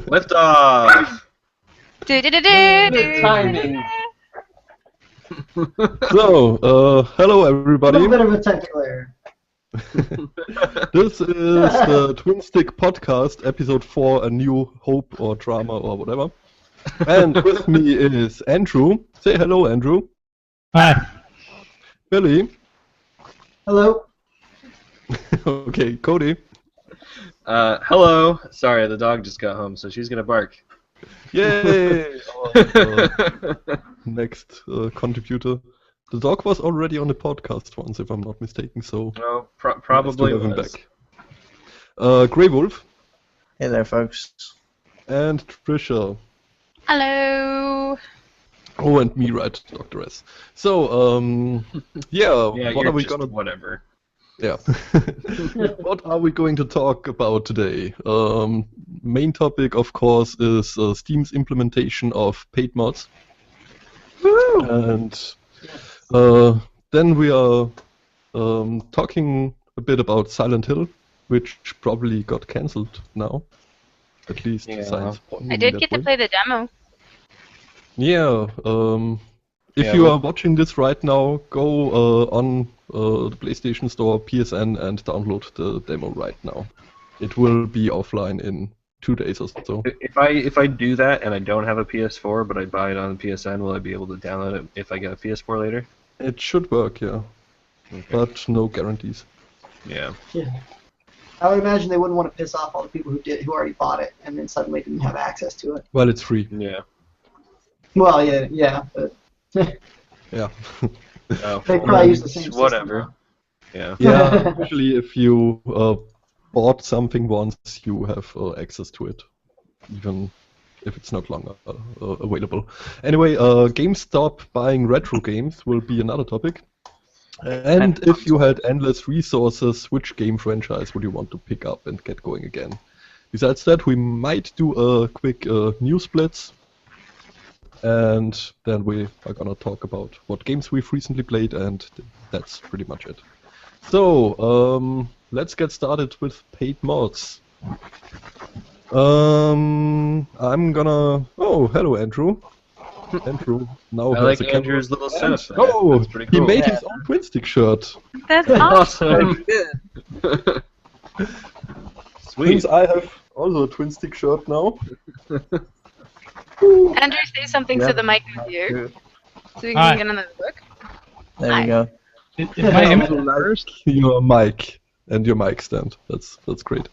Lift off! Good timing. So, hello A everybody. little bit of a technical error. This is the Twinstiq Podcast, episode 4, A New Hope or Drama or whatever. And with me is Andrew. Say hello, Andrew. Hi. Billy. Hello. Okay, Cody. Hello. Sorry, the dog just got home, so she's gonna bark. Yay! Next contributor. The dog was already on the podcast once, if I'm not mistaken, so No, probably nice to have him was. back. Greywolfe Hey there, folks. and Trisha. Hello. Oh, and me, right, Dr. S. So, yeah, Yeah, what you're are we just gonna... whatever. Yeah. What are we going to talk about today? Main topic, of course, is Steam's implementation of paid mods. Woo! And then we are talking a bit about Silent Hill, which probably got cancelled now. At least Yeah. science I pointing did that get to way. play the demo. Yeah, if Yeah, you well- are watching this right now, go on the PlayStation Store, PSN, and download the demo right now. It will be offline in 2 days or so. If I do that and I don't have a PS4, but I buy it on the PSN, will I be able to download it if I get a PS4 later? It should work, yeah, Okay. but no guarantees. Yeah. Yeah. I would imagine they wouldn't want to piss off all the people who already bought it and then suddenly didn't have access to it. Well, it's free. Yeah. Well, yeah, but Yeah. Oh, they probably use the same system. whatever. Yeah. Yeah, usually if you bought something once, you have access to it, even if it's not longer available. Anyway, GameStop buying retro games will be another topic. And if you had endless resources, which game franchise would you want to pick up and get going again? Besides that, we might do a quick news blitz. And then we are gonna talk about what games we've recently played, and that's pretty much it. So, let's get started with paid mods. I'm gonna... Oh, hello, Andrew. Andrew now I has like a camera. Andrew's little setup. Oh, That's pretty he cool. made his own Twinstiq shirt. That's awesome. Awesome. Sweet. Since I have also a Twinstiq shirt now. Andrew, say something to the mic with you, so we Hi. can get another look. There Hi. we go. Is my image reversed? Your mic and your mic stand. That's great.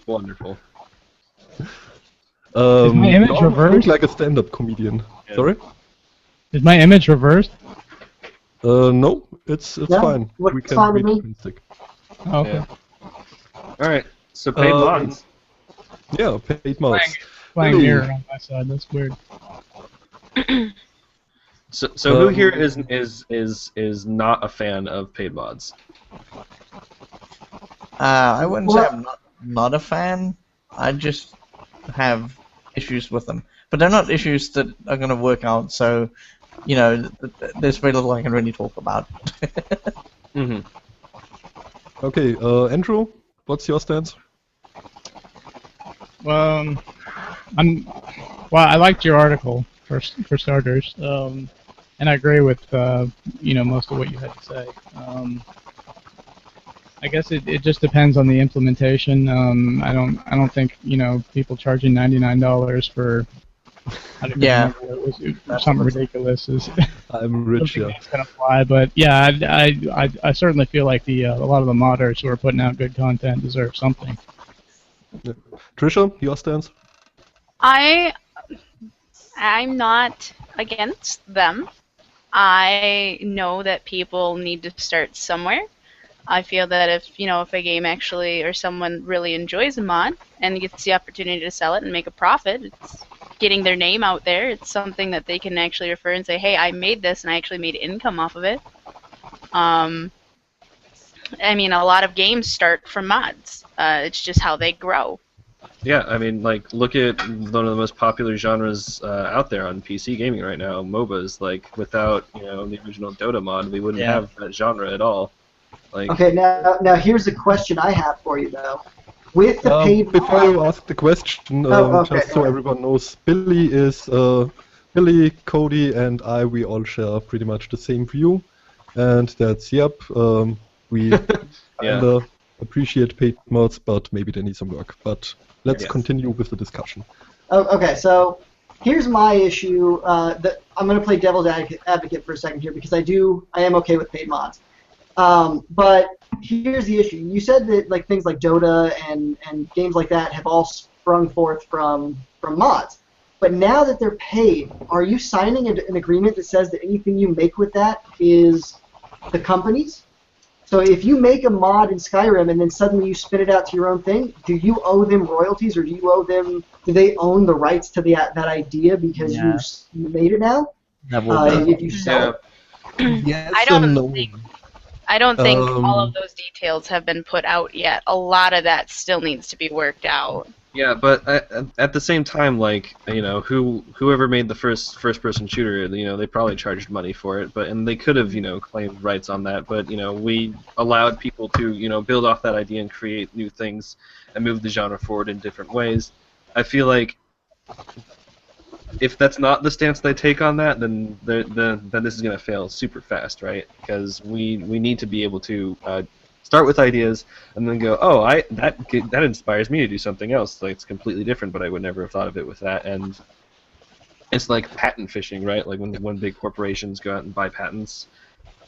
Wonderful. my image you almost reversed? look like a stand-up comedian. Yeah. Sorry? Is my image reversed? No, it's No, fine. looks We can fine to read me. Twinstiq. Oh, okay. Yeah. Alright, so paid mods. Yeah, paid mods. Flying Really? mirror on my side. That's weird. So who here is not a fan of paid mods? I wouldn't say Well- I'm not a fan. I just have issues with them. But they're not issues that are going to work out, so, you know, there's very little I can really talk about. Mm-hmm. Okay, Andrew, what's your stance? I liked your article for starters, and I agree with most of what you had to say. I guess it just depends on the implementation. I don't think people charging $99 for I don't Yeah. remember what it was something ridiculous is I'm rich, something yeah. that's gonna fly. But yeah, I certainly feel like a lot of the modders who are putting out good content deserve something. Trisha, your stance? I'm not against them. I know that people need to start somewhere. I feel that if a game actually or someone really enjoys a mod and gets the opportunity to sell it and make a profit, it's getting their name out there. It's something that they can actually refer and say, hey, I made this and I actually made income off of it. I mean, a lot of games start from mods. It's just how they grow. Yeah, I mean, like, look at one of the most popular genres out there on PC gaming right now, MOBAs. Like, without the original Dota mod, we wouldn't have that genre at all. Like, Okay, now here's a question I have for you though. With the paid Before mod, you ask the question, okay, just so everyone knows, Billy, Cody, and I, we all share pretty much the same view, and that's we kinda appreciate paid mods, but maybe they need some work. But let's continue with the discussion. Okay, so here's my issue. That I'm going to play devil's advocate for a second here because I am okay with paid mods. But here's the issue. You said that like things like Dota and games like that have all sprung forth from mods. But now that they're paid, are you signing an agreement that says that anything you make with that is the company's? So if you make a mod in Skyrim and then suddenly you spin it out to your own thing, do you owe them royalties, or do they own the rights to that idea because you made it now? That will be. If you sell it? Yes I don't and no. I don't think all of those details have been put out yet. A lot of that still needs to be worked out. Yeah, but at the same time, like, you know, whoever made the first-person shooter, you know, they probably charged money for it, and they could have, you know, claimed rights on that, but, you know, we allowed people to, you know, build off that idea and create new things and move the genre forward in different ways. I feel like if that's not the stance they take on that, then this is going to fail super fast, right? Because we need to be able to start with ideas and then go, oh, that inspires me to do something else. Like, it's completely different, but I would never have thought of it with that. And it's like patent fishing, right? Like when big corporations go out and buy patents.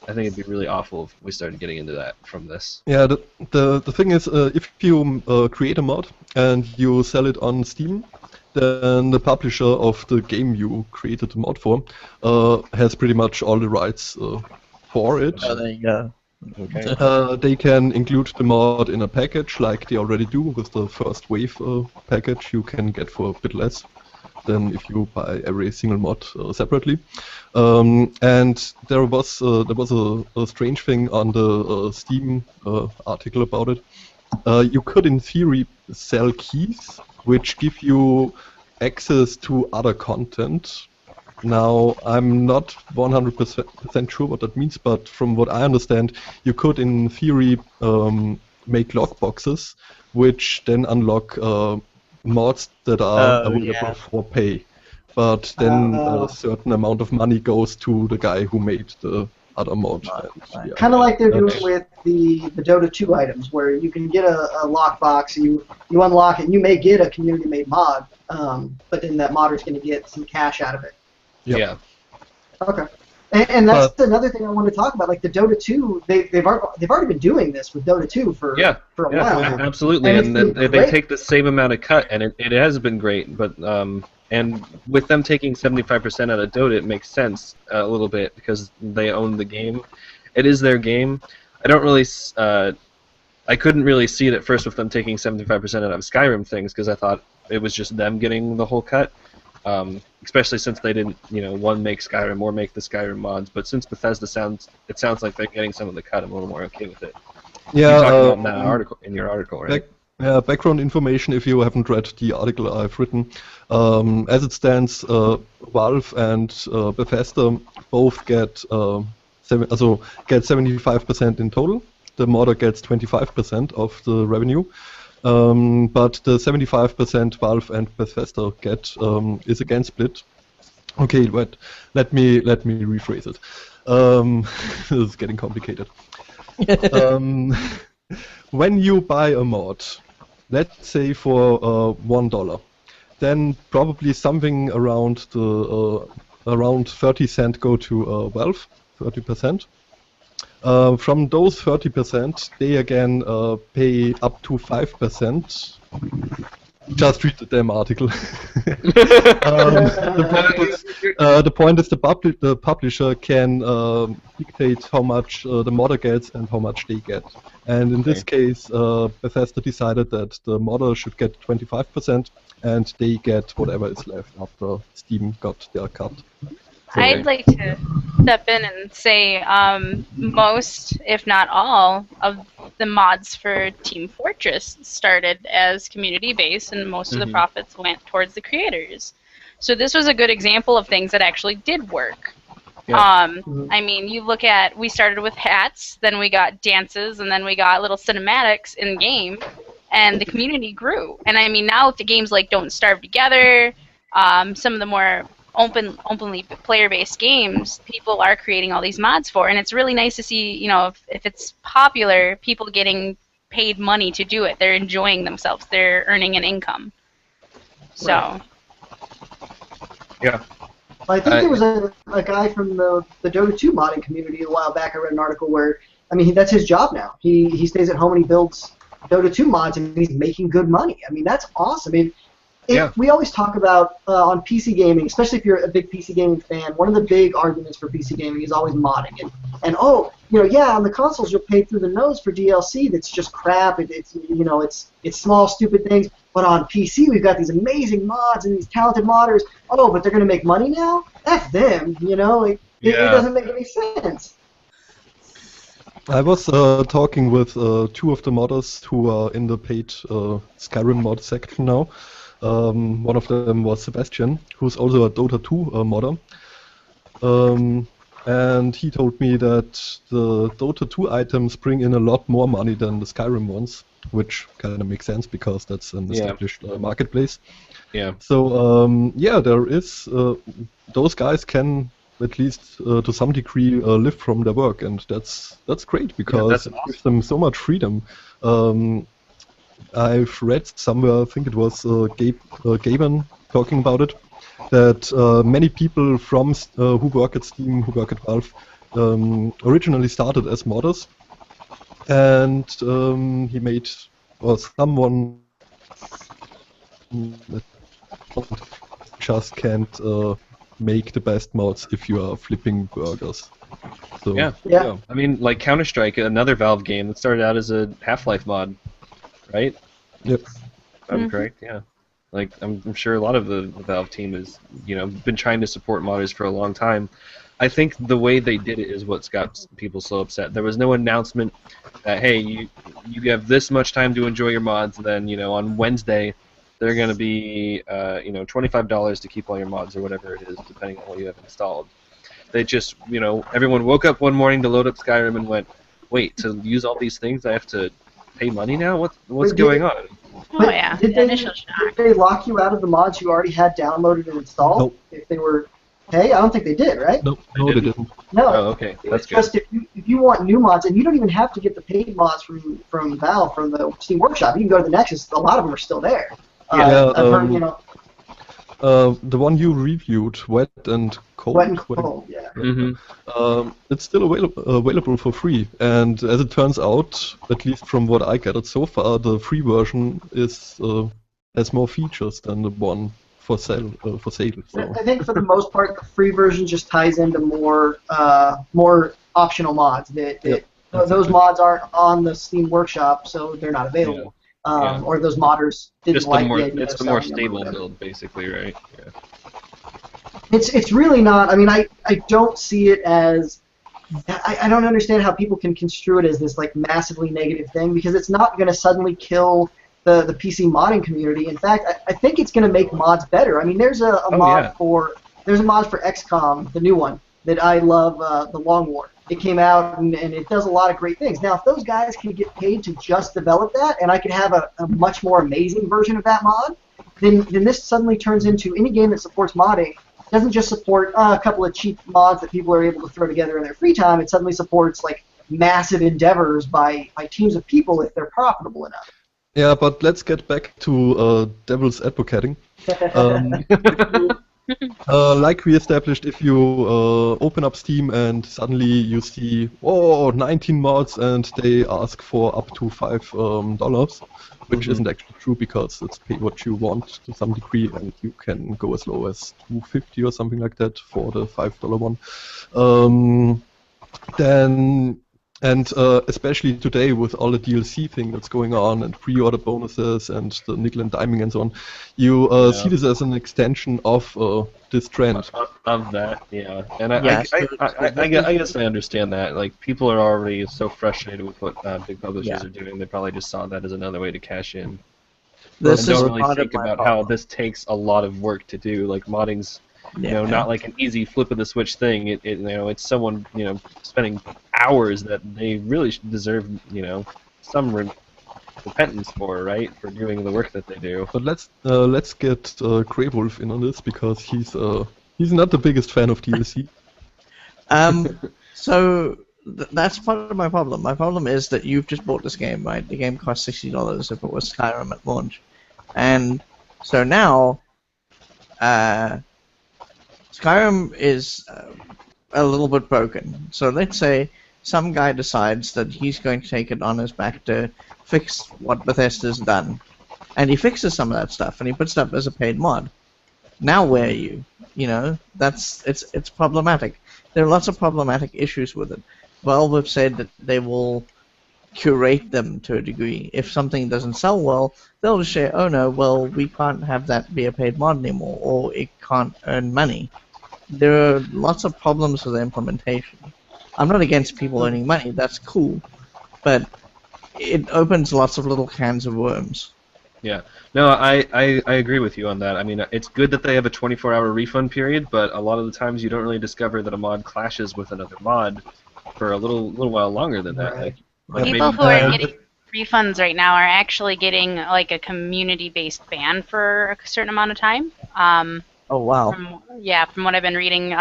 I think it'd be really awful if we started getting into that from this. Yeah, the thing is, if you create a mod and you sell it on Steam, then the publisher of the game you created the mod for has pretty much all the rights for it. Oh, there you go. Okay. They can include the mod in a package like they already do with the first wave package you can get for a bit less than if you buy every single mod separately. And there was a strange thing on the Steam article about it. You could in theory sell keys which give you access to other content. Now, I'm not 100% sure what that means, but from what I understand, you could, in theory, make lockboxes, which then unlock mods that are available for pay. But then a certain amount of money goes to the guy who made the other mod. Kind of like they're doing with the Dota 2 items, where you can get a lockbox, you unlock it, and you may get a community-made mod, but then that modder's going to get some cash out of it. Yep. Yeah. Okay. And that's another thing I want to talk about. Like the Dota 2, they've already been doing this with Dota 2 for a while. Absolutely, and they take the same amount of cut, and it has been great. But and with them taking 75% out of Dota, it makes sense a little bit because they own the game. It is their game. I don't really. I couldn't really see it at first with them taking 75% out of Skyrim things because I thought it was just them getting the whole cut. Especially since they didn't, you know, make Skyrim or make the Skyrim mods. But since Bethesda sounds like they're getting some of the cut, I'm a little more okay with it. Yeah. You're talking about in your article, right? Background information if you haven't read the article I've written. As it stands, Valve and Bethesda both get 75% in total. The modder gets 25% of the revenue. But the 75% Valve and Bethesda get is again split. Okay, but let me rephrase it. This is getting complicated. When you buy a mod, let's say for $1, then probably something around around 30 cents go to Valve, 30%. From those 30%, they again pay up to 5%. Just read the damn article. The point is the publisher can dictate how much the modder gets and how much they get. And in this case, Bethesda decided that the modder should get 25% and they get whatever is left after Steam got their cut. I'd like to step in and say most, if not all, of the mods for Team Fortress started as community-based, and most of the profits went towards the creators. So this was a good example of things that actually did work. Yeah. I mean, you look at, we started with hats, then we got dances, and then we got little cinematics in-game. and the community grew. And I mean, now with the games like Don't Starve Together, some of the more openly player-based games, people are creating all these mods for, and it's really nice to see, you know, if it's popular, people getting paid money to do it. They're enjoying themselves. They're earning an income. So. Right. Yeah. I think there was a guy from the Dota 2 modding community a while back. I read an article where, I mean, that's his job now. He stays at home and he builds Dota 2 mods, and he's making good money. I mean, that's awesome. I mean, we always talk about on PC gaming, especially if you're a big PC gaming fan, one of the big arguments for PC gaming is always modding. And on the consoles you'll pay through the nose for DLC that's just crap. It's small, stupid things. But on PC we've got these amazing mods and these talented modders. Oh, but they're going to make money now? F them, you know? It doesn't make any sense. I was talking with two of the modders who are in the paid Skyrim mod section now. One of them was Sebastian, who's also a Dota 2 modder. And he told me that the Dota 2 items bring in a lot more money than the Skyrim ones, which kind of makes sense because that's an established marketplace. Yeah. So, there is... those guys can, at least to some degree, live from their work, and that's great because it gives them so much freedom. I've read somewhere, I think it was Gaben talking about it, that many people from who work at Steam, who work at Valve, originally started as modders, and he made, or someone just can't make the best mods if you are flipping burgers. So, yeah. I mean, like Counter-Strike, another Valve game that started out as a Half-Life mod, right? Yep. I'm correct, yeah. Like, I'm sure a lot of the Valve team has, been trying to support modders for a long time. I think the way they did it is what's got people so upset. There was no announcement that, hey, you have this much time to enjoy your mods, and then, on Wednesday they're going to be, $25 to keep all your mods or whatever it is, depending on what you have installed. They just, everyone woke up one morning to load up Skyrim and went, wait, to use all these things I have to pay money now? What's going on? Oh yeah, did they lock you out of the mods you already had downloaded and installed? Nope. If they were, hey, I don't think they did, right? No, they didn't. No. Oh, okay, that's good. Just if you want new mods, and you don't even have to get the paid mods from Valve, from the Steam Workshop. You can go to the Nexus. A lot of them are still there. I've heard, the one you reviewed, Wet and Cold. Wet and Cold, yeah. Mm-hmm. It's still available for free, and as it turns out, at least from what I gathered so far, the free version has more features than the one for sale. So. I think for the most part, the free version just ties into more optional mods. Those mods aren't on the Steam Workshop, so they're not available. Or those modders didn't just like the idea. It's the more stable build, basically, right? Yeah. It's really not. I mean, I don't see it as. I don't understand how people can construe it as this like massively negative thing, because it's not going to suddenly kill the PC modding community. In fact, I think it's going to make mods better. I mean, there's a mod for XCOM, the new one that I love, the Long War. It came out and it does a lot of great things. Now, if those guys can get paid to just develop that, and I could have a much more amazing version of that mod, then this suddenly turns into any game that supports modding. It doesn't just support a couple of cheap mods that people are able to throw together in their free time. It suddenly supports like massive endeavors by teams of people if they're profitable enough. Yeah, but let's get back to devil's advocating. Like we established, if you open up Steam and suddenly you see 19 mods and they ask for up to $5, which isn't actually true because it's pay what you want to some degree, and you can go as low as $2.50 or something like that for the $5 one. Then especially today with all the DLC thing that's going on and pre-order bonuses and the nickel and diming and so on, you see this as an extension of this trend. Of that, yeah. And I guess I understand that. Like, people are already so frustrated with what big publishers are doing, they probably just saw that as another way to cash in. This and is don't really think about how this takes a lot of work to do. Like, modding's not like an easy flip of the switch thing. It's someone spending hours that they really deserve some repentance for, right? For doing the work that they do. But let's get Greywolfe in on this because he's not the biggest fan of DLC. So that's part of my problem. My problem is that you've just bought this game, right? The game cost $60 if it was Skyrim at launch, and so now Skyrim is a little bit broken. So let's say some guy decides that he's going to take it on his back to fix what Bethesda's done, and he fixes some of that stuff, and he puts it up as a paid mod. Now where are you? You know, it's problematic. There are lots of problematic issues with it. Valve have said that they will curate them to a degree. If something doesn't sell well, they'll just say, oh no, well, we can't have that be a paid mod anymore, or it can't earn money. There are lots of problems with the implementation. I'm not against people earning money, that's cool, but it opens lots of little cans of worms. Yeah. No, I agree with you on that. I mean, it's good that they have a 24-hour refund period, but a lot of the times you don't really discover that a mod clashes with another mod for a little while longer than that. Right. Like People maybe, who are getting refunds right now are actually getting like a community-based ban for a certain amount of time. Oh wow. From what I've been reading,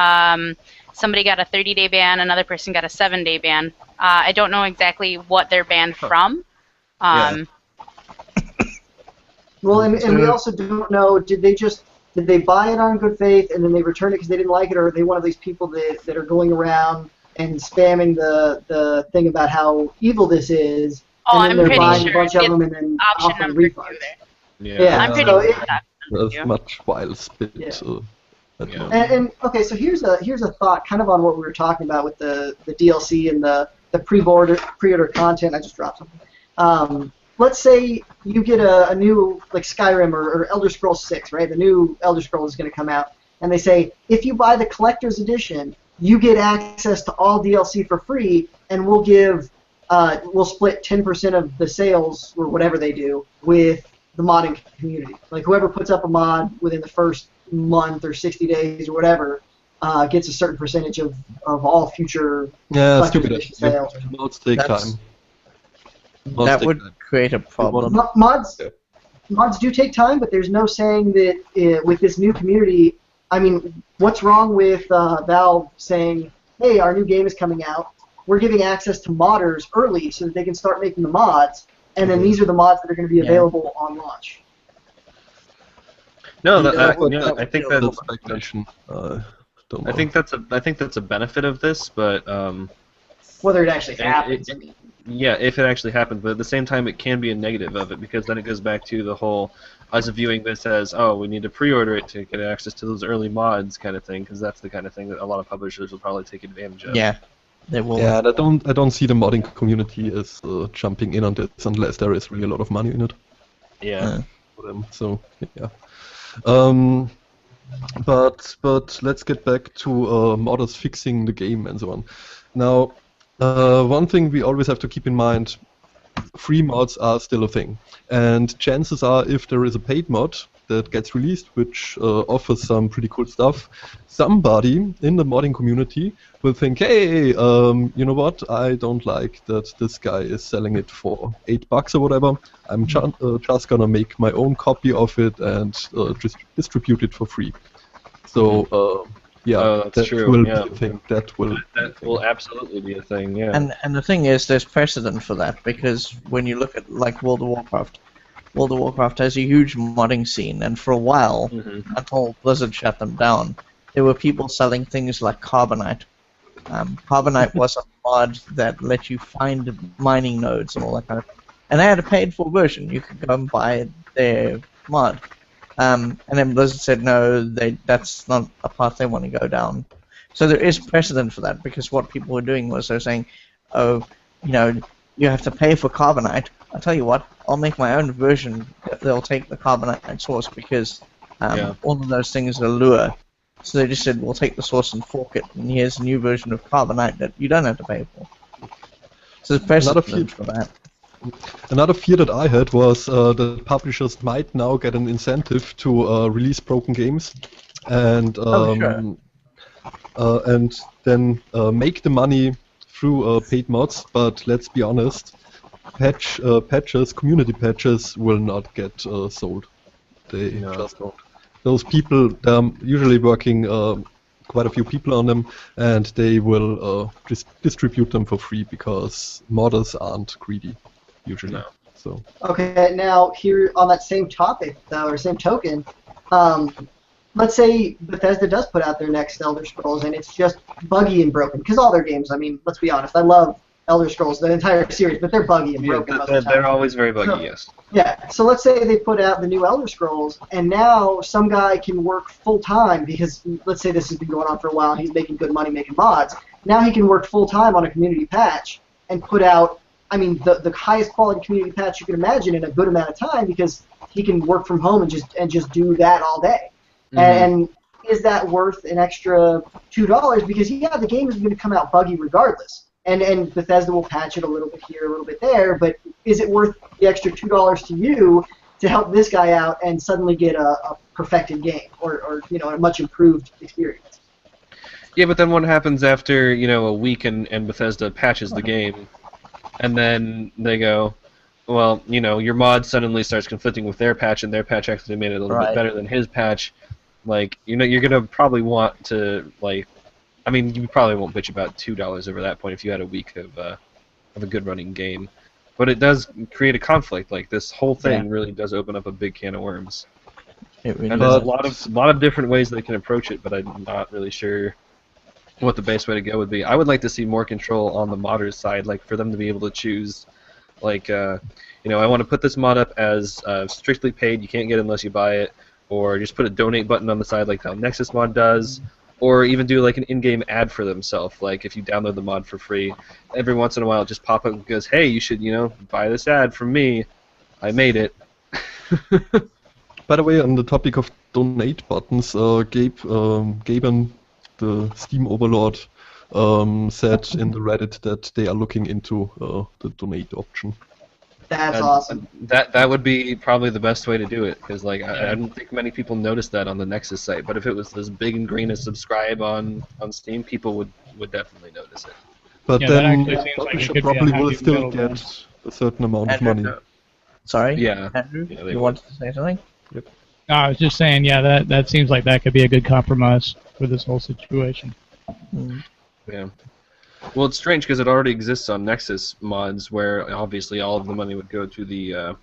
somebody got a 30-day ban, another person got a 7-day ban. I don't know exactly what they're banned from. Well, and we also don't know, did they buy it on good faith and then they return it because they didn't like it, or are they one of these people that are going around and spamming the thing about how evil this is, Oh, and then I'm they're pretty buying a sure bunch of it's them and then option offering number 2 refunds? there. Yeah, I'm pretty so sure that's There's yeah. much wild spit. Yeah. At the Yeah. moment. And okay, so here's a thought, kind of on what we were talking about with the DLC and the pre-order content. I just dropped something. Let's say you get a new like Skyrim or Elder Scrolls 6, right? The new Elder Scrolls is going to come out, and they say if you buy the collector's edition, you get access to all DLC for free, and we'll split 10% of the sales or whatever they do with the modding community. Like whoever puts up a mod within the first month or 60 days or whatever gets a certain percentage of all future Yeah, collector's stupid. edition sales. Mods take That's- time. Mods That take would time. create a problem. Mods do take time, but there's no saying that with this new community. I mean, what's wrong with Valve saying, "Hey, our new game is coming out. We're giving access to modders early so that they can start making the mods, and then these are the mods that are going to be available on launch." No, Yeah, I think that That's speculation. Don't know. I think that's a benefit of this, but Whether it actually It- happens. it- yeah, if it actually happens, but at the same time, it can be a negative of it because then it goes back to the whole us viewing this as, oh, we need to pre-order it to get access to those early mods kind of thing, because that's the kind of thing that a lot of publishers will probably take advantage of. Yeah, they will. Yeah, and I don't see the modding community as jumping in on this unless there is really a lot of money in it Yeah. for them. So yeah. But let's get back to modders fixing the game and so on. Now, one thing we always have to keep in mind: free mods are still a thing, and chances are, if there is a paid mod that gets released, which offers some pretty cool stuff, somebody in the modding community will think, hey, you know what, I don't like that this guy is selling it for $8 or whatever, I'm just gonna make my own copy of it and distribute it for free. So, yeah, that's that true, will yeah. be a thing. That will absolutely be a thing, yeah. And the thing is, there's precedent for that, because when you look at like World of Warcraft has a huge modding scene, and for a while, until Blizzard shut them down, there were people selling things like Carbonite. Carbonite was a mod that let you find mining nodes and all that kind of thing. And they had a paid-for version. You could go and buy their mod. And then Blizzard said no, that's not a path they want to go down. So there is precedent for that, because what people were doing was they're saying, oh, you know, you have to pay for Carbonite. I'll tell you what, I'll make my own version. They'll take the Carbonite source, because all of those things are lure. So they just said, we'll take the source and fork it, and here's a new version of Carbonite that you don't have to pay for. So there's precedent for that. Another fear that I had was that publishers might now get an incentive to release broken games, and then make the money through paid mods. But let's be honest, community patches will not get sold. They just don't. Those people, they're usually working quite a few people on them, and they will distribute them for free because modders aren't greedy, usually. No. So. Okay, now here on that same topic, though, or same token, let's say Bethesda does put out their next Elder Scrolls and it's just buggy and broken, because all their games, I mean, let's be honest, I love Elder Scrolls, the entire series, but they're buggy and broken most of the time. They're always very buggy, yes. Yeah, so let's say they put out the new Elder Scrolls, and now some guy can work full-time, because let's say this has been going on for a while and he's making good money making mods. Now he can work full-time on a community patch and put out, I mean, the highest quality community patch you can imagine in a good amount of time, because he can work from home and just do that all day. Mm-hmm. And is that worth an extra $2? Because, yeah, the game is going to come out buggy regardless. And Bethesda will patch it a little bit here, a little bit there, but is it worth the extra $2 to you to help this guy out and suddenly get a perfected game or you know, a much improved experience? Yeah, but then what happens after, you know, a week and Bethesda patches the game, and then they go, well, you know, your mod suddenly starts conflicting with their patch, and their patch actually made it a little bit better than his patch. Like, you know, you're gonna probably want to, like, I mean, you probably won't bitch about $2 over that point if you had a week of a good running game, but it does create a conflict. Like, this whole thing really does open up a big can of worms. And there's a lot of different ways they can approach it, but I'm not really sure what the best way to go would be. I would like to see more control on the modders' side, like for them to be able to choose, like, you know, I want to put this mod up as strictly paid, you can't get it unless you buy it, or just put a donate button on the side like how Nexus mod does, or even do like an in-game ad for themselves. Like if you download the mod for free, every once in a while just pop up and goes, hey, you should, you know, buy this ad from me. I made it. By the way, on the topic of donate buttons, Gaben, the Steam overlord, said in the Reddit that they are looking into the donate option. That's awesome. That would be probably the best way to do it, because like I don't think many people noticed that on the Nexus site. But if it was this big and green as subscribe on Steam, people would definitely notice it. But then the publisher probably will still get a certain amount of money. Sorry? Yeah. Andrew, yeah, you wanted to say something? Yep. No, I was just saying, yeah, that seems like that could be a good compromise for this whole situation. Yeah. Well, it's strange because it already exists on Nexus mods, where obviously all of the money would go to the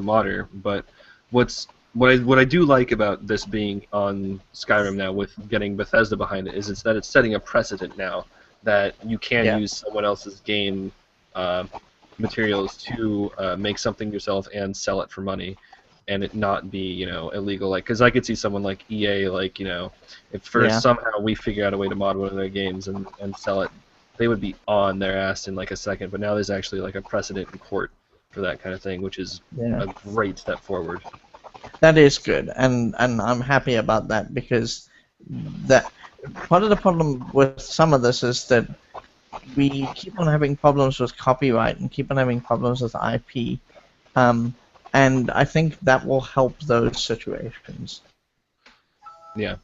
modder. But what I do like about this being on Skyrim now, with getting Bethesda behind it, is that it's setting a precedent now that you can use someone else's game materials to make something yourself and sell it for money, and it not be, you know, illegal. Like, because I could see someone like EA, like, you know, if somehow we figure out a way to mod one of their games and sell it, they would be on their ass in like a second. But now there's actually like a precedent in court for that kind of thing, which is a great step forward. That is good, and I'm happy about that, because that part of the problem with some of this is that we keep on having problems with copyright and keep on having problems with IP, and I think that will help those situations. Yeah.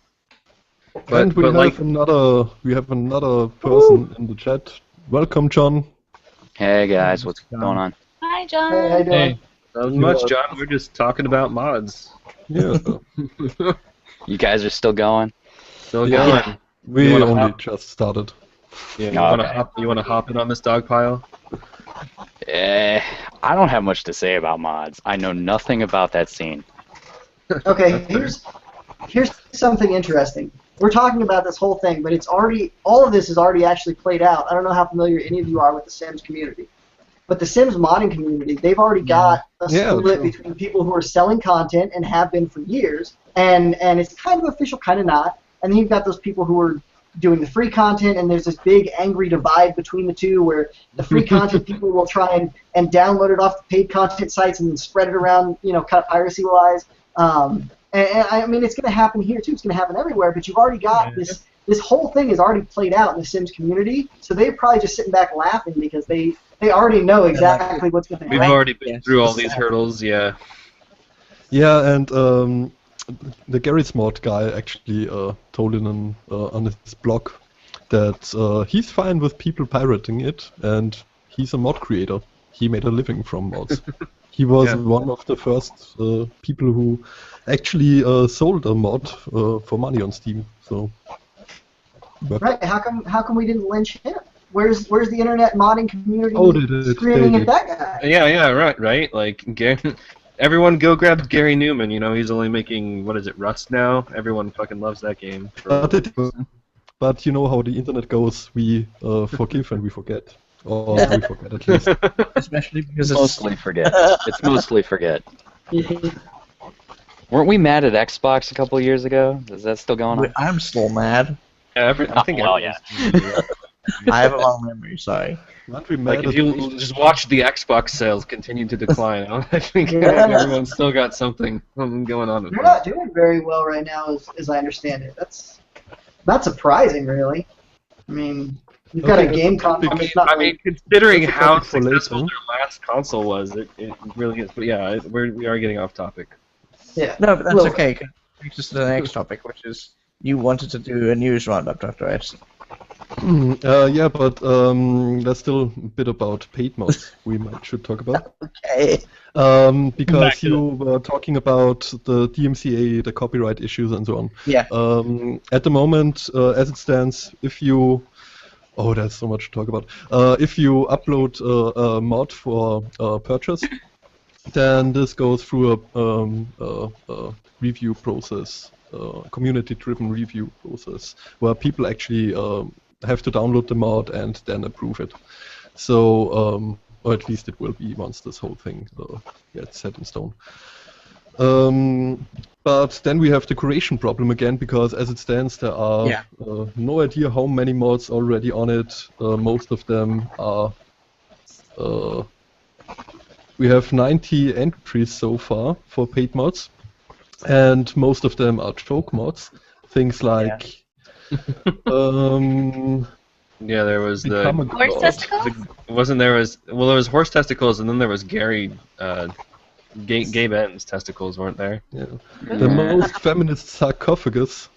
And we have another person in the chat. Welcome, John. Hey guys, what's going on? Hi, John. Hey, how you doing? Hey. Not much, John. We're just talking about mods. Yeah. You guys are still going? Still going. Yeah. We only just started. Yeah, Oh, you wanna hop in on this dog pile? I don't have much to say about mods. I know nothing about that scene. Okay, here's something interesting. We're talking about this whole thing, but all of this is already actually played out. I don't know how familiar any of you are with the Sims community, but the Sims modding community, they've already got a split between people who are selling content and have been for years, and it's kind of official, kind of not. And then you've got those people who are doing the free content, and there's this big angry divide between the two, where the free content people will try and download it off the paid content sites and then spread it around, you know, kind of piracy-wise. And I mean, it's going to happen here too. It's going to happen everywhere. But you've already got this whole thing is already played out in the Sims community. So they're probably just sitting back laughing because they already know exactly what's going to happen. We've already been through all these hurdles. Yeah. Yeah, and the Gary Smart guy actually told on his blog that he's fine with people pirating it, and he's a mod creator. he made a living from mods. He was one of the first people who actually sold a mod for money on Steam. So. But Right? How come we didn't lynch him? Where's the internet modding community screaming they at that guy? Yeah, right. Like, everyone go grab Gary Newman. You know, he's only making, what is it, Rust now? Everyone fucking loves that game. But you know how the internet goes. We forgive and we forget. Or we forget at least. Especially because it's Mostly forget. It's mostly forget. Weren't we mad at Xbox a couple of years ago? Is that still going on? I'm still mad. I think well, everyone's- I have a long memory, sorry. Aren't we Like, mad if at you just watch the Xbox sales continue to decline, I think everyone's still got something going on with They're that. not doing very well right now, as I understand it. That's not surprising, really. I mean, you've got a Okay, game that's console. big. That's not I mean, considering That's a how topic for later. successful their last console was, it really is. But yeah, we are getting off topic. yeah. No, but that's Well, okay. Takes us to the next topic, which is you wanted to do a news roundup, Dr. X. yeah, but there's still a bit about paid mods we should talk about. Okay. Because Back to you were talking about the DMCA, the copyright issues, and so on. Yeah. At the moment, as it stands, if you... Oh, there's so much to talk about. If you upload a mod for purchase, then this goes through a review process, community-driven review process, where people actually have to download the mod and then approve it. So, or at least it will be once this whole thing gets set in stone. But then we have the curation problem again, because as it stands, there are no idea how many mods already on it. Most of them are... we have 90 entries so far for paid mods, and most of them are choke mods. Things like... Yeah, there was the Become a Horse god. testicles? there was horse testicles, and then there was Gabe N's testicles, weren't there? Yeah. The most feminist sarcophagus.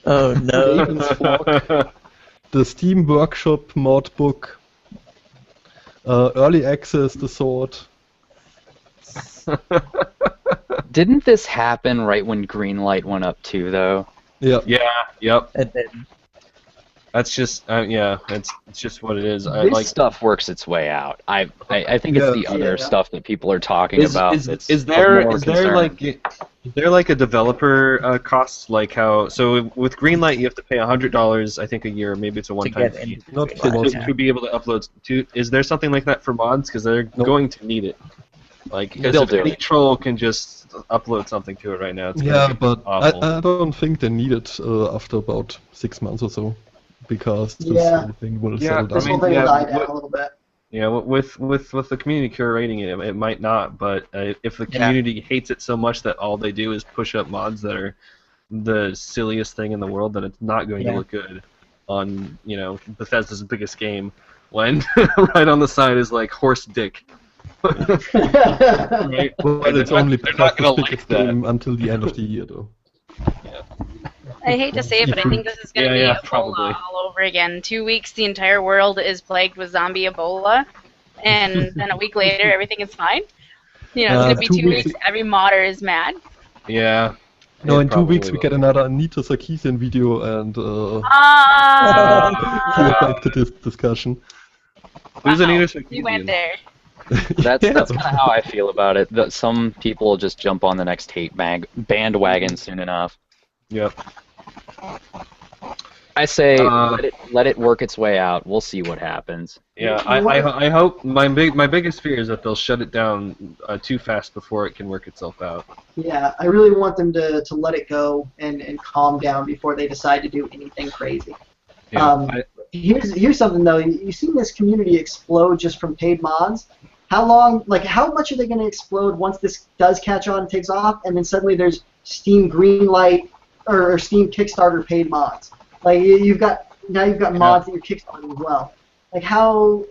Oh no. Raven's Fork, the Steam Workshop mod book, early access, the sword. Didn't this happen right when Greenlight went up too, though? Yeah. Yeah, yep. And then, That's just it's just what it is. I This like. stuff works its way out. I think it's the other stuff that people are talking about. Is that's there of more concern. is there like a developer cost, like how with Greenlight you have to pay $100 I think a year, maybe it's a one-time get fee Not into for it, mods. to be able to upload to. Is there something like that for mods? Because they're Nope. going to need it. Like, because They'll if do any it. troll can just upload something to it right now, it's gonna Yeah, be but awful. I don't think they need it after about 6 months or so, because this Yeah. whole thing will Yeah, settle This down. whole thing yeah, will die down what- a little bit. Yeah, with the community curating it, it might not. But if the community hates it so much that all they do is push up mods that are the silliest thing in the world, then it's not going to look good on Bethesda's biggest game. When right on the side is like horse dick. Right? Well, it's only they're not Bethesda's gonna biggest like that. game until the end of the year, though. I hate to say it, but I think this is going to be Ebola probably. all over again. 2 weeks, the entire world is plagued with zombie Ebola, and then a week later, everything is fine. It's going to be 2 2 weeks- weeks, every modder is mad. Yeah. No, it in 2 weeks we probably get another Anita Sarkeesian video, and Ah! we're back to this discussion. Who's Wow, Anita we went Sarkeesian? there. That's Yeah. kind of how I feel about it. That some people will just jump on the next hate bandwagon soon enough. Yep. I say Uh, let it work its way out. We'll see what happens. Yeah, I hope my biggest fear is that they'll shut it down too fast before it can work itself out. Yeah, I really want them to let it go and calm down before they decide to do anything crazy. Yeah, Here's something though. You've seen this community explode just from paid mods. How much are they going to explode once this does catch on and takes off, and then suddenly there's Steam Greenlight or Steam Kickstarter paid mods? Like you've got mods that you're kickstarting as well. Like how?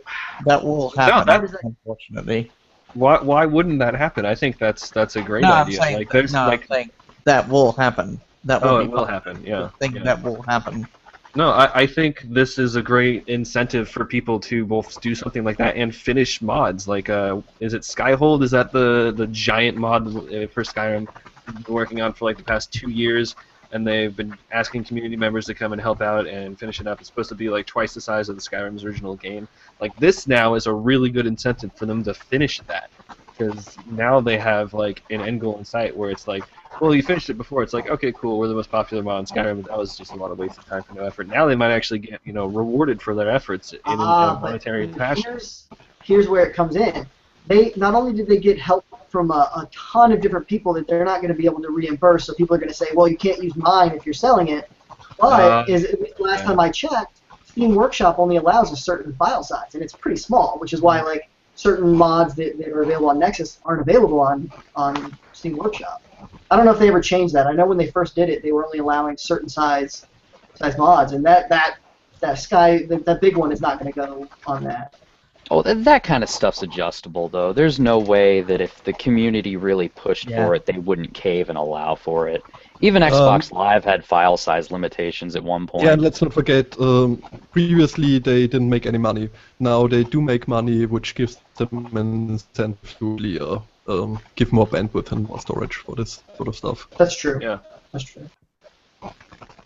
that will happen, that- unfortunately. why wouldn't that happen? I think that's a great I'm idea. saying, Like there's I'm saying that will happen. That will oh, be it will happen. Yeah. thing yeah. that will happen. No, I think this is a great incentive for people to both do something like that and finish mods. Like, is it Skyhold? Is that the giant mod for Skyrim we've been working on for like the past 2 years? And they've been asking community members to come and help out and finish it up. It's supposed to be like twice the size of the Skyrim's original game. Like, this now is a really good incentive for them to finish that. Because now they have like an end goal in sight where it's like, well, you finished it before. It's like, okay, cool, we're the most popular mod in Skyrim, but that was just a lot of wasted time for no effort. Now they might actually get, rewarded for their efforts in a monetary fashion. Here's where it comes in. They not only did they get help from a ton of different people that they're not going to be able to reimburse, so people are going to say, well, you can't use mine if you're selling it. But last time I checked, Steam Workshop only allows a certain file size, and it's pretty small, which is why like certain mods that are available on Nexus aren't available on Steam Workshop. I don't know if they ever changed that. I know when they first did it, they were only allowing certain size mods, and that big one is not going to go on that. Oh, that kind of stuff's adjustable, though. There's no way that if the community really pushed for it, they wouldn't cave and allow for it. Even Xbox Live had file size limitations at one point. Yeah, and let's not forget, previously they didn't make any money. Now they do make money, which gives them an incentive to really, give more bandwidth and more storage for this sort of stuff. That's true. Yeah. That's true.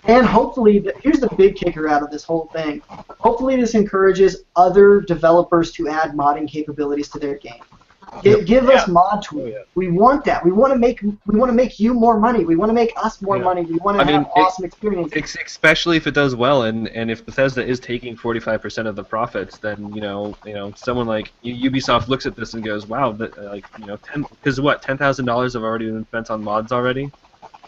And hopefully, here's the big kicker out of this whole thing. Hopefully this encourages other developers to add modding capabilities to their game. Give us mod tools. We want that. We want to make you more money. We want to make us more money. We want to have awesome experiences. Especially if it does well, and if Bethesda is taking 45% of the profits, then someone like Ubisoft looks at this and goes, wow, because what, $10,000 have already been spent on mods already.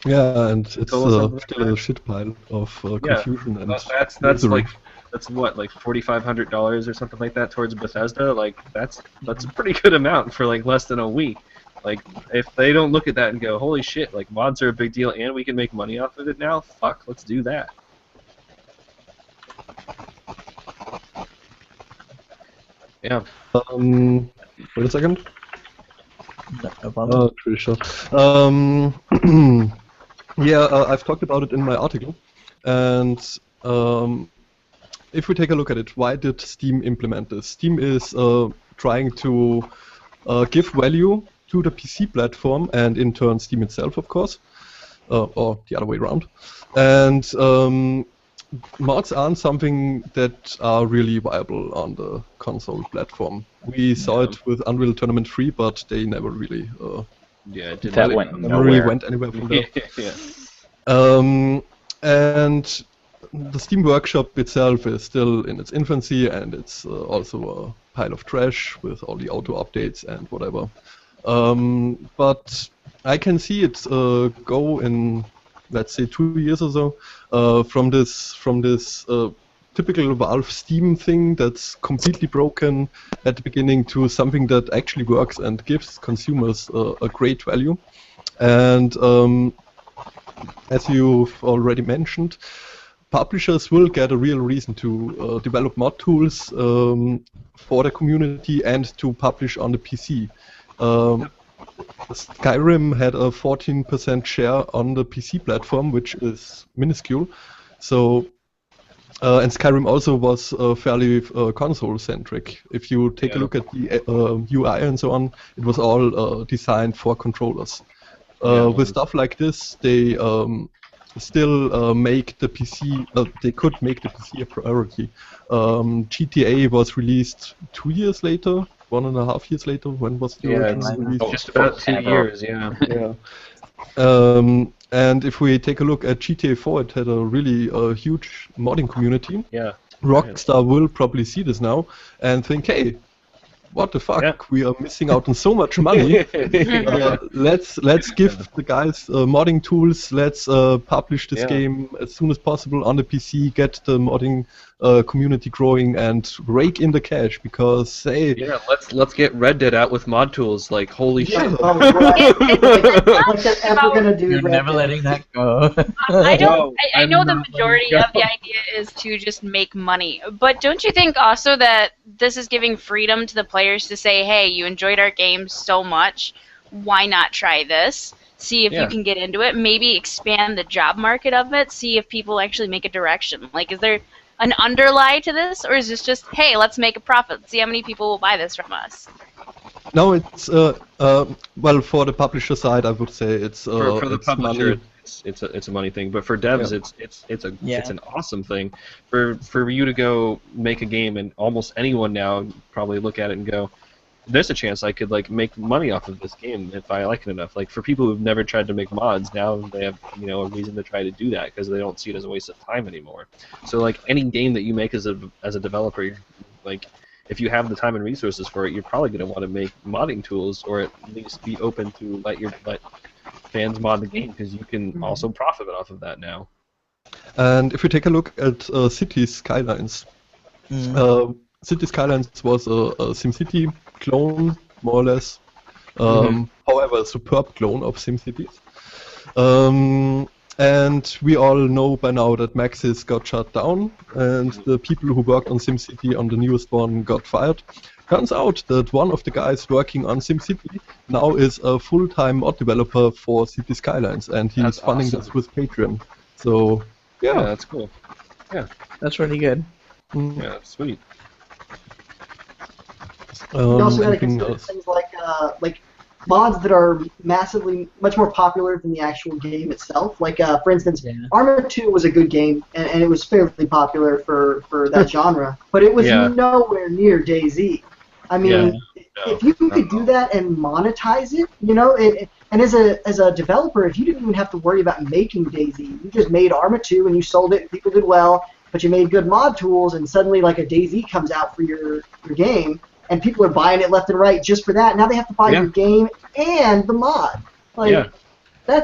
Yeah, and it's still a shit pile of confusion. And that's what, like $4,500 or something like that towards Bethesda. Like that's a pretty good amount for like less than a week. Like if they don't look at that and go, holy shit, like mods are a big deal and we can make money off of it now. Fuck, let's do that. Yeah. Wait a second. Pretty sure. I've talked about it in my article, and if we take a look at it, why did Steam implement this? Steam is trying to give value to the PC platform, and in turn Steam itself, of course, or the other way around. And mods aren't something that are really viable on the console platform. We saw it with Unreal Tournament 3, but they never really went anywhere from there. And the Steam Workshop itself is still in its infancy, and it's also a pile of trash with all the auto updates and whatever. But I can see it go in, let's say, 2 years or so, from this typical Valve Steam thing that's completely broken at the beginning to something that actually works and gives consumers a great value. And as you've already mentioned, publishers will get a real reason to develop mod tools for the community and to publish on the PC. Skyrim had a 14% share on the PC platform, which is minuscule. So, and Skyrim also was fairly console-centric. If you take a look at the UI and so on, it was all designed for controllers. With stuff like this, they still make the PC. They could make the PC a priority. GTA was released 2 years later. 1.5 years later. When was the original release? Just about 2 years. Yeah. And if we take a look at GTA 4, it had a really huge modding community. Yeah. Rockstar will probably see this now and think, hey, what the fuck? Yeah. We are missing out on so much money. Let's give the guys modding tools. Let's publish this game as soon as possible on the PC. Get the modding community growing and rake in the cash because let's get Red Dead out with mod tools. Like holy shit! You're never letting that go. I know the majority of the idea is to just make money, but don't you think also that this is giving freedom to the players to say, hey, you enjoyed our game so much, why not try this? see if you can get into it, maybe expand the job market of it, see if people actually make a direction. Like, is there an underlie to this, or is this just, hey, let's make a profit, see how many people will buy this from us? No, it's well, for the publisher side, I would say it's for the it's publisher, money. it's a money thing. But for devs, it's an awesome thing. For you to go make a game, and almost anyone now probably look at it and go, there's a chance I could like make money off of this game if I like it enough. Like for people who've never tried to make mods, now they have a reason to try to do that because they don't see it as a waste of time anymore. So like any game that you make as a developer, like if you have the time and resources for it, you're probably going to want to make modding tools, or at least be open to let fans mod the game because you can also profit off of that now. And if you take a look at Cities Skylines, Cities Skylines was a SimCity clone, more or less. However, a superb clone of SimCities. And we all know by now that Maxis got shut down, and the people who worked on SimCity on the newest one got fired. Turns out that one of the guys working on SimCity now is a full-time mod developer for City Skylines, and he's funding this with Patreon. So, yeah, that's cool. Yeah, that's really good. Yeah, that's sweet. You also got to consider things like mods that are much more popular than the actual game itself. Like, for instance, Arma 2 was a good game, and it was fairly popular for that genre, but it was nowhere near DayZ. I mean, if you could do that and monetize it, and as a developer, if you didn't even have to worry about making DayZ, you just made Arma 2 and you sold it, people did well, but you made good mod tools, and suddenly like a DayZ comes out for your game, and people are buying it left and right just for that. Now they have to buy your game and the mod. Like,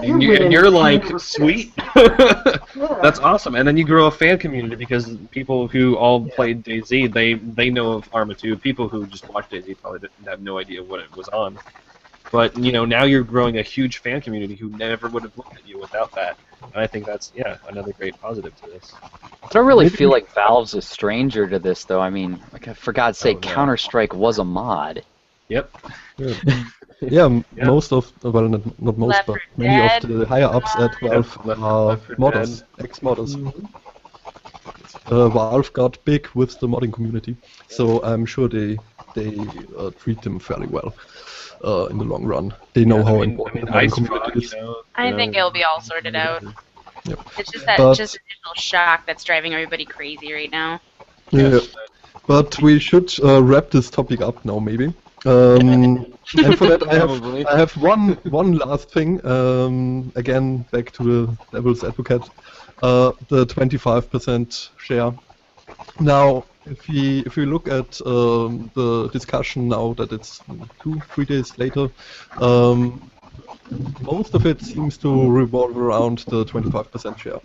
you're like, sweet. That's awesome. And then you grow a fan community because people who all played DayZ, they know of Arma 2. People who just watched DayZ probably didn't have no idea what it was on. But now you're growing a huge fan community who never would have looked at you without that. And I think that's another great positive to this. I don't really feel like Valve's a stranger to this, though. I mean, like, for God's sake, Counter-Strike was a mod. Yep. Most of, well, not most, but many of the higher ups at Valve are modders, ex-modders. Valve got big with the modding community, so I'm sure they treat them fairly well. In the long run, they know how important the modding community is. I think it'll be all sorted out. Yep. It's just that initial shock that's driving everybody crazy right now. Yeah, but we should wrap this topic up now, maybe. And for that, I have one last thing. Again, back to the devil's advocate, the 25% share. Now, if we look at the discussion now that it's 2-3 days later, most of it seems to revolve around the 25% share.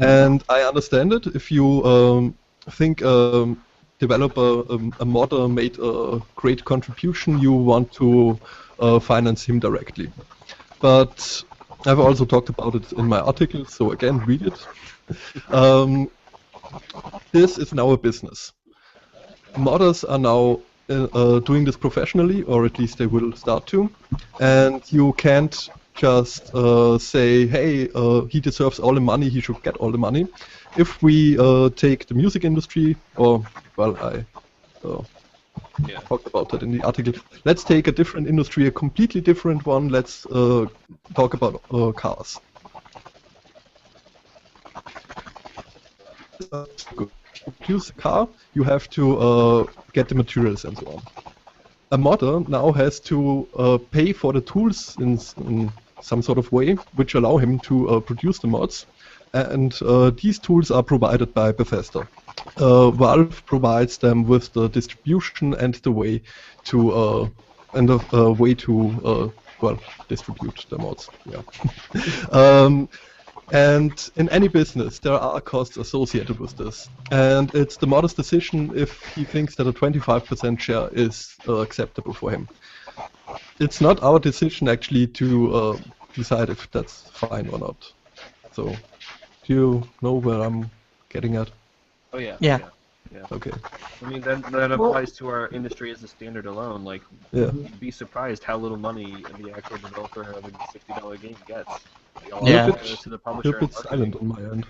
And I understand it. If you think developer, a modder made a great contribution, you want to finance him directly. But I've also talked about it in my article, so again, read it. This is now a business. Modders are now doing this professionally, or at least they will start to, and you can't just say, hey, he deserves all the money, he should get all the money. If we take the music industry, or, well, I talked about that in the article. Let's take a different industry, a completely different one. Let's talk about cars. To produce a car, you have to get the materials and so on. A modder now has to pay for the tools in some sort of way, which allow him to produce the mods. And these tools are provided by Bethesda. Valve provides them with the distribution and the way to distribute the mods. Yeah. And in any business, there are costs associated with this. And it's the modder's decision if he thinks that a 25% share is acceptable for him. It's not our decision, actually, to decide if that's fine or not. So, do you know where I'm getting at? Oh, yeah. Yeah. Yeah. Okay. I mean, that applies to our industry as a standard alone. Like, Yeah. you'd be surprised how little money the actual developer of a $60 game gets. Yeah. Goes to the You're publisher a bit and silent on my end.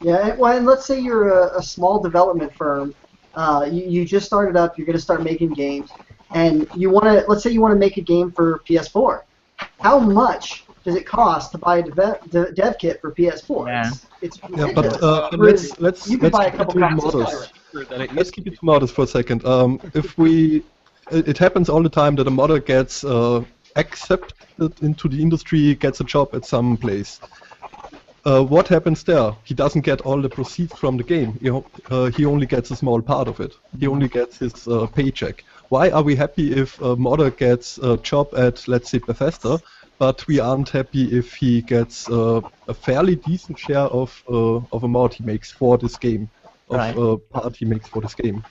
Yeah, well, and let's say you're a small development firm. You just started up. You're going to start making games, and let's say you want to make a game for PS4. How much does it cost to buy a dev kit for PS4? Yeah. It's Yeah, ridiculous. but Whereas let's you could buy a keep it couple to copies of models. Skyrim. Let's keep it to models for a second. It happens all the time that a modder gets accepted into the industry, gets a job at some place. What happens there? He doesn't get all the proceeds from the game. He only gets a small part of it. He only gets his paycheck. Why are we happy if a modder gets a job at, let's say, Bethesda, but we aren't happy if he gets a fairly decent share of a mod he makes for this game, of a part he makes for this game?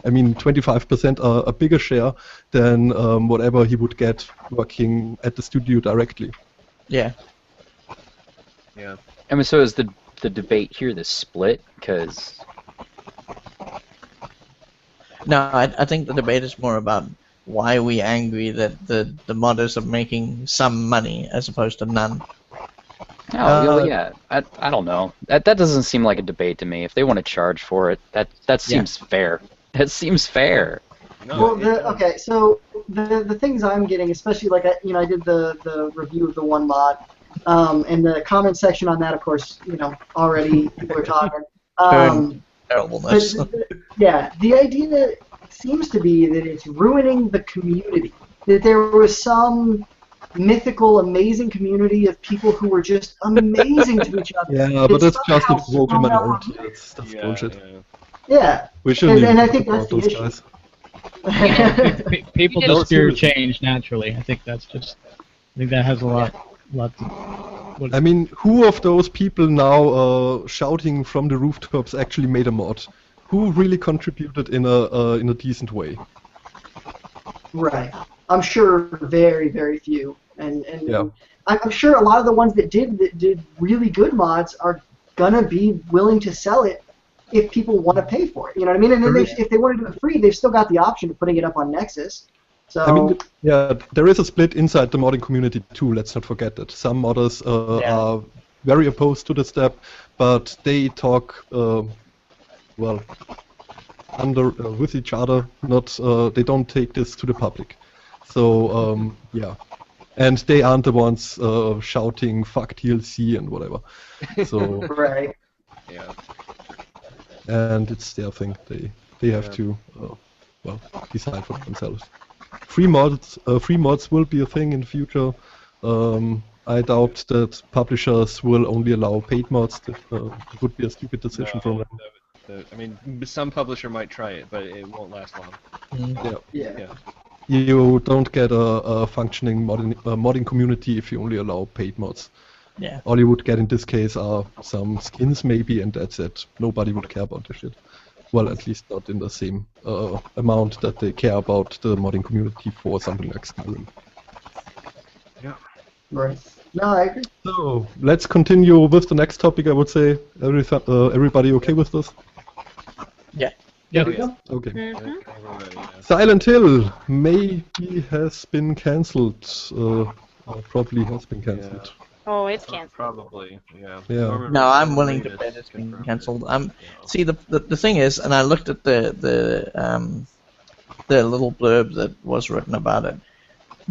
I mean, 25% are a bigger share than whatever he would get working at the studio directly. Yeah. Yeah. I mean, so is the debate here the split? Because No, I think the debate is more about why are we angry that the modders are making some money as opposed to none. yeah, I don't know. That doesn't seem like a debate to me. If they want to charge for it, that seems fair. That seems fair. No, Okay, so the things I'm getting, especially like I did the review of the one mod, and the comment section on that, of course, already people are talking. Terribleness. Yeah, the idea seems to be that it's ruining the community. That there was some mythical, amazing community of people who were just amazing to each other. Yeah, but that's just a somehow vocal sprung out minority. of- That's bullshit. Yeah. We shouldn't And even I talk think that's about the those issue. guys. People No, just fear seriously. change naturally. I think that has a lot to. I mean, who of those people now shouting from the rooftops actually made a mod? Who really contributed in a decent way? Right. I'm sure very, very few. And Yeah. I'm sure a lot of the ones that did really good mods are gonna be willing to sell it if people want to pay for it. You know what I mean? And then if they want to do it free, they've still got the option of putting it up on Nexus. So I mean, yeah, there is a split inside the modding community too. Let's not forget that. Some modders are very opposed to the step, but they talk with each other. They don't take this to the public. So yeah, and they aren't the ones shouting "fuck DLC" and whatever. So right. Yeah. and it's their thing. They have to decide for themselves. Free mods will be a thing in the future. I doubt that publishers will only allow paid mods. That would be a stupid decision from them. I mean, some publisher might try it, but it won't last long. Yeah. You don't get a functioning modding community if you only allow paid mods. Yeah. All you would get in this case are some skins maybe, and that's it. Nobody would care about this shit. Well, at least not in the same amount that they care about the modding community for something like Skyrim. Yeah. Right. No, I agree. So, let's continue with the next topic, I would say. Everybody okay with this? Yeah. There we go. Okay. Mhm. Silent Hill maybe has been cancelled. Or probably has been cancelled. Oh, it's canceled. Probably, yeah. Yeah. No, I'm willing to bet it's been cancelled. See, the thing is, and I looked at the little blurb that was written about it.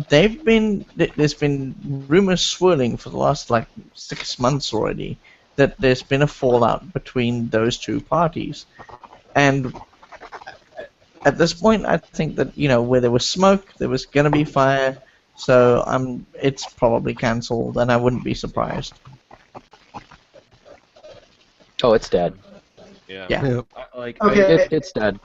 There's been rumors swirling for the last 6 months already that there's been a fallout between those two parties, and at this point, I think that where there was smoke, there was gonna be fire. So it's probably cancelled, and I wouldn't be surprised. Oh, it's dead. Yeah. Yeah. Okay. It's dead.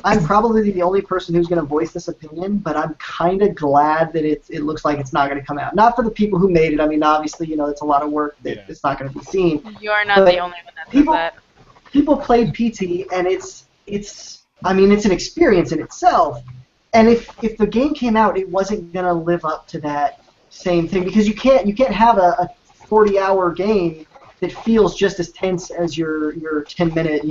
I'm probably the only person who's going to voice this opinion, but I'm kind of glad that it looks like it's not going to come out. Not for the people who made it. I mean, obviously, it's a lot of work that it's not going to be seen. You are not But the only one that says that. People played PT, and it's an experience in itself. And if the game came out, it wasn't going to live up to that same thing, because you can't have a 40-hour game that feels just as tense as your 10-minute,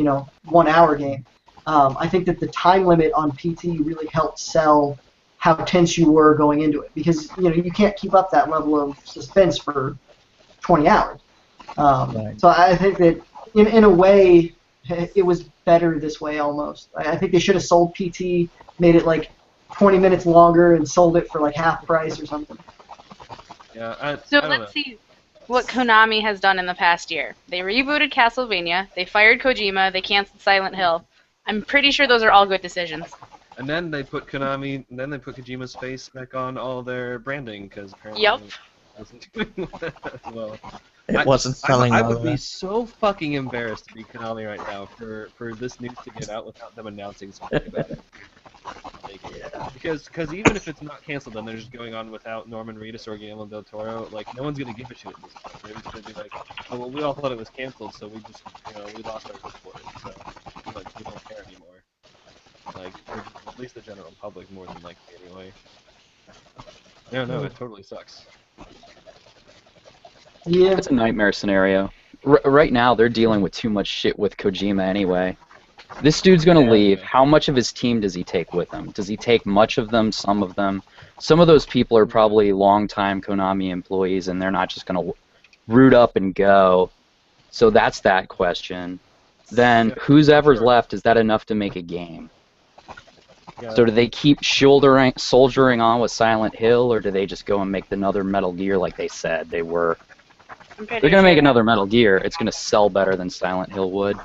1 hour game. I think that the time limit on PT really helped sell how tense you were going into it, because you can't keep up that level of suspense for 20 hours. Right. So I think that in a way it was better this way almost. I think they should have sold PT, made it like 20 minutes longer, and sold it for like half price or something. Yeah. Let's see what Konami has done in the past year. They rebooted Castlevania, they fired Kojima, they canceled Silent Hill. I'm pretty sure those are all good decisions. And then they put Kojima's face back on all their branding, because apparently Yep. it wasn't doing that well. It wasn't selling I well would be enough. so fucking embarrassed to be Konami right now for this news to get out without them announcing something about it. Because even if it's not canceled, then they're just going on without Norman Reedus or Guillermo del Toro. Like, no one's gonna give a shit at this point. They're just gonna be like, oh well, we all thought it was canceled, so we just we lost our support, so like we don't care anymore. Like, at least the general public more than likely anyway. No, it totally sucks. Yeah. It's a nightmare scenario. Right now, they're dealing with too much shit with Kojima anyway. This dude's gonna leave. How much of his team does he take with him? Does he take much of them, some of them? Some of those people are probably long-time Konami employees, and they're not just gonna root up and go. So that's that question. Then, who's ever's left, is that enough to make a game? Yeah. So do they keep soldiering on with Silent Hill, or do they just go and make another Metal Gear like they said they were? They're going to make another Metal Gear. It's going to sell better than Silent Hill would.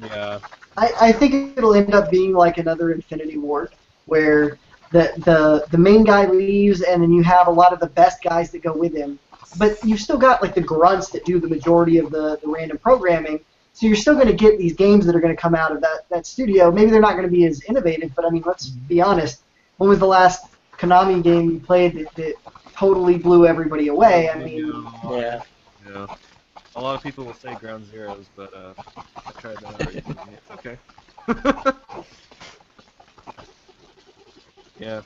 Yeah. I think it'll end up being like another Infinity Ward, where the main guy leaves, and then you have a lot of the best guys that go with him. But you've still got like the grunts that do the majority of the random programming. So you're still going to get these games that are going to come out of that studio. Maybe they're not going to be as innovative, but I mean, let's be honest. When was the last Konami game you played that totally blew everybody away? I mean, Yeah. Yeah. A lot of people will say Ground Zeroes, but I tried that already. It's okay. Yeah.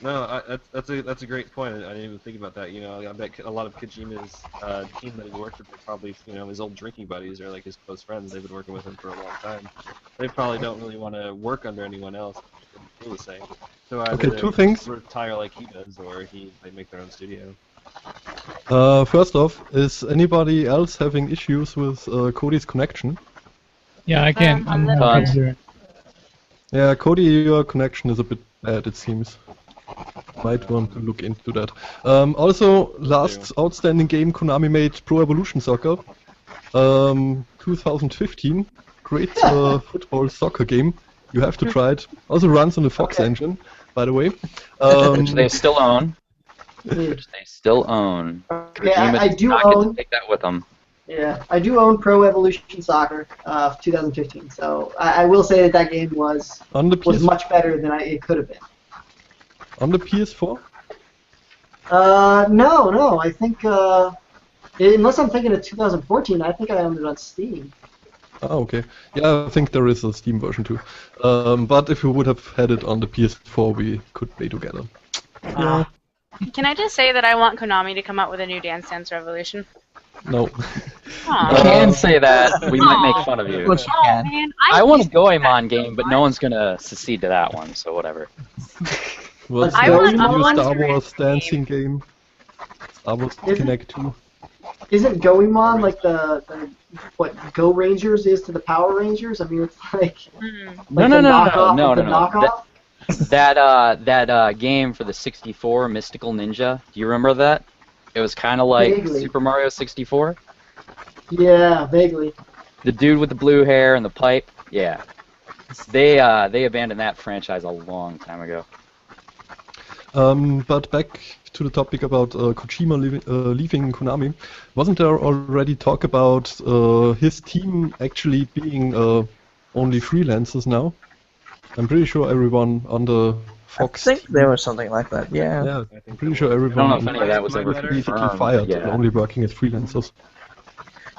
No, that's a great point. I didn't even think about that. I bet a lot of Kojima's team that he worked with are probably, his old drinking buddies or like his close friends. They've been working with him for a long time. They probably don't really want to work under anyone else. Feel the same. So either Okay, they two things. retire like he does, or they make their own studio. First off, is anybody else having issues with Cody's connection? Yeah, I can. I'm having Fun. trouble hearing. Yeah, Cody, your connection is a bit bad, it seems. Might want to look into that. Also, last outstanding game Konami made, Pro Evolution Soccer, 2015. Great football soccer game. You have to try it. Also runs on the Fox engine, by the way. Which they still own. yeah, Kojima I does do not get to own. take that with them. Yeah, I do own Pro Evolution Soccer 2015. So I will say that game was On the PS much better than it could have been. on the PS4? No. I think unless I'm thinking of 2014, I think I owned it on Steam. Oh, okay. Yeah, I think there is a Steam version too. But if you would have had it on the PS4, we could play together. Yeah. Can I just say that I want Konami to come out with a new Dance Dance Revolution? No. You Aw. can say that. We might make fun of Of you. course you Oh, can. man, I want a Goemon game, but no one's gonna secede to that one, so whatever. What's I the want a new Monster Star Wars Ranch dancing game? Star Wars Is it? Kinect 2. Isn't Goemon like the what Go Rangers is to the Power Rangers? I mean, it's like Hmm. like No. the knockoff No. of the knockoff. That game for the 64, Mystical Ninja. Do you remember that? It was kind of like Vaguely. Super Mario 64. Yeah, vaguely. The dude with the blue hair and the pipe. Yeah. They abandoned that franchise a long time ago. But back to the topic about Kojima leaving Konami, wasn't there already talk about his team actually being only freelancers now? I'm pretty sure everyone on the Fox I think team, there was something like that, yeah. yeah, I think I'm pretty that sure was- everyone I don't know on if any of that was ever basically confirmed. fired, Yeah. only working as freelancers.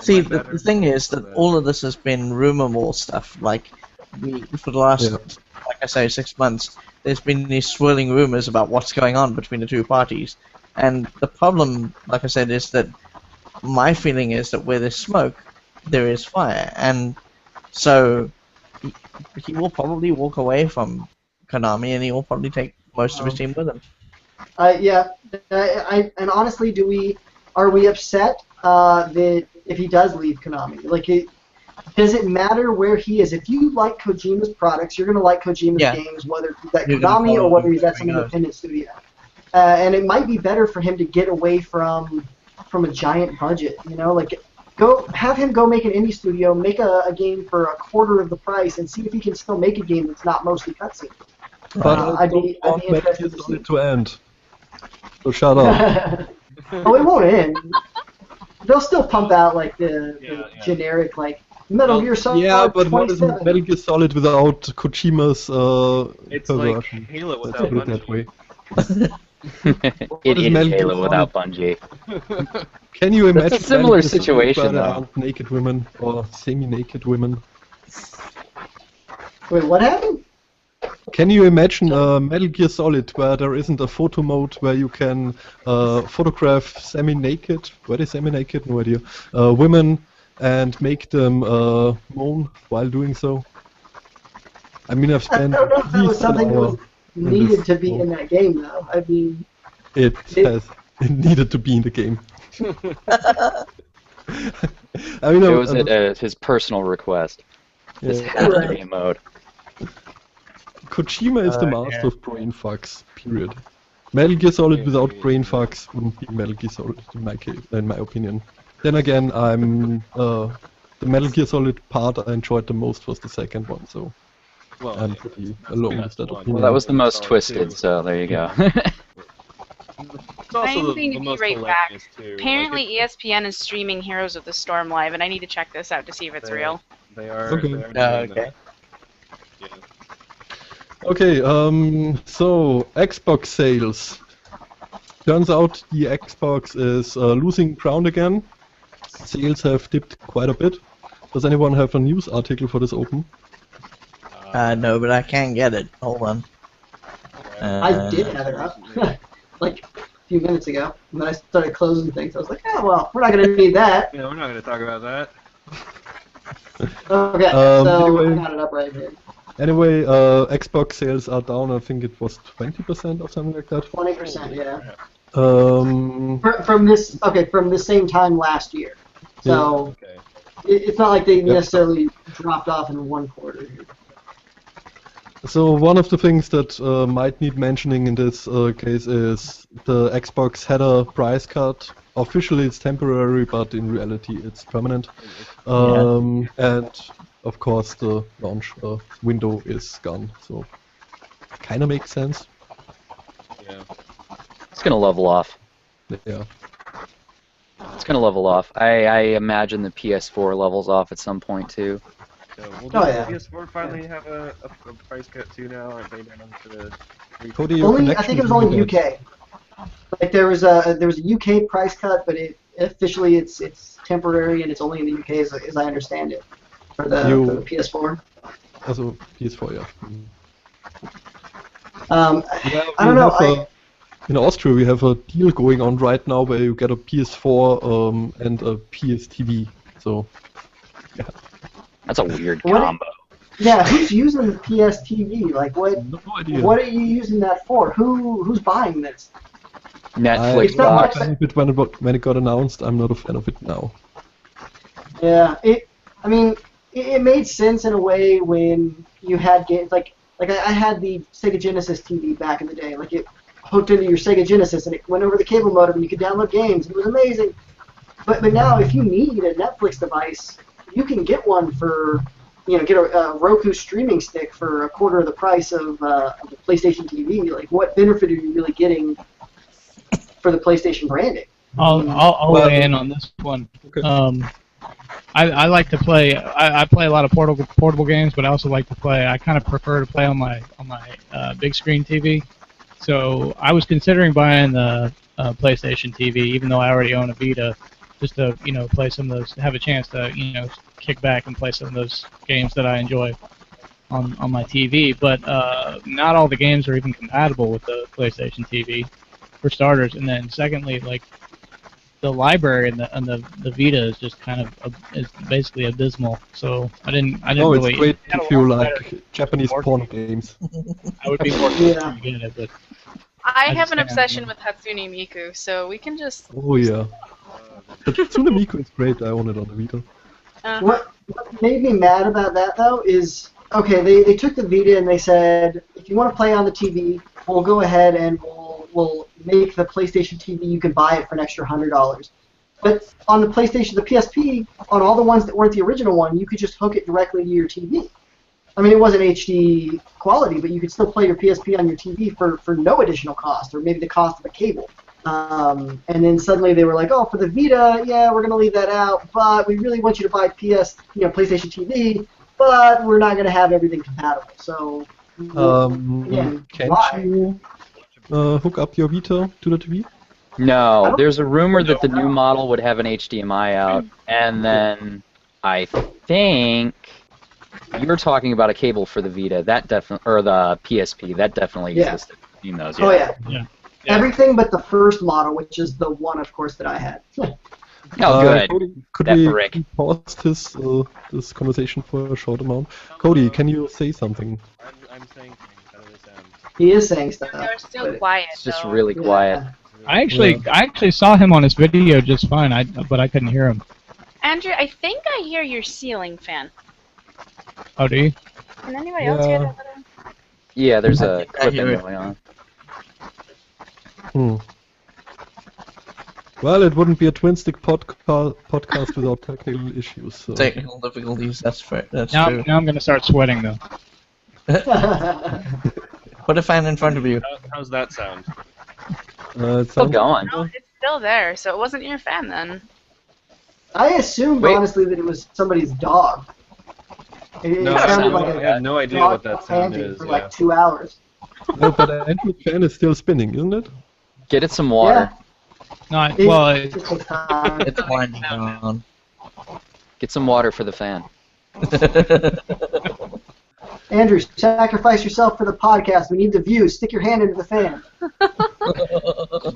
See, Might the matter. thing is that all of this has been rumor mill stuff. Like, for the last, Yeah. like I say, 6 months, there's been these swirling rumors about what's going on between the two parties. And the problem, like I said, is that my feeling is that where there's smoke, there is fire, and so he will probably walk away from Konami, and he will probably take most of his team with him. Yeah, and honestly, are we upset that if he does leave Konami? Like, does it matter where he is? If you like Kojima's products, you're gonna like Kojima's games, whether he's at Konami or whether he's at some independent studio. And it might be better for him to get away from a giant budget. You know, like have him go make an indie studio, make a game for a quarter of the price, and see if he can still make a game that's not mostly cutscene. But I'd be interested to see it to end. So shut up. Oh, it won't end. They'll still pump out like the generic like Metal Gear Solid. Yeah, but 27. what is Metal Gear Solid without Kojima's It's perversion? like Halo Let's without put it that way. It is Metal Gear Halo without Solid? Bungie. Can you imagine That's a similar Metal Gear Solid situation, where there though. aren't naked women or semi-naked women? Wait, what happened? Can you imagine Metal Gear Solid where there isn't a photo mode where you can photograph semi-naked, were they semi-naked? No idea. Women and make them moan while doing so? I mean, I've I spent don't know if at that was least an something that hour was in needed this to be mode. in that game, though. I mean, It needed to be in the game. I mean, It was at his personal request. This yeah. had to be in mode. Kojima is the master of brain fucks, period. Metal Gear Solid without brain fucks wouldn't be Metal Gear Solid in my case, in my opinion. Then again, I'm the Metal Gear Solid part I enjoyed the most was the second one, so I'm pretty alone with that opinion. Well, that was the most twisted, so there you go. It's also I'm going to the be most right back. hilarious, too. Apparently, Like, ESPN is streaming Heroes of the Storm live, and I need to check this out to see if it's real. they are. Okay. They are doing Okay. that. Yeah. Okay, so Xbox sales. Turns out the Xbox is losing ground again. Sales have dipped quite a bit. Does anyone have a news article for this open? No, but I can get it. Hold on. I did have it up like a few minutes ago. And then I started closing things. I was like, oh, well, we're not going to need that. Yeah, we're not going to talk about that. Okay, so anyway. I got it up right here. Anyway, Xbox sales are down. I think it was 20% or something like that. 20%, yeah. Um, From the same time last year. So Okay. it's not like they Yep. necessarily dropped off in one quarter. So one of the things that might need mentioning in this case is the Xbox had a price cut. Officially it's temporary, but in reality it's permanent. And of course the launch window is gone, so kind of makes sense. Yeah. It's gonna level off. Yeah. It's gonna level off. I imagine the PS4 levels off at some point too. So we'll Oh, yeah. PS4 finally have a price cut too now? Aren't they down to the Cody, your Only, I connection think it was is only really bad. UK. Like there was a UK price cut, but officially it's temporary and it's only in the UK as I understand it for the PS4. Also PS4, yeah. I We don't know. have in Austria, we have a deal going on right now where you get a PS4 and a PS TV. So, That's a weird What- combo. Yeah, who's using the PS TV? Like what? no idea. What are you using that for? Who's buying this? Netflix It's not box. much- I it when it got announced. I'm not a fan of it now. Yeah, it made sense in a way when you had games like I had the Sega Genesis TV back in the day. Like it hooked into your Sega Genesis and it went over the cable modem and you could download games. It was amazing. But now if you need a Netflix device, you can get one for get a Roku streaming stick for a quarter of the price of the PlayStation TV. Like what benefit are you really getting for the PlayStation branding? I'll weigh in on this one. Okay. I like to play. I play a lot of portable games, but I also like to play. I kind of prefer to play on my big screen TV. So I was considering buying the PlayStation TV, even though I already own a Vita, just to play some of those, have a chance to kick back and play some of those games that I enjoy on my TV. But not all the games are even compatible with the PlayStation TV, for starters. And then secondly, like the library and the Vita is just kind of is basically abysmal. So I didn't No, really. it's great it had a if you lot like better- Japanese more porn games. games. I would be more Yeah. to get it, but I I have just an can't obsession remember. with Hatsune Miku, so we can just. Oh yeah. But Tsunemiku is great. I own it on the Vita. What made me mad about that though is okay. They took the Vita and they said if you want to play on the TV, we'll go ahead and we'll make the PlayStation TV. You can buy it for an extra $100. But on the PlayStation, the PSP, on all the ones that weren't the original one, you could just hook it directly to your TV. I mean, it wasn't HD quality, but you could still play your PSP on your TV for no additional cost, or maybe the cost of a cable. And then suddenly they were like, oh, for the Vita, yeah, we're going to leave that out, but we really want you to buy PlayStation TV, but we're not going to have everything compatible. So, again, Can't why? you hook up your Vita to the TV? No, there's a rumor that the new model would have an HDMI out, and then I think you're talking about a cable for the Vita. That definitely, or the PSP. That definitely Yeah. existed. I've seen those. Oh, yeah. Yeah. Everything but the first model, which is the one, of course, that I had. Oh, good. Cody, could That we brick. pause this conversation for a short amount? Cody, can you say something? I'm saying things. How do they sound? He is saying stuff. They're still but- quiet. It's just though. really Yeah. quiet. I actually saw him on his video just fine. But I couldn't hear him. Andrew, I think I hear your ceiling fan. Oh, do you? Can anybody else hear that? Yeah, there's I a think I clipping hear it. going on. Well, it wouldn't be a Twinstiq podcast without technical issues. So. Technical difficulties. That's fair. That's Now true. I'm gonna start sweating though. Put a fan in front of you. How's that sound? It Still sounds- going. No, it's still there, so it wasn't your fan then. I assumed, Wait. honestly, that it was somebody's dog. It No, sounded I like I a have no idea dog what that sound panting is. for Yeah. like 2 hours. No, but the Android fan is still spinning, isn't it? Get it some water. No, It well, just takes time. It's winding down. Get some water for the fan. Andrew, sacrifice yourself for the podcast. We need the views. Stick your hand into the fan.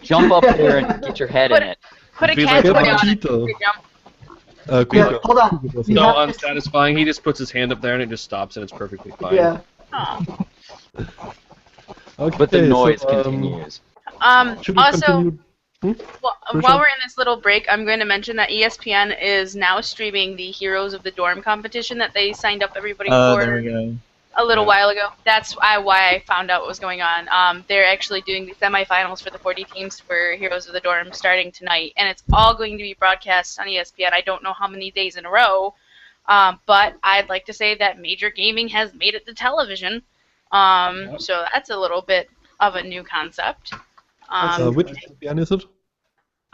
Jump up there and get your head in it. Put a Be cat like toy a on it. cheetah. You jump. Yeah, Kuka. hold on. Kuka was You it. So have- unsatisfying. He just puts his hand up there and it just stops and it's perfectly fine. Yeah. Oh. Okay, But the noise so, continues. Should we Also, continue? while Trisha? we're in this little break, I'm going to mention that ESPN is now streaming the Heroes of the Dorm competition that they signed up everybody Oh, for there we go. a little while ago. That's why I found out what was going on. They're actually doing the semifinals for the 40 teams for Heroes of the Dorm starting tonight, and it's all going to be broadcast on ESPN. I don't know how many days in a row, but I'd like to say that Major Gaming has made it to television. So that's a little bit of a new concept. Which ESPN is it?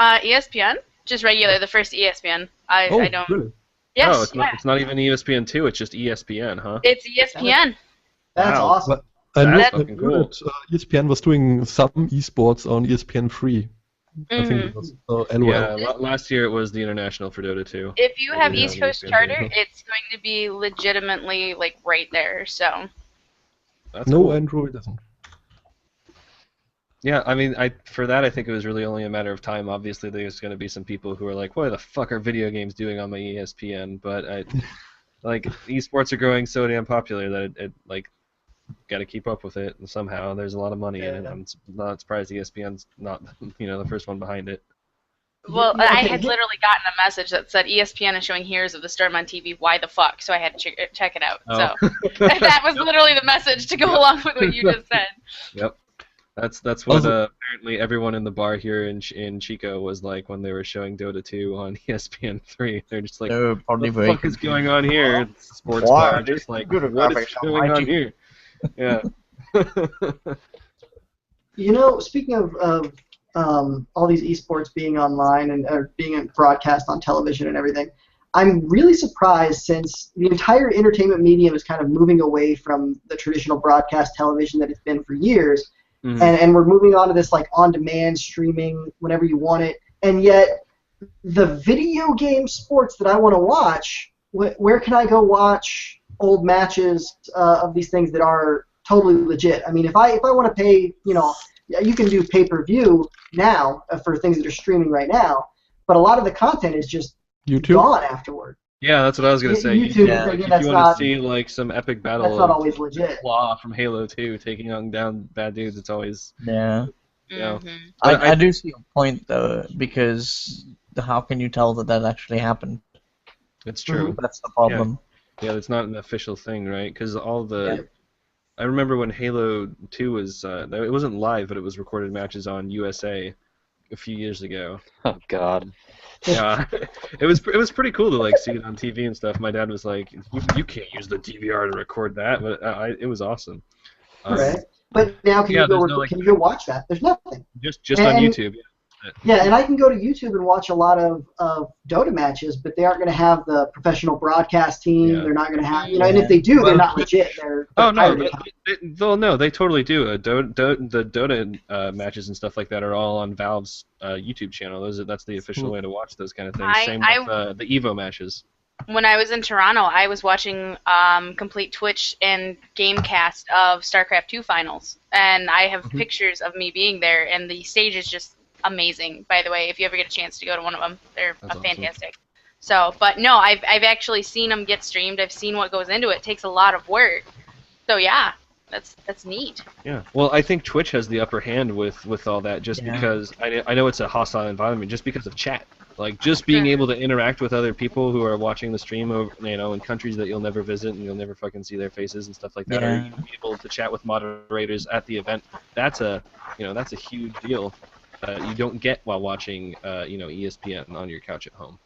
ESPN, just regular, the first ESPN. I don't. Really? Yes, Oh, it's not even ESPN 2, it's just ESPN, huh? it's ESPN. That's Wow. awesome. I know, That's I fucking know cool. that ESPN was doing some esports on ESPN 3. I think it was LOL. Yeah, last year it was the International for Dota 2. If you have Yeah, East Coast ESPN. Charter, it's going to be legitimately like right there. So That's No, cool. Android doesn't. Yeah, I mean, for that, I think it was really only a matter of time. Obviously, there's going to be some people who are like, "What the fuck are video games doing on my ESPN?" But like, esports are growing so damn popular that it like, got to keep up with it and somehow. There's a lot of money in it. I'm not surprised ESPN's not, the first one behind it. well, Yeah, I okay, had yeah. literally gotten a message that said ESPN is showing Heroes of the Storm on TV. Why the fuck? So I had to check it out. Oh. So that was literally the message to go along with what you just said. Yep. That's what Also- apparently everyone in the bar here in Chico was like when they were showing Dota 2 on ESPN 3. They're just like, They're what probably the very fuck is going on here? It's sports Why? bar. Just like, Good what is graphics on going my on TV. here? Yeah. Speaking of all these esports being online and being broadcast on television and everything, I'm really surprised since the entire entertainment medium is kind of moving away from the traditional broadcast television that it's been for years, Mhm. and we're moving on to this like on-demand streaming whenever you want it, and yet the video game sports that I want to watch, where can I go watch old matches of these things that are totally legit? I mean, if I want to pay, you can do pay-per-view now for things that are streaming right now, but a lot of the content is just YouTube? gone afterward. Yeah, that's what I was gonna say. YouTube, Yeah. again, If that's you want not to see like some epic battle that's not of always legit. Claw from Halo 2 taking on down bad dudes, it's always Yeah. you know. Mhm. But I do see a point though, because how can you tell that actually happened? It's true. That's the problem. Yeah, it's not an official thing, right? Because all the Yeah. I remember when Halo 2 was it wasn't live, but it was recorded matches on USA a few years ago. Oh God. Yeah, it was pretty cool to like see it on TV and stuff. My dad was like, "You can't use the DVR to record that," but it was awesome. Right. But now can yeah, you go there's no, like- can you go watch that? There's nothing. Just on And- YouTube. Yeah, and I can go to YouTube and watch a lot of Dota matches, but they aren't going to have the professional broadcast team. Yeah. They're not going to have, and if they do, they're not legit. They're Oh no, pirated. they totally do. The Dota matches and stuff like that are all on Valve's YouTube channel. That's the official way to watch those kind of things. Same with the Evo matches. When I was in Toronto, I was watching complete Twitch and Gamecast of StarCraft 2 finals, and I have pictures of me being there, and the stage is just amazing. By the way, if you ever get a chance to go to one of them, they're fantastic. So, but no, I've actually seen them get streamed. I've seen what goes into it. It takes a lot of work. So yeah, that's neat. Yeah. Well, I think Twitch has the upper hand with all that, just because I know it's a hostile environment, just because of chat. Like just being able to interact with other people who are watching the stream, in countries that you'll never visit and you'll never fucking see their faces and stuff like that, or you be able to chat with moderators at the event. That's a huge deal. You don't get while watching, ESPN on your couch at home.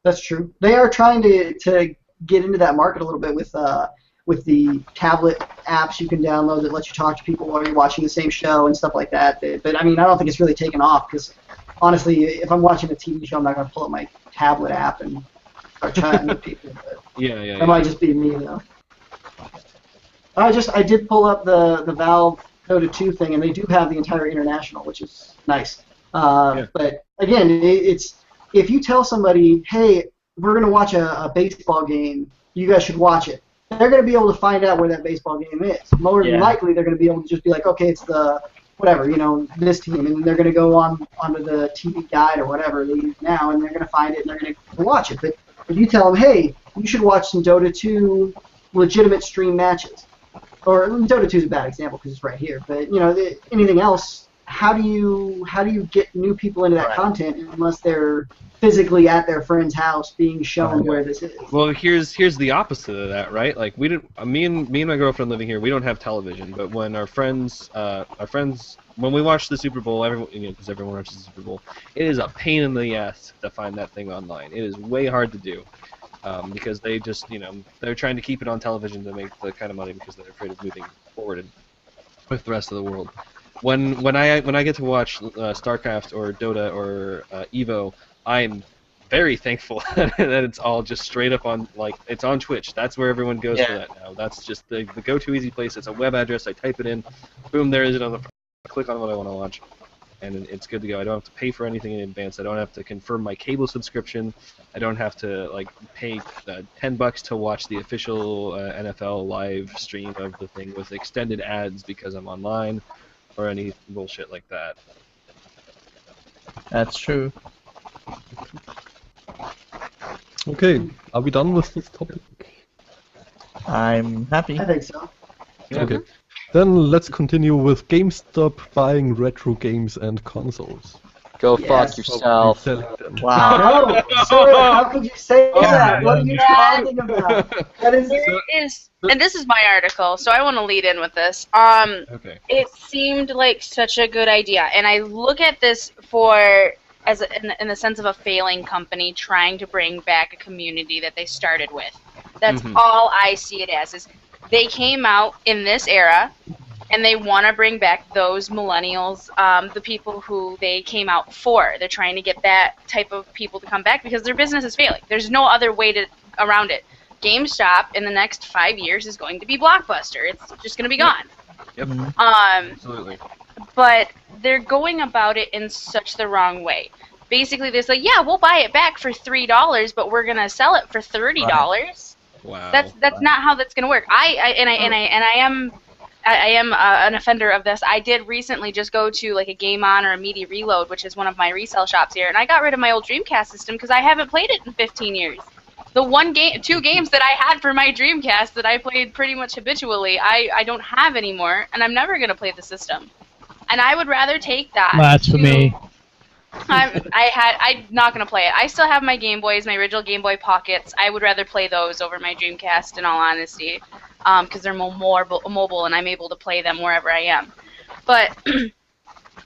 That's true. They are trying to get into that market a little bit with the tablet apps you can download that let you talk to people while you're watching the same show and stuff like that. But I mean, I don't think it's really taken off because honestly, if I'm watching a TV show, I'm not going to pull up my tablet app and start chatting with people. But that might just be me though. I did pull up the Valve Dota 2 thing, and they do have the entire international, which is nice. But again, it's if you tell somebody, hey, we're going to watch a baseball game, you guys should watch it. They're going to be able to find out where that baseball game is. More than likely, they're going to be able to just be like, okay, it's the whatever, this team, and they're going to go onto the TV guide or whatever they use now, and they're going to find it and they're going to watch it. But if you tell them, hey, you should watch some Dota 2 legitimate stream matches. Or Dota 2 is a bad example because it's right here, but anything else, how do you get new people into that content unless they're physically at their friend's house being shown where this is? Well, here's the opposite of that, right? Like me and my girlfriend living here, we don't have television, but when our friends when we watch the Super Bowl, because everyone watches the Super Bowl, it is a pain in the ass to find that thing online. It is way hard to do. Because they just, they're trying to keep it on television to make the kind of money because they're afraid of moving forward with the rest of the world. When I get to watch StarCraft or Dota or Evo, I'm very thankful that it's all just straight up on, it's on Twitch. That's where everyone goes for that now. That's just the go-to easy place. It's a web address. I type it in, boom, there is it on the. Click on what I want to watch. And it's good to go. I don't have to pay for anything in advance. I don't have to confirm my cable subscription. I don't have to pay $10 to watch the official NFL live stream of the thing with extended ads because I'm online, or any bullshit like that. That's true. Okay, are we done with this topic? I'm happy. I think so. Yeah. Okay. Then let's continue with GameStop buying retro games and consoles. Go Yes. fuck yourself. Selling them. Wow. No, sir, how could you say that? What are you talking about? That is There is, and this is my article, so I want to lead in with this. Okay. It seemed like such a good idea, and I look at this in the sense of a failing company trying to bring back a community that they started with. That's all I see it as. Is they came out in this era, and they want to bring back those millennials, the people who they came out for. They're trying to get that type of people to come back because their business is failing. There's no other way around it. GameStop in the next 5 years is going to be Blockbuster. It's just going to be gone. Yep. Absolutely. But they're going about it in such the wrong way. Basically, they're like, yeah, we'll buy it back for $3, but we're going to sell it for $30. Wow. That's not how that's going to work. I am I am an offender of this. I did recently just go to like a Game On or a Media Reload, which is one of my resale shops here, and I got rid of my old Dreamcast system because I haven't played it in 15 years. The 2 games that I had for my Dreamcast that I played pretty much habitually, I don't have anymore, and I'm never gonna play the system. And I would rather take that. Blasphemy. I'm not gonna play it. I still have my Game Boys, my original Game Boy Pockets. I would rather play those over my Dreamcast, in all honesty, because they're more mobile and I'm able to play them wherever I am. But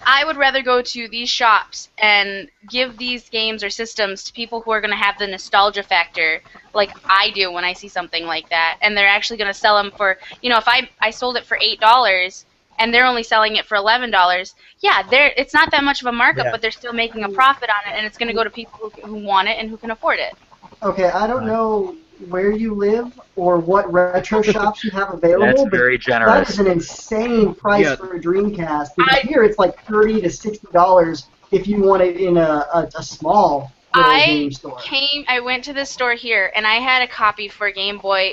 I would rather go to these shops and give these games or systems to people who are gonna have the nostalgia factor, like I do when I see something like that, and they're actually gonna sell them for, if I sold it for $8. And they're only selling it for $11. Yeah, it's not that much of a markup, but they're still making a profit on it, and it's going to go to people who want it and who can afford it. Okay, I don't know where you live or what retro shops you have available. That's very generous. That is an insane price for a Dreamcast. Because here it's like $30 to $60 if you want it in a small game store. I went to this store here, and I had a copy for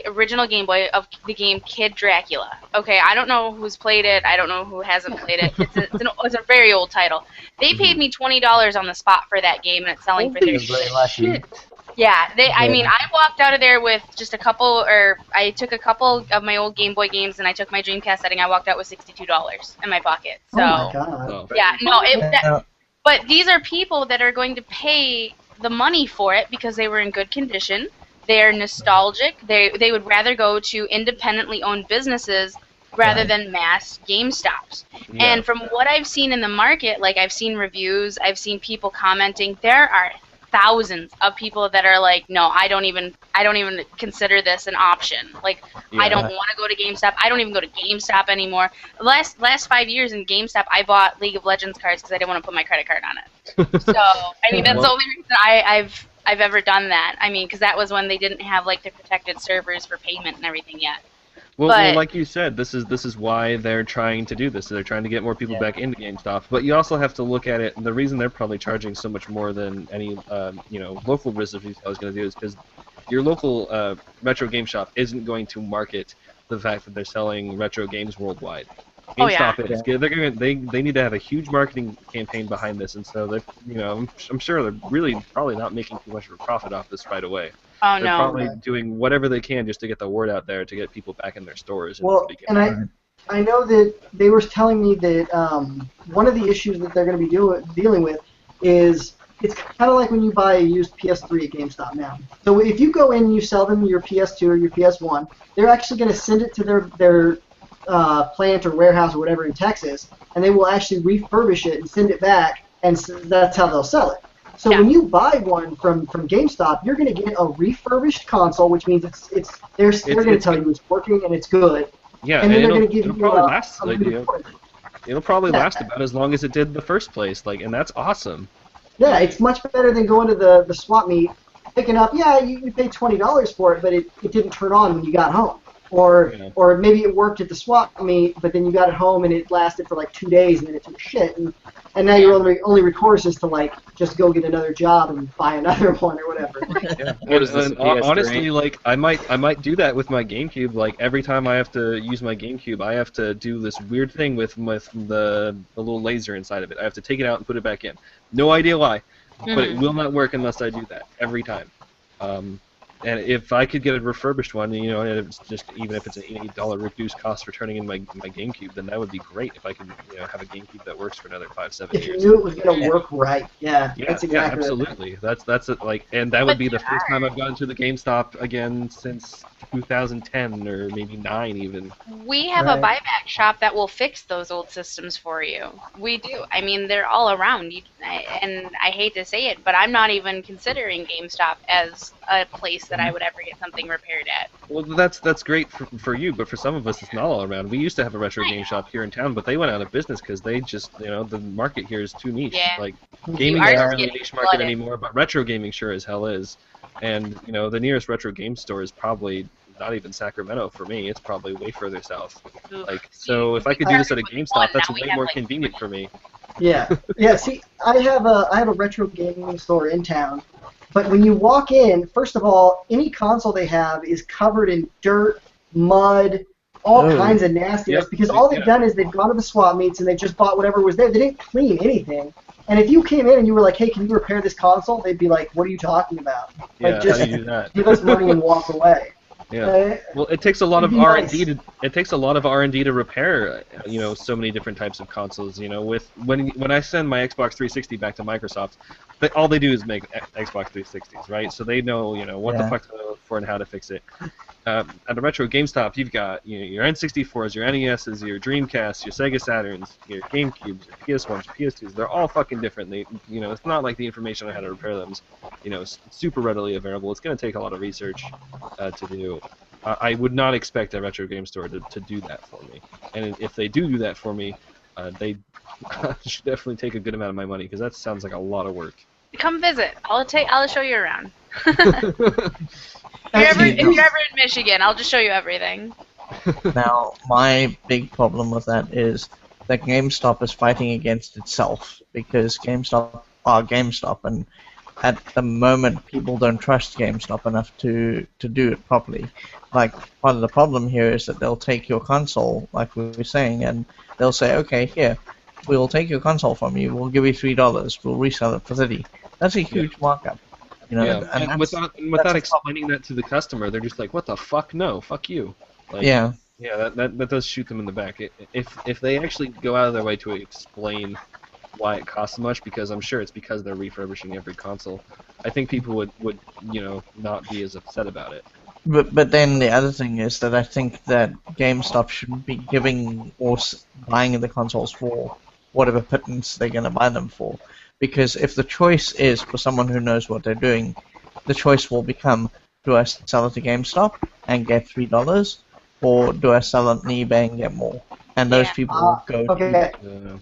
original Game Boy of the game Kid Dracula. Okay, I don't know who's played it. I don't know who hasn't played it. It's a very old title. They paid me $20 on the spot for that game, and it's selling for $30. Yeah, I walked out of there with just I took a couple of my old Game Boy games, and I took my Dreamcast setting. I walked out with $62 in my pocket. So, oh my God. Yeah, but these are people that are going to pay the money for it because they were in good condition. They're nostalgic. They would rather go to independently owned businesses rather than mass GameStops. Yeah. And from what I've seen in the market, like I've seen reviews, I've seen people commenting, there are thousands of people that are like, no, I don't even consider this an option. Like, I don't want to go to GameStop. I don't even go to GameStop anymore. Last 5 years in GameStop, I bought League of Legends cards because I didn't want to put my credit card on it. So, that's the only reason I've ever done that. Because that was when they didn't have like the protected servers for payment and everything yet. Well, like you said, this is why they're trying to do this. They're trying to get more people back into GameStop. But you also have to look at it. The reason they're probably charging so much more than any local business retail is going to do is because your local retro game shop isn't going to market the fact that they're selling retro games worldwide. GameStop is. They need to have a huge marketing campaign behind this, and so I'm sure they're really probably not making too much of a profit off this right away. Oh, they're probably doing whatever they can just to get the word out there to get people back in their stores. And I know that they were telling me that one of the issues that they're going to be dealing with is it's kind of like when you buy a used PS3 at GameStop now. So if you go in and you sell them your PS2 or your PS1, they're actually going to send it to their plant or warehouse or whatever in Texas, and they will actually refurbish it and send it back, and that's how they'll sell it. So when you buy one from GameStop, you're going to get a refurbished console, which means they're going to tell you it's working and it's good. Yeah, and then they're going to give it'll you probably probably last about as long as it did in the first place, and that's awesome. Yeah, it's much better than going to the swap meet, picking up. Yeah, you paid $20 for it, but it didn't turn on when you got home. Or maybe it worked at the swap meet, but then you got it home and it lasted for like 2 days and then it took shit. And now your only recourse is to just go get another job and buy another one or whatever. Honestly, I might do that with my GameCube. Every time I have to use my GameCube, I have to do this weird thing with the little laser inside of it. I have to take it out and put it back in. No idea why, but it will not work unless I do that every time. And if I could get a refurbished one, and it's just even if it's an $8 reduced cost for turning in my GameCube, then that would be great. If I could, have a GameCube that works for another 5-7 years. If you knew it was going to work right, that's exactly. Yeah, absolutely. That's it. And that would be the first time I've gone to the GameStop again since 2010 or maybe 9 even. We have a buyback shop that will fix those old systems for you. We do. They're all around. And I hate to say it, but I'm not even considering GameStop as a place that I would ever get something repaired at. Well, that's great for you, but for some of us, it's not all around. We used to have a retro game shop here in town, but they went out of business because they just, the market here is too niche. Yeah. Gaming isn't really a niche market anymore, but retro gaming sure as hell is. And, the nearest retro game store is probably not even Sacramento for me. It's probably way further south. So if I could do this at a GameStop, that's way more convenient for me. Yeah. See, I have a retro gaming store in town, but when you walk in, first of all, any console they have is covered in dirt, mud, all Oh. kinds of nastiness Yep. because all they've Yeah. done is they've gone to the swap meets and they just bought whatever was there. They didn't clean anything. And if you came in and you were like, hey, can you repair this console? They'd be like, what are you talking about? Yeah, Like, just how do you do that? give us money and walk away. Yeah. Well, it takes a lot of It'd be R&D nice. it takes a lot of R&D to repair, so many different types of consoles. With when I send my Xbox 360 back to Microsoft, all they do is make Xbox 360s, right? So they know, what the Yeah. fuck to look for and how to fix it. At a retro GameStop, you've got your N64s, your NESs, your Dreamcasts, your Sega Saturns, your GameCubes, your PS1s, your PS2s. They're all fucking different. It's not like the information on how to repair them is, super readily available. It's going to take a lot of research to do. I would not expect a retro game store to do that for me. And if they do that for me, they should definitely take a good amount of my money because that sounds like a lot of work. Come visit. I'll show you around. That's If neat. you're ever in Michigan, I'll just show you everything. Now, my big problem with that is that GameStop is fighting against itself because GameStop are GameStop, and at the moment, people don't trust GameStop enough to do it properly. Like, part of the problem here is that they'll take your console, like we were saying, and they'll say, okay, here, we'll take your console from you, we'll give you $3, we'll resell it for $30. That's a huge markup. Yeah, and and that's- without that's a explaining that to the customer, they're just like, "What the fuck? No, fuck you." Like, yeah. Yeah, that does shoot them in the back. If they actually go out of their way to explain why it costs so much, because I'm sure it's because they're refurbishing every console, I think people would not be as upset about it. But then the other thing is that I think that GameStop shouldn't be giving or buying the consoles for whatever pittance they're going to buy them for. Because if the choice is for someone who knows what they're doing, the choice will become, do I sell it to GameStop and get $3, or do I sell it on eBay and get more? And those Yeah. people will go to Okay,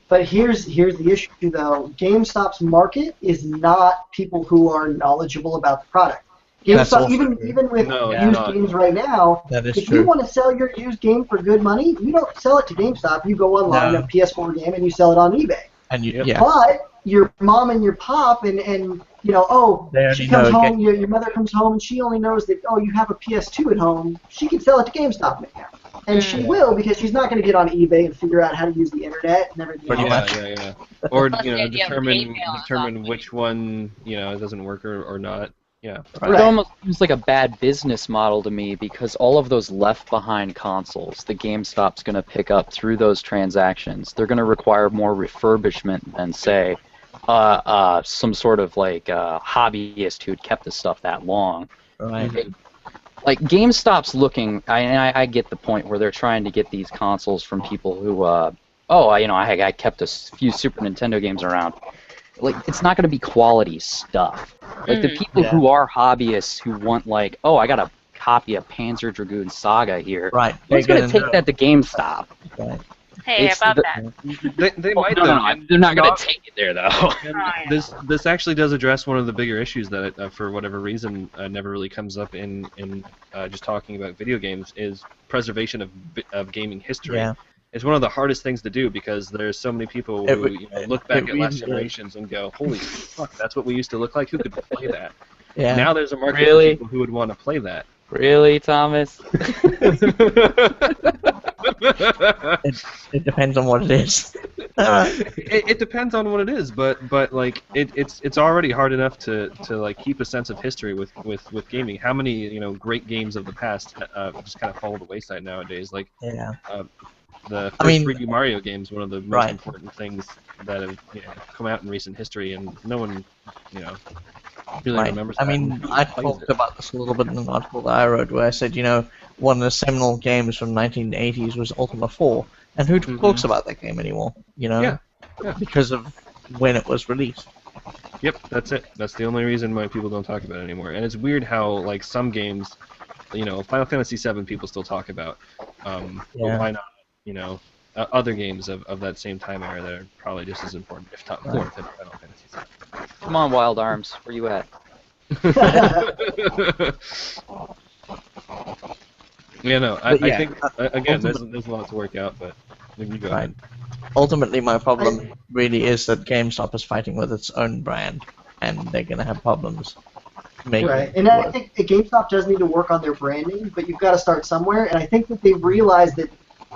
but here's the issue though. GameStop's market is not people who are knowledgeable about the product. That's GameStop, also even true. even with No, it's used not. games right now, That is if true. you want to sell your used game for good money, you don't sell it to GameStop. You go online, No. a PS4 game, and you sell it on eBay. And you, Yep. yeah. But your mom and your pop and They she already comes know, home, your mother comes home and she only knows that, you have a PS2 at home, she can sell it to GameStop now. And she will, because she's not going to get on eBay and figure out how to use the internet and everything Pretty else. much. Yeah. Or Plus the idea of determine PayPal. which one doesn't work or not. Yeah. Right. It almost seems like a bad business model to me because all of those left behind consoles, the GameStop's going to pick up through those transactions. They're going to require more refurbishment than, say, some sort of hobbyist who'd kept the stuff that long. Right. Like GameStop's looking, I get the point where they're trying to get these consoles from people who, I kept a few Super Nintendo games around. Like, it's not going to be quality stuff. Like, the people who are hobbyists who want, I got a copy of Panzer Dragoon Saga here. Right. Who's going to take that to GameStop? Right. Hey, It's about the- that. They might No, though. no, they're not going to take it there, though. And this actually does address one of the bigger issues that, for whatever reason, never really comes up in just talking about video games is preservation of gaming history. Yeah. It's one of the hardest things to do because there's so many people It who re- look back it at last really is. generations and go, "Holy fuck, that's what we used to look like. Who could play that?" Yeah. Now there's a market Really? for people who would want to play that. Really, Thomas? It depends on what it is. It depends on what it is, but it's already hard enough to keep a sense of history with gaming. How many great games of the past just kind of fall to the wayside nowadays? Yeah. The first I mean- 3D Mario game is one of the most Right. important things that have come out in recent history, and no one really Right. remembers. I that mean, and I plays talked it. about this a little bit in an article that I wrote where I said, one of the seminal games from 1980s was Ultima 4, and who talks about that game anymore? Yeah. Yeah. Because of when it was released. Yep, that's it. That's the only reason why people don't talk about it anymore. And it's weird how some games, Final Fantasy VII people still talk about. But Yeah. why not? Other games of that same time era that are probably just as important, if not more, than Final Fantasy VII. Come on, Wild Arms. Where you at? Yeah, no, But I yeah, think again, ultimately- there's a lot to work out, but you go Right. ahead. Ultimately, my problem really is that GameStop is fighting with its own brand, and they're going to have problems. make Right, it and I work. think GameStop does need to work on their branding, but you've got to start somewhere. And I think that they've realized that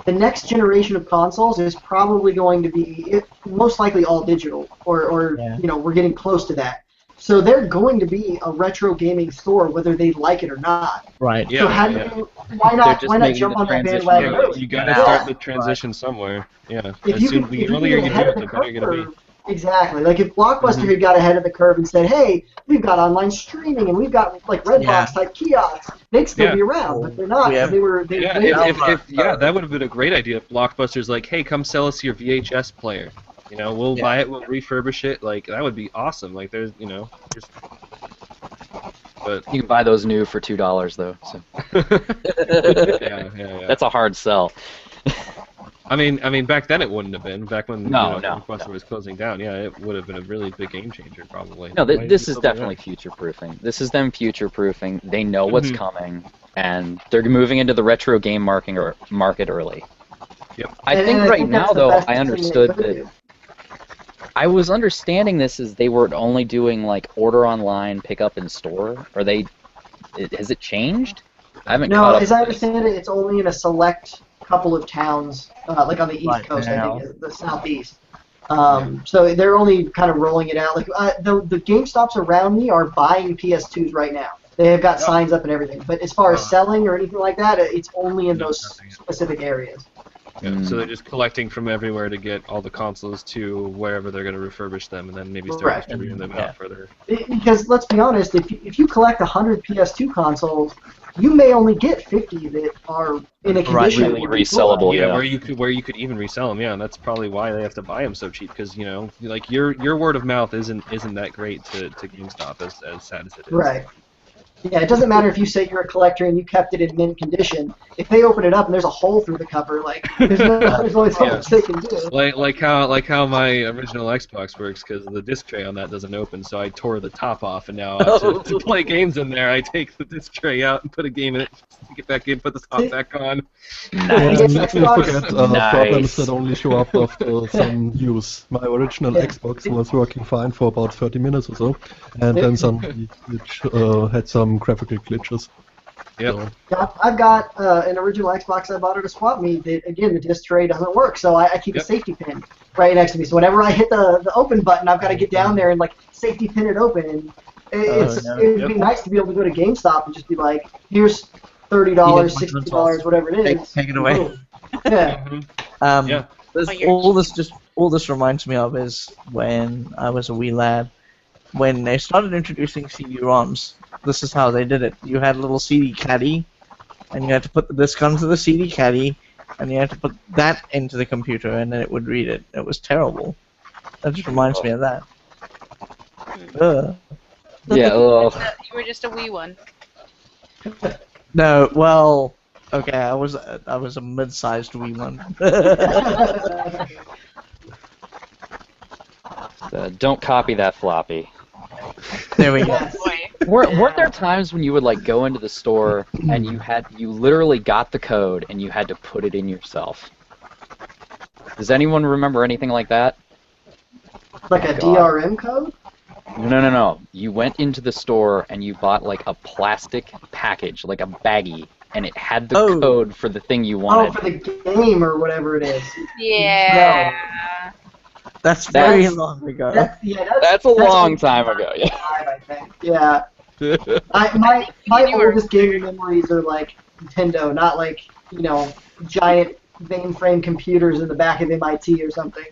the next generation of consoles is probably going to be most likely all digital, or Yeah. we're getting close to that. So they're going to be a retro gaming store, whether they like it or not. Right. Yeah, So how do yeah. you? Why They're not? just Why not making jump the on that transition bandwagon early. early? You gotta Yeah. start the transition somewhere. Yeah. If As you soon, can, the if you earlier can you get do ahead it, of the the better you're gonna curve, exactly. Like if Blockbuster had got ahead of the curve and said, "Hey, we've got online streaming and we've got like Redbox type kiosks," they'd still be around, but they're not. We have- They were. be. Yeah, that would have been a great idea. If Blockbuster's like, hey, come sell us your VHS player. We'll buy it, we'll refurbish it. Like that would be awesome. Like there's, just. But You can buy those new for $2 though. So yeah. that's a hard sell. I mean, back then it wouldn't have been. Back when No. Blockbuster was closing down, yeah, it would have been a really big game changer, probably. No, Why this you is still do definitely that? future-proofing. This is them future-proofing. They know what's coming, and they're moving into the retro game market early. Yep. I think And right that's now, the though, best I thing they understood could that. do. I was understanding this as they were only doing like order online, pick up in store. Has it changed? I haven't No, caught up. as I understand it, it's only in a select couple of towns, like on the East Right Coast, now. I think, the Southeast. So they're only kind of rolling it out. Like the GameStops around me are buying PS2s right now. They have got signs up and everything. But as far as selling or anything like that, it's only in those nothing. specific areas. Yeah, so they're just collecting from everywhere to get all the consoles to wherever they're going to refurbish them, and then maybe start Right. distributing them out further. Because let's be honest, if you collect 100 PS2 consoles, you may only get 50 that are in a condition really where you resellable. Yeah, yeah. where you could even resell them. Yeah, and that's probably why they have to buy them so cheap. Because like your word of mouth isn't that great to GameStop, as sad as it is. Right. Yeah, it doesn't matter if you say you're a collector and you kept it in mint condition. If they open it up and there's a hole through the cover, like there's only so much they can do. Like how my original Xbox works, because the disc tray on that doesn't open, so I tore the top off, and now to play games in there, I take the disc tray out and put a game in it, stick it back in, put the top back on. And you forget Nice. problems that only show up after some use. My original Xbox was working fine for about 30 minutes or so, and then suddenly it had some graphical glitches. Yep. So, Yeah, I've got an original Xbox I bought at a swap meet that, again, the disc tray doesn't work, so I keep a safety pin right next to me. So whenever I hit the open button, I've got to get down there and, like, safety pin it open. And it would be nice to be able to go to GameStop and just be like, here's $30, $60, whatever it is. Take it away. Boom. Yeah. All this reminds me of is when I was a wee lad. When they started introducing CD-ROMs, this is how they did it. You had a little CD caddy, and you had to put the disc onto the CD caddy, and you had to put that into the computer, and then it would read it. It was terrible. That just reminds me of that. Yeah. You were just a wee one. No, well, okay, I was a mid-sized wee one. Don't copy that floppy. There we go. Weren't there times when you would like go into the store and you literally got the code and you had to put it in yourself? Does anyone remember anything like that? Like a DRM code? No. You went into the store and you bought like a plastic package, like a baggie, and it had the code for the thing you wanted. Oh, for the game or whatever it is. Yeah. That's very long ago. That's a long time ago. Yeah. I think. Yeah. My oldest gaming memories are like Nintendo, not like, giant mainframe computers in the back of MIT or something.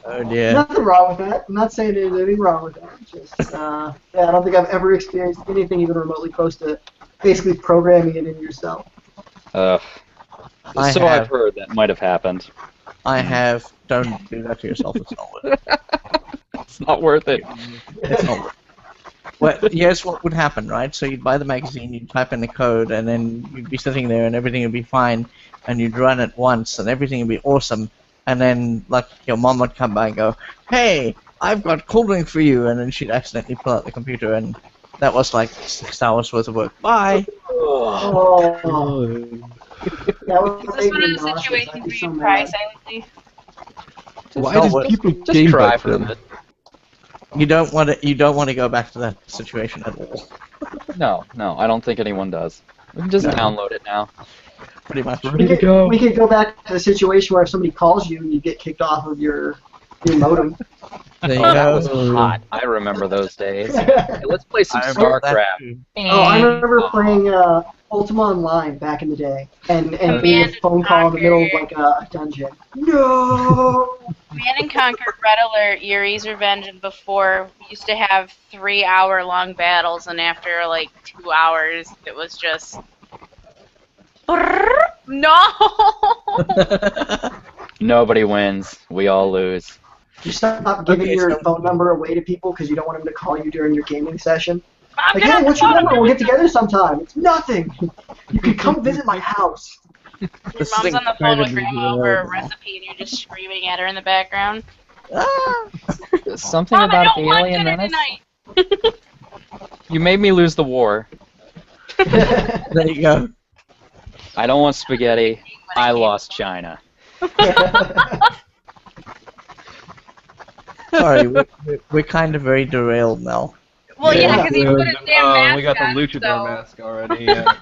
Oh dear. Nothing wrong with that. I'm not saying there's anything wrong with that. Just, I don't think I've ever experienced anything even remotely close to basically programming it in yourself. I've heard that might have happened. I have. Don't do that to yourself. It's not worth it. It's not worth it. It's not worth it. Well, here's what would happen, right? So you'd buy the magazine, you'd type in the code, and then you'd be sitting there and everything would be fine, and you'd run it once, and everything would be awesome, and then, like, your mom would come by and go, "Hey, I've got cold drink for you," and then she'd accidentally pull out the computer, and that was like 6 hours worth of work. Bye! Oh. That was Is this one of those situations where you cry silently? Why did people just game try back for a then? bit. You don't want to. You don't want to go back to that situation at all. No, I don't think anyone does. We can just download it now. Pretty much. Ready to go? We could go back to the situation where if somebody calls you and you get kicked off of your modem. There you Oh, that was go. hot. I remember those days. Hey, let's play some I remember that StarCraft. too. Oh, I remember playing Ultima Online back in the day, and getting a phone call in the middle of like a dungeon. No. Command and Conquer, Red Alert, Yuri's Revenge, and before we used to have 3-hour-long battles, and after like 2 hours, it was just. No. Nobody wins. We all lose. You stop giving Okay, your so- phone number away to people because you don't want them to call you during your gaming session. I'm Like, gonna hey, have what's to your phone number? him. We'll get together sometime. It's nothing. You can come visit my house. Your This mom's is on the phone with incredibly grandma over a rude. recipe, and you're just screaming at her in the background. Ah! Something Mom, I about don't want Alien dinner Menace? tonight. You made me lose the war. There you go. I don't want spaghetti. I lost China. Sorry, we're kind of very derailed now. Well, yeah, because you Yeah, put a damn mask we got the on, luchador so. mask already. Yeah.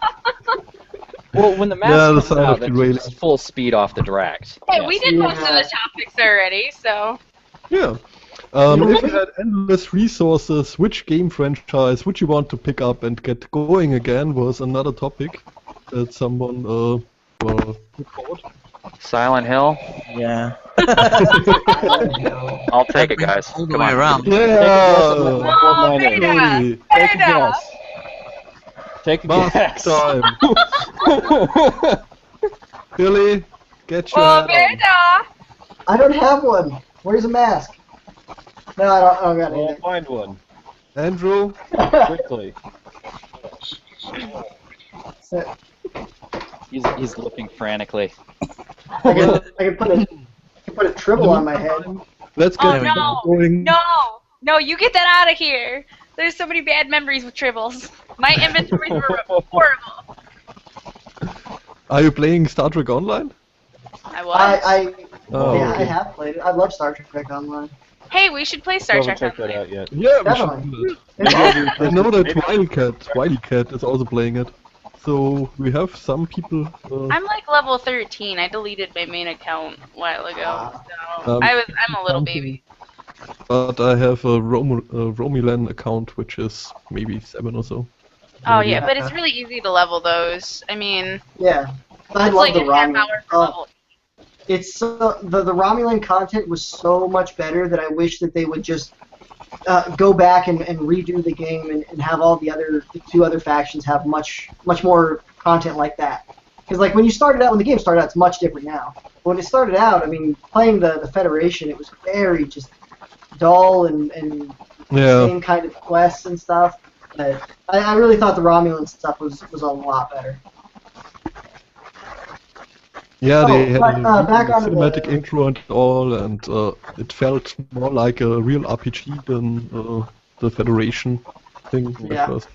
Well, when the mask Yeah, the comes sound out, of that's derailing. just full speed off the Drax. Hey, Yes. we did most of Yeah. the topics already, so. Yeah. If you had endless resources, which game franchise would you want to pick up and get going again was another topic that someone put forward. Silent Hill. Yeah. I'll take it, guys. All the Come way on. around. Yeah! Oh, Beta! Cody, Take a Beta! guess. Take a mask guess. time. Billy, get your Oh, hat on. Beta! I don't have one. Where's a mask? No, I don't got Well, anything. find one Andrew, quickly. He's looking frantically. I can put a tribble on my head. let's Oh, get no. going. No, you get that out of here. There's so many bad memories with tribbles. My inventories were horrible. Are you playing Star Trek Online? I was. Oh, Yeah, I okay. have played it. I love Star Trek Online. Hey, we should play Star Still haven't Trek checked that Online. out yet. Yeah, we Definitely. should do that. I know that Wiley Cat is also playing it. So we have some people. I'm like level 13. I deleted my main account a while ago, so Um, I'm a little baby. But I have a Romulan account, which is maybe 7 or so. Oh yeah, but it's really easy to level those. I mean, Yeah. I it's love like the a half Romulan. hour per level. It's the Romulan content was so much better that I wish that they would just go back and redo the game and have all the two other factions have much more content like that. Because like when the game started out, it's much different now. But when it started out, I mean, playing the Federation, it was very just dull and Yeah. same kind of quests and stuff. But I really thought the Romulan stuff was a lot better. Yeah, they had but, a back onto cinematic the- intro and all, and it felt more like a real RPG than the Federation thing Yeah. at first.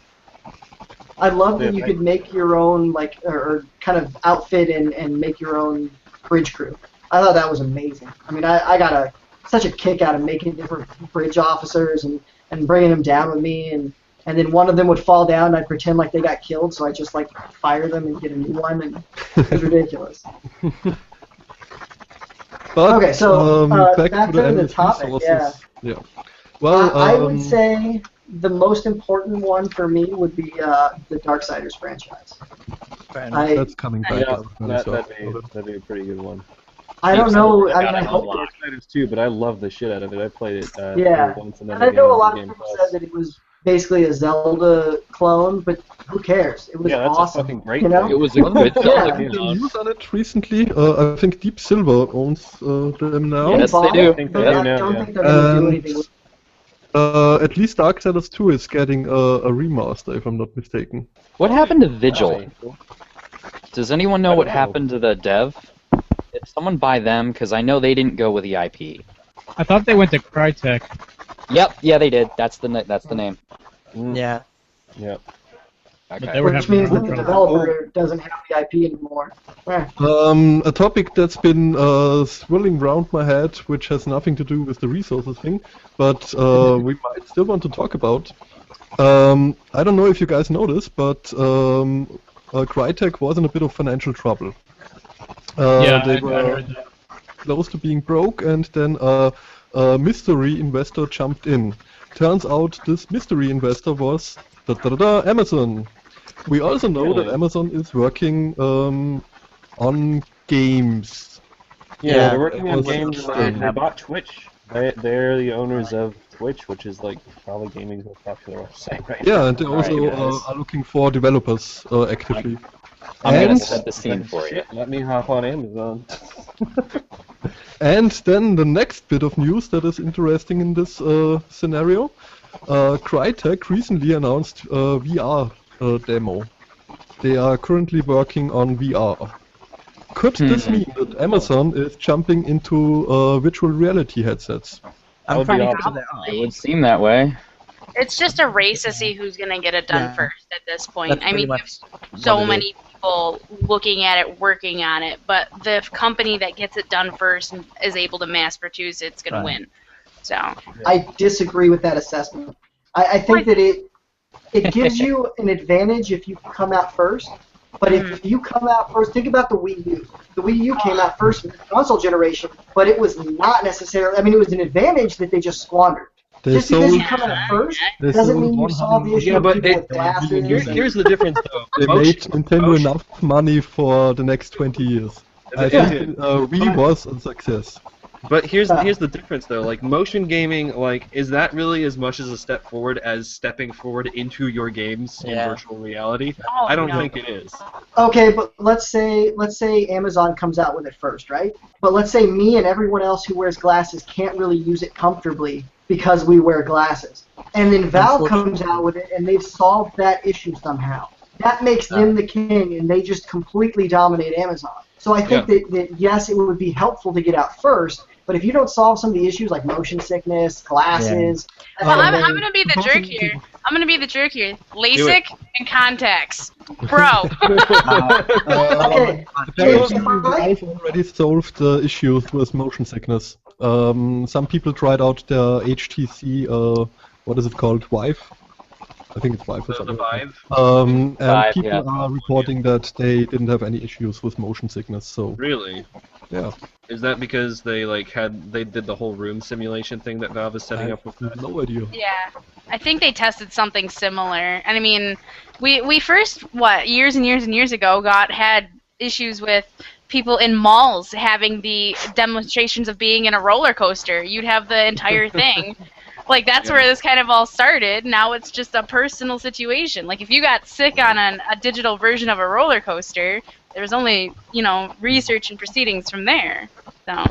I love that Yeah, you right. could make your own or kind of outfit and make your own bridge crew. I thought that was amazing. I mean, I got such a kick out of making different bridge officers and bringing them down with me, and then one of them would fall down and I'd pretend like they got killed, so I'd just like fire them and get a new one, and it was ridiculous. But Okay, so, back back to to the the endless topic, resources. Yeah. Well, I would say the most important one for me would be the Darksiders franchise. that's coming back. Yeah, up very soon. that'd be a pretty good one. I don't know. I mean, Gotta I hope unlock. Darksiders too, but I love the shit out of it. I played it Yeah. once and then And I again know a on lot of Game people Plus. said that it was basically a Zelda clone, but who cares? It was Yeah, that's awesome. a fucking great you know? thing. It was a good Yeah. Zelda Did game. you use on it recently? I think Deep Silver owns them now. Yes, they bought do. it, I think they but do I now, don't yeah. think they're going to do And- anything with At least Darksiders 2 is getting a remaster, if I'm not mistaken. What happened to Vigil? Okay. Does anyone know I what don't know. happened to the dev? Did someone buy them? Because I know they didn't go with the IP. I thought they went to Crytek. Yep, yeah, they did. That's the name. Yeah. Yep. But Okay. they were Which having means that the trouble. developer doesn't have the IP anymore. Eh. A topic that's been swirling around my head, which has nothing to do with the resources thing, but we might still want to talk about. I don't know if you guys know this, but Crytek was in a bit of financial trouble. Yeah, They I were heard that. close to being broke, and then a mystery investor jumped in. Turns out this mystery investor was Amazon. We also know that Really? Amazon is working on games. Yeah, they're working on was games. interesting. They bought Twitch. They're the owners of Twitch, which is like probably gaming's most popular website right now. Yeah, and they also Alright, guys. are looking for developers actively. I'm gonna And- set the scene for you. Shit, let me hop on Amazon. And then the next bit of news that is interesting in this scenario, Crytek recently announced a VR demo. They are currently working on VR. Could this mean that Amazon is jumping into virtual reality headsets? That I'm would be trying to awesome. figure that It out. would seem that way. It's just a race to see who's gonna get it done Yeah. first at this point. That's I mean, pretty much there's so what it many people looking at it, working on it, but the company that gets it done first and is able to mass produce it's gonna Right. win. So I disagree with that assessment. I think that it gives you an advantage if you come out first. But if you come out first, think about the Wii U. The Wii U came out first in the console generation, but it was not necessarily. I mean, it was an advantage that they just squandered. They Just because you sold, come out first they doesn't sold mean you solve the issue Yeah, of but people with it- glasses. Here's the difference, though. they made Nintendo enough money for the next 20 years. I They think Wii was a success. But here's the difference, though. Like motion gaming, like is that really as much as a step forward as stepping forward into your games in Yeah. virtual reality? Oh, I don't no. think it is. Okay, but let's say Amazon comes out with it first, right? But let's say me and everyone else who wears glasses can't really use it comfortably because we wear glasses. And then Valve comes out with it and they've solved that issue somehow. That makes them the king and they just completely dominate Amazon. So I think that yes, it would be helpful to get out first, but if you don't solve some of the issues like motion sickness, glasses... Well, I'm gonna be the jerk here. I'm gonna be the jerk here. LASIK and contacts. Bro. Okay. Apparently, Valve already solved the issues with motion sickness. Some people tried out the HTC, what is it called, Vive? I think it's Vive or The something. Vive. And Vive, people yeah. are reporting that they didn't have any issues with motion sickness. So Really? yeah, Is that because they did the whole room simulation thing that Valve is setting up with that? no idea. Yeah, I think they tested something similar. And I mean, we first years and years and years ago had issues with people in malls having the demonstrations of being in a roller coaster. You'd have the entire thing. Like that's where this kind of all started. Now it's just a personal situation. Like if you got sick on a digital version of a roller coaster, there was only research and proceedings from there. So.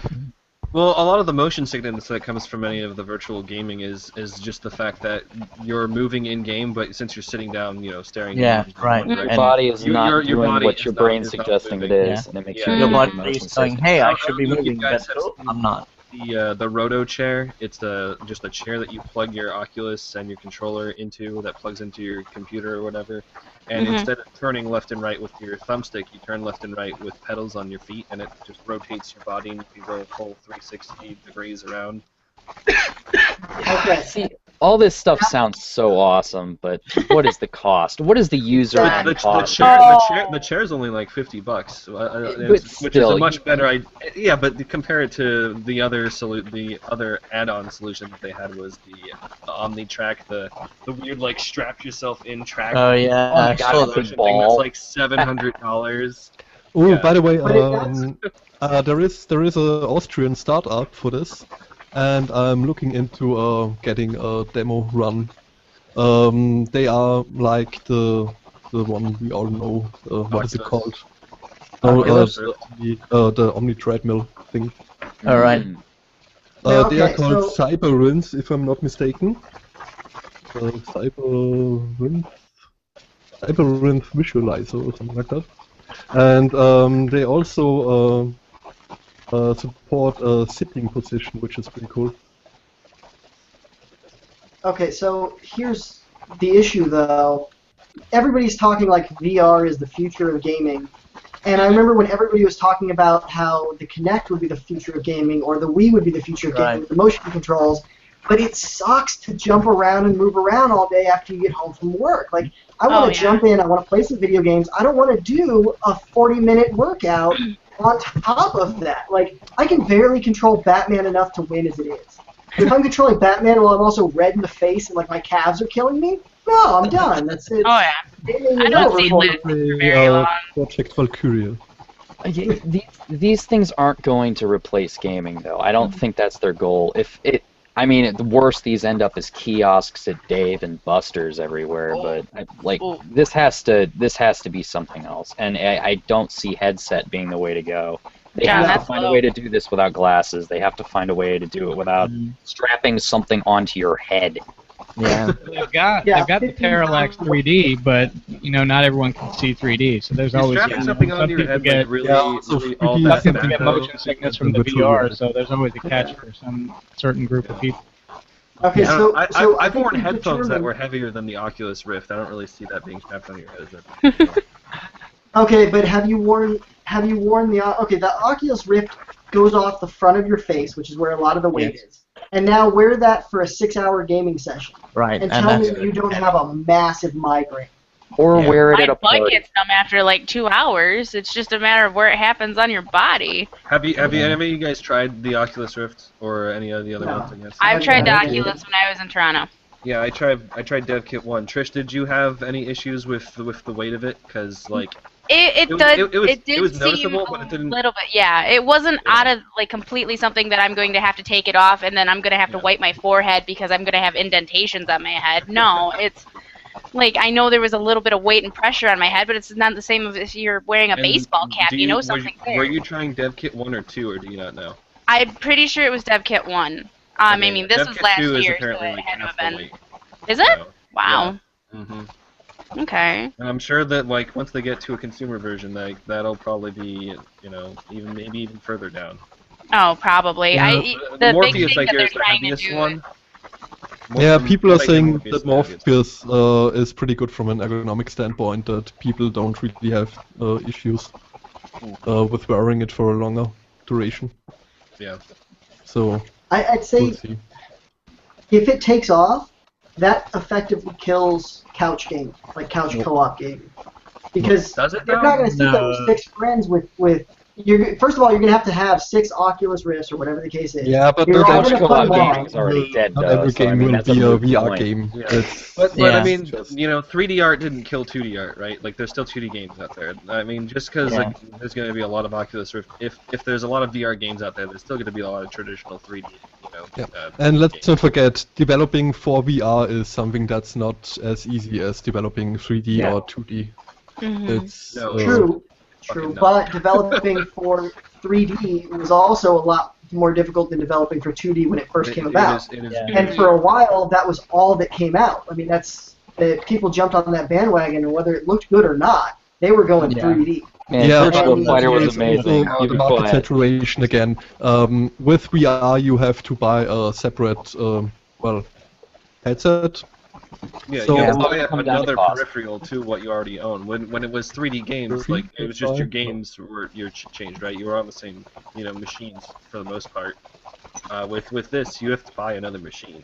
Well, a lot of the motion sickness that comes from any of the virtual gaming is just the fact that you're moving in game, but since you're sitting down, staring. Yeah, at right. Your And body is not your doing body what is your not- brain's is not suggesting it moving. is, and it makes Yeah. you Your do body motion is going, sickness. hey, I I should don't be know if you moving, guys but have oh, seen I'm not. The Roto chair. It's just a chair that you plug your Oculus and your controller into that plugs into your computer or whatever. And instead of turning left and right with your thumbstick, you turn left and right with pedals on your feet, and it just rotates your body and you go a full 360 degrees around. Okay. See, all this stuff sounds so awesome, but what is the cost? What is the user Yeah, end The cost? chair is only like $50, But which still, is a much better idea. Yeah, but compare it to the other the other add-on solution that they had was the OmniTrack, the weird like strap yourself in track. Oh yeah, Oh my I God, saw it's that. a Thing ball. that's like $700. Oh, Yeah. by the way, But there is an Austrian startup for this, and I'm looking into getting a demo run. They are like the one we all know. What is it Oculus. called? No, Oculus? the Omni treadmill thing. All right. Mm. They are Okay, called so- Cyberrinse, if I'm not mistaken. Cyberrinse Visualizer or something like that. And they also support a sitting position, which is pretty cool. Okay, so here's the issue, though. everybody's talking like VR is the future of gaming. And I remember when everybody was talking about how the Kinect would be the future of gaming, or the Wii would be the future of gaming with the motion controls. But it sucks to jump around and move around all day after you get home from work. Like, I want to jump in, I want to play some video games. I don't want to do a 40-minute workout on top of that. Like, I can barely control Batman enough to win as it is. If I'm controlling Batman while I'm also red in the face and, like, my calves are killing me, no, I'm done. That's it. Oh, yeah. I don't see Liz for very long. Project Valkyria. These things aren't going to replace gaming, though. I don't think that's their goal. I mean, at the worst, these end up as kiosks at Dave and Buster's everywhere. But this has to be something else, and I don't see headset being the way to go. They have to find a way to do this without glasses. They have to find a way to do it without strapping something onto your head. Yeah. They've got the Parallax 3D, but not everyone can see 3D. So there's always something on your head get really all that some people get motion sickness from the VR. So there's always a catch for some certain group of people. Okay, I've worn headphones that were heavier than the Oculus Rift. I don't really see that being strapped on your head. Okay, but have you worn the Oculus Rift goes off the front of your face, which is where a lot of the weight is. And now wear that for a 6-hour gaming session. Right. And tell me you don't have a massive migraine. Or wear it at a My party. butt gets numb after like 2 hours. It's just a matter of where it happens on your body. Have any of you guys tried the Oculus Rift or any of the other ones? I guess? I've tried the Oculus when I was in Toronto. Yeah, I tried DevKit 1. Trish, did you have any issues with the weight of it? Because It was seem noticeable, but it didn't. A little bit, yeah. It wasn't out of completely something that I'm going to have to take it off and then I'm going to have to wipe my forehead because I'm going to have indentations on my head. No, it's I know there was a little bit of weight and pressure on my head, but it's not the same as if you're wearing a baseball cap. Were you trying DevKit 1 or 2, or do you not know? I'm pretty sure it was DevKit 1. I mean, this was last year, so it had to have been. Is it? So, wow. Yeah. Okay. And I'm sure that once they get to a consumer version, that'll probably be even further down. Oh, probably. Yeah. The Morpheus, big thing I that hear, they're is the trying to heaviest do. one. Yeah, people are saying that Morpheus is pretty good from an ergonomic standpoint, that people don't really have issues with wearing it for a longer duration. Yeah. So, I'd say we'll see. If it takes off, that effectively kills couch gaming, like couch co-op gaming. Because Does it, you're not going to sit there with 6 friends with first of all, you're going to have 6 Oculus Rifts or whatever the case is. Yeah, but You're all Couch gonna co-op play gaming is already dead, not though. every So, I game mean, will that's a be a moot VR point. game. Yeah. But Yeah. I mean, 3D art didn't kill 2D art, right? There's still 2D games out there. I mean, just because there's going to be a lot of Oculus Rift, if there's a lot of VR games out there, there's still going to be a lot of traditional 3D. And let's not forget, developing for VR is something that's not as easy as developing 3D or 2D. It's True, but developing for 3D was also a lot more difficult than developing for 2D when it first came about. And for a while, that was all that came out. I mean, people jumped on that bandwagon, and whether it looked good or not, they were going 3D. Man, Virtual Fighter was it's amazing. also the market saturation again. With VR, you have to buy a separate, headset. Yeah, So- you have to buy Come down to another cost. peripheral to what you already own. When it was 3D games, it was just your games were changed, right? You were on the same machines for the most part. With this, you have to buy another machine.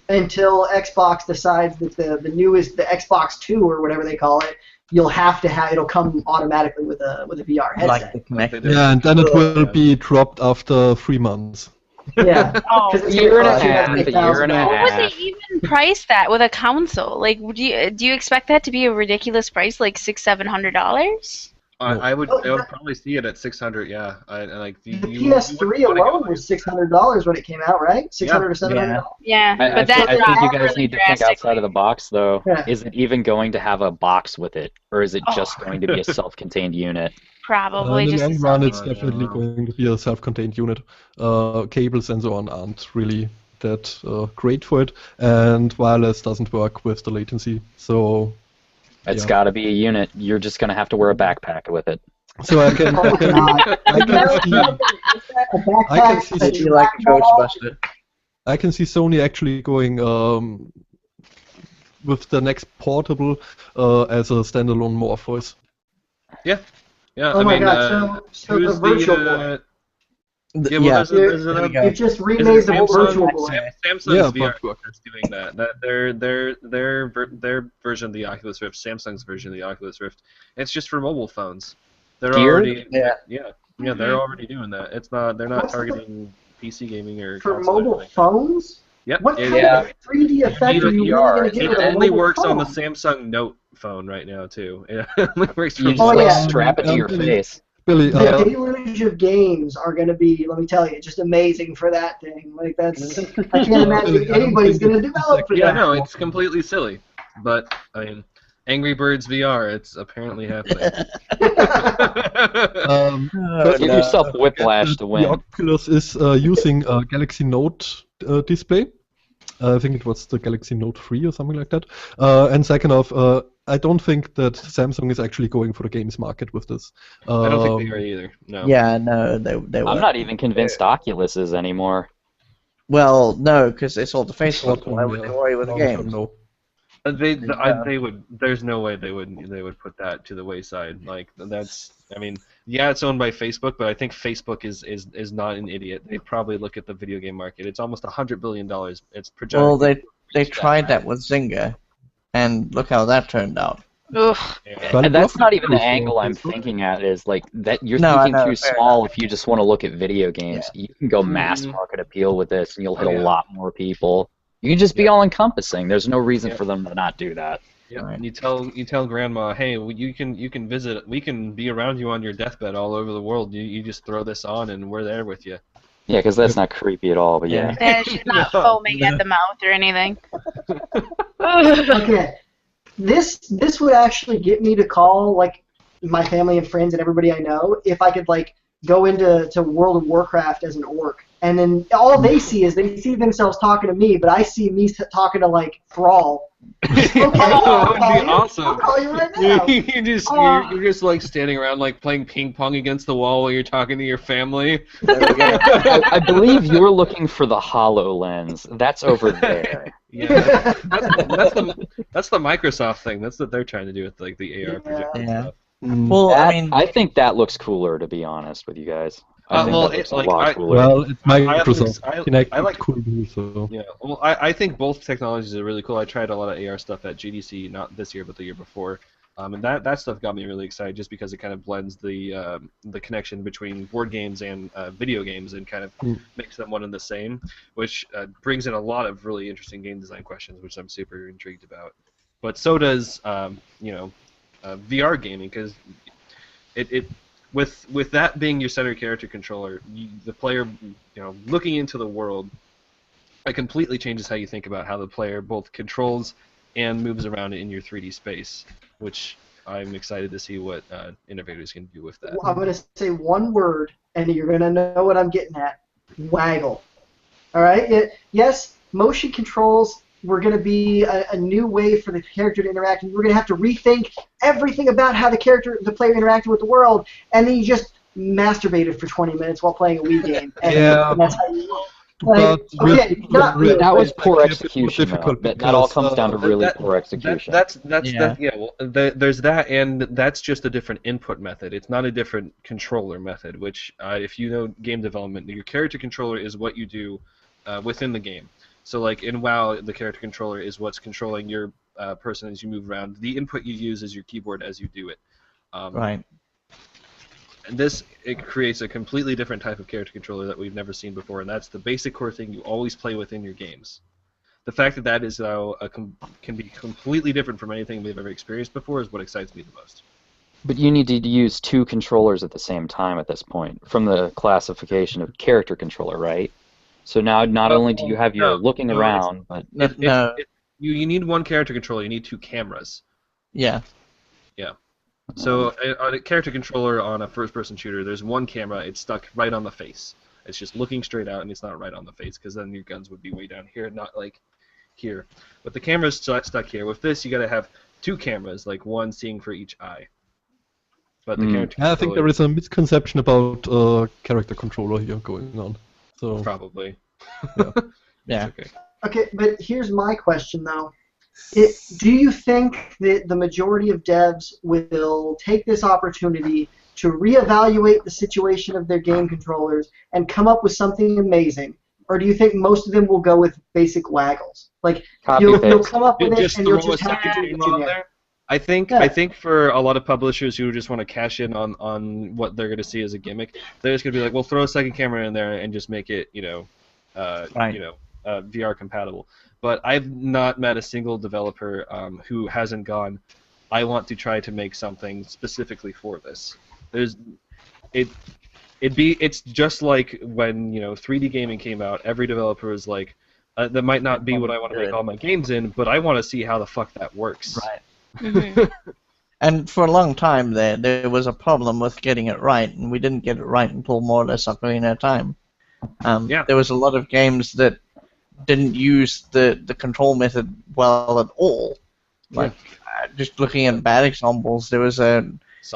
Until Xbox decides that the newest, the Xbox 2 or whatever they call it, you'll have to have, it'll come automatically with a VR headset. Like the Kinect. Yeah, and then it will be dropped after 3 months. Yeah. Oh, 'Cause it's a year and a gonna cost you half, like a year and a $1,000. What would half. they even price that with a console? Do you expect that to be a ridiculous price, like $600-$700? I would probably see it at 600. Yeah, The PS3 alone was $600 when it came out, right? $600 or $700. Yeah, I but that think dropped you guys really need to think outside of the box, though. Yeah. Is it even going to have a box with it, or is it just going to be a self-contained unit? Probably in the just long a run, selfie. it's definitely going to be a self-contained unit. Cables and so on aren't really that great for it, and wireless doesn't work with the latency. So It's got to be a unit. You're just going to have to wear a backpack with it. So I can Oh, God. I can see A backpack I can see- I do like a Ghostbuster. I can see Sony actually going with the next portable as a standalone Morpheus. Yeah. Oh my god! So the who's Virtual Boy. Yeah, well, there's another. You've just remade the whole Virtual Boy. Samsung's VR is doing that. Their version of the Oculus Rift, Samsung's version of the Oculus Rift, it's just for mobile phones. They're already they're already doing that. It's not they're not targeting PC gaming or for mobile phones. Yep. What kind of 3D effect are you really going to get with a mobile only works phone? on the Samsung Note phone right now too. It only works You for just strap it to your face. Billy, the deluge of games are going to be, let me tell you, just amazing for that thing. Like that's, I can't imagine anybody's going to develop for that. Yeah, no, it's completely silly. But I mean, Angry Birds VR, it's apparently happening. Give yourself whiplash to win. The Oculus is using a Galaxy Note display. I think it was the Galaxy Note 3 or something like that. And second off, I don't think that Samsung is actually going for the games market with this. I don't think they are either. No. Yeah, no, they were. I'm not even convinced Oculus is anymore. Well, no, because they sold the face swap. Why would they worry with the games? No. They would. There's no way they would put that to the wayside. Like that's. I mean, yeah, it's owned by Facebook, but I think Facebook is not an idiot. They probably look at the video game market. It's almost $100 billion. It's projected. Well, they tried that with Zynga, and look how that turned out. Ugh. Yeah. And that's not even the angle I'm thinking at. Is like that you're thinking too small. If you just want to look at video games, you can go mass market appeal with this, and you'll hit a lot more people. You can just be all encompassing. There's no reason for them to not do that. Yeah, right. You tell grandma, hey, you can visit. We can be around you on your deathbed all over the world. You just throw this on, and we're there with you. Yeah, because that's not creepy at all. But yeah. And she's not foaming at the mouth or anything. Okay, this would actually get me to call like my family and friends and everybody I know if I could like go into World of Warcraft as an orc, and then all they see themselves talking to me, but I see me talking to like Thrall. Okay, that would be awesome. I'll call you right now. You're just like standing around like playing ping pong against the wall while you're talking to your family. I believe you're looking for the HoloLens. That's over there. Yeah, that's the Microsoft thing. That's what they're trying to do with like the AR projector stuff. Well, I think that looks cooler, to be honest with you guys. I think that looks a lot cooler. Well, it's Microsoft. I like cool too, so. Yeah, well, I think both technologies are really cool. I tried a lot of AR stuff at GDC, not this year, but the year before, and that stuff got me really excited just because it kind of blends the connection between board games and video games and kind of makes them one and the same, which brings in a lot of really interesting game design questions, which I'm super intrigued about. But so does VR gaming, because with that being your center character controller, the player, looking into the world, it completely changes how you think about how the player both controls and moves around in your 3D space, which I'm excited to see what innovators can do with that. Well, I'm going to say one word, and you're going to know what I'm getting at. Waggle. All right? Yes, motion controls were going to be a new way for the character to interact, and we're going to have to rethink everything about how the player interacted with the world, and then you just masturbated for 20 minutes while playing a Wii game. And that's how you that was poor execution. That all comes down to really poor execution. There's that, and that's just a different input method. It's not a different controller method. Which, if you know game development, your character controller is what you do within the game. So, like in WoW, the character controller is what's controlling your person as you move around. The input you use is your keyboard as you do it. Right. And it creates a completely different type of character controller that we've never seen before, and that's the basic core thing you always play with in your games. The fact that is now can be completely different from anything we've ever experienced before is what excites me the most. But you need to use two controllers at the same time at this point, from the classification of character controller, right? So now not only do you have your looking around, but you need one character controller. You need two cameras. Yeah. Yeah. So on a character controller on a first-person shooter, there's one camera. It's stuck right on the face. It's just looking straight out, and it's not right on the face, because then your guns would be way down here, not like here. But the camera's stuck here. With this, you got to have two cameras, like one seeing for each eye. But the character I think there is a misconception about character controller here going on. So probably. Yeah. Okay. Okay, but here's my question though. Do you think that the majority of devs will take this opportunity to reevaluate the situation of their game controllers and come up with something amazing? Or do you think most of them will go with basic waggles? Like, you'll come up with it and you'll just have to do it generic. I think for a lot of publishers who just want to cash in on what they're going to see as a gimmick, they're just going to be like, "Well, throw a second camera in there and just make it, VR compatible." But I've not met a single developer who hasn't gone, "I want to try to make something specifically for this." It's just like when 3D gaming came out. Every developer was like, "That might not be what I want to make all my games in, but I want to see how the fuck that works." Right. And for a long time there was a problem with getting it right, and we didn't get it right until more or less Ocarina of Time. There was a lot of games that didn't use the control method well at all. Like, just looking at bad examples, there was a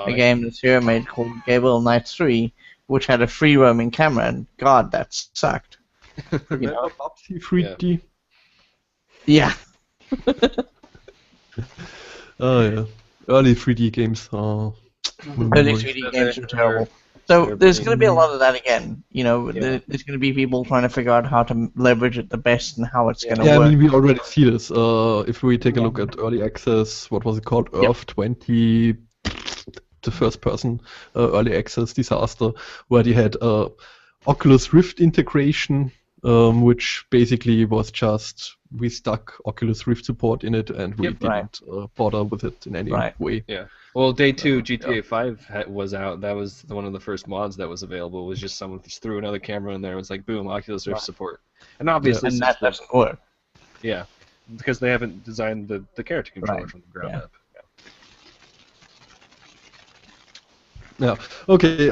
game that Sierra made called Gabriel Knight 3, which had a free roaming camera, and God, that sucked. Remember Bubsy 3D? Yeah. Oh yeah, early 3D games. Early 3D games were terrible. So there's going to be a lot of that again. There's going to be people trying to figure out how to leverage it the best and how it's going to work. Yeah, I mean, we already see this. If we take a look at early access, what was it called? Earth 20, the first person early access disaster, where they had Oculus Rift integration, which basically was just we stuck Oculus Rift support in it and we didn't bother with it in any way. Yeah. Well, day 2 GTA 5 was out. That was one of the first mods that was available. It was just someone just threw another camera in there and was like, boom, Oculus Rift support. And obviously, and that doesn't work. Yeah, because they haven't designed the character controller from the ground up. Yeah. Okay.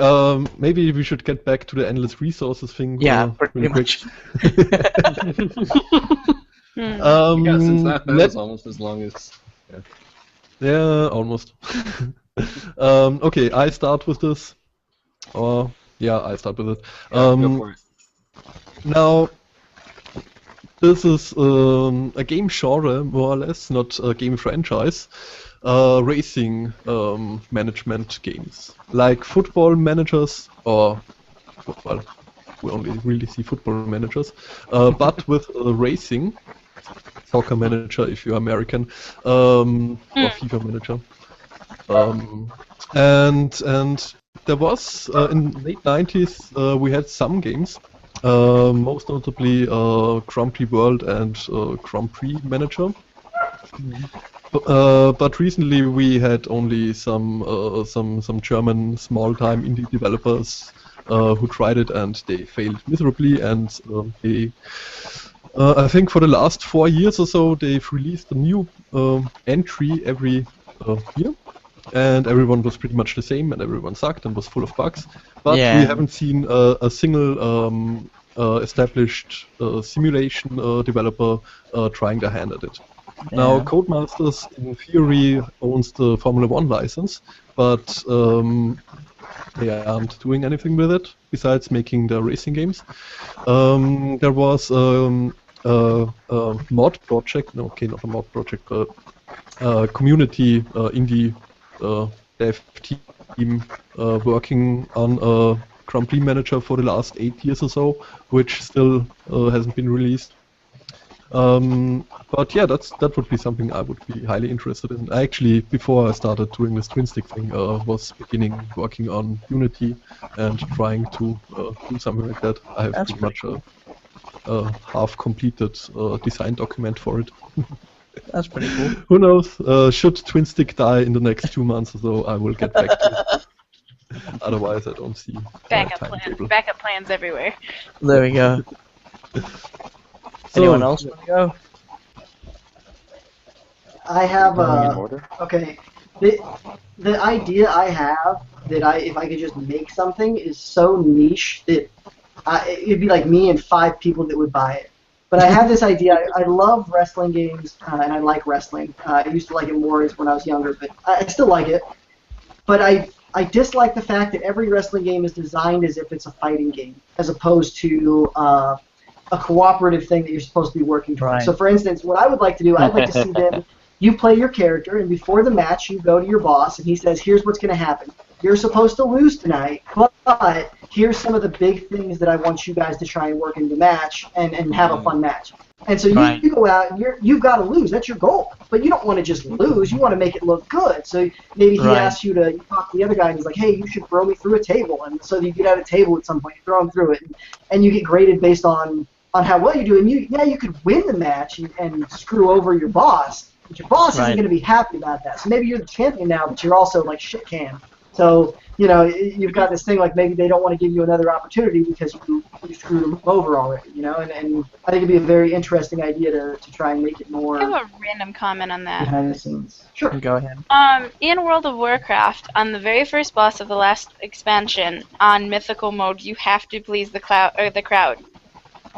Maybe we should get back to the endless resources thing. Yeah, pretty much. Since that was almost as long as. Yeah, almost. Okay, I start with this. I start with it. Go for it. Now, this is a game genre, more or less, not a game franchise. Racing management games, like football managers, or well, we only really see football managers, but with racing, soccer manager if you're American, or FIFA manager, and there was in the late 90s we had some games, most notably Grand Prix World and Grand Prix Manager. But recently we had only some German small-time indie developers who tried it and they failed miserably, and I think for the last 4 years or so they've released a new entry every year, and everyone was pretty much the same and everyone sucked and was full of bugs, but we haven't seen a single established simulation developer trying their hand at it. Now, Codemasters, in theory, owns the Formula 1 license, but they aren't doing anything with it besides making the racing games. There was a mod project, not a mod project, but a community indie dev team working on a Grand Prix Manager for the last 8 years or so, which still hasn't been released. But yeah, that would be something I would be highly interested in. I actually, before I started doing this Twinstiq thing, was beginning working on Unity and trying to do something like that. I have pretty much a half-completed design document for it. That's pretty cool. Who knows? Should Twinstiq die in the next 2 months or so, I will get back to it. Otherwise, I don't see Backup plans everywhere. There we go. Anyone else want to go? I have okay. The idea I have that if I could just make something is so niche that it'd be like me and 5 people that would buy it. But I have this idea. I love wrestling games and I like wrestling. I used to like it more when I was younger, but I still like it. But I dislike the fact that every wrestling game is designed as if it's a fighting game, as opposed to a cooperative thing that you're supposed to be working towards. Right. So, for instance, what I would like to do, I'd like to see them. You play your character, and before the match, you go to your boss, and he says, "Here's what's going to happen. You're supposed to lose tonight, but here's some of the big things that I want you guys to try and work in the match and have a fun match." And so you go out and you've got to lose. That's your goal. But you don't want to just lose. You want to make it look good. So maybe he asks you to talk to the other guy, and he's like, "Hey, you should throw me through a table." And so you get out a table at some point, you throw him through it, and you get graded based on how well you do. And you could win the match and screw over your boss, but your boss isn't going to be happy about that. So maybe you're the champion now, but you're also like shit can. So, you've got this thing like maybe they don't want to give you another opportunity because you screwed them over already, and I think it'd be a very interesting idea to try and make it more. I have a random comment on that. Behind the scenes. Sure. Go ahead. In World of Warcraft, on the very first boss of the last expansion, on mythical mode, you have to please the crowd.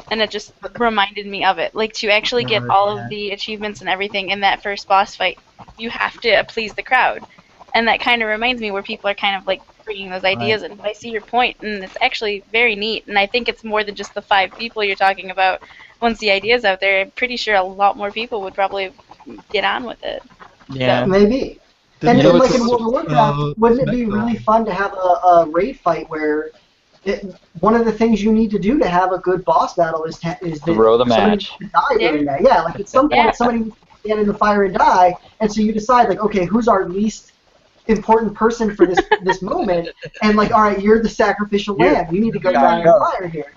And it just reminded me of it. Like, to actually get all of the achievements and everything in that first boss fight, you have to please the crowd. And that kind of reminds me where people are kind of like bringing those ideas in. But I see your point, and it's actually very neat. And I think it's more than just the 5 people you're talking about. Once the idea's out there, I'm pretty sure a lot more people would probably get on with it. Yeah. So, maybe. And like in World of Warcraft, wouldn't it be really fun to have a raid fight where one of the things you need to do to have a good boss battle is that throw the match. Die during that. Yeah, like at some point somebody needs to get in the fire and die, and so you decide like, okay, who's our least important person for this moment, and like, all right, you're the sacrificial lamb. You need to go die in the fire here.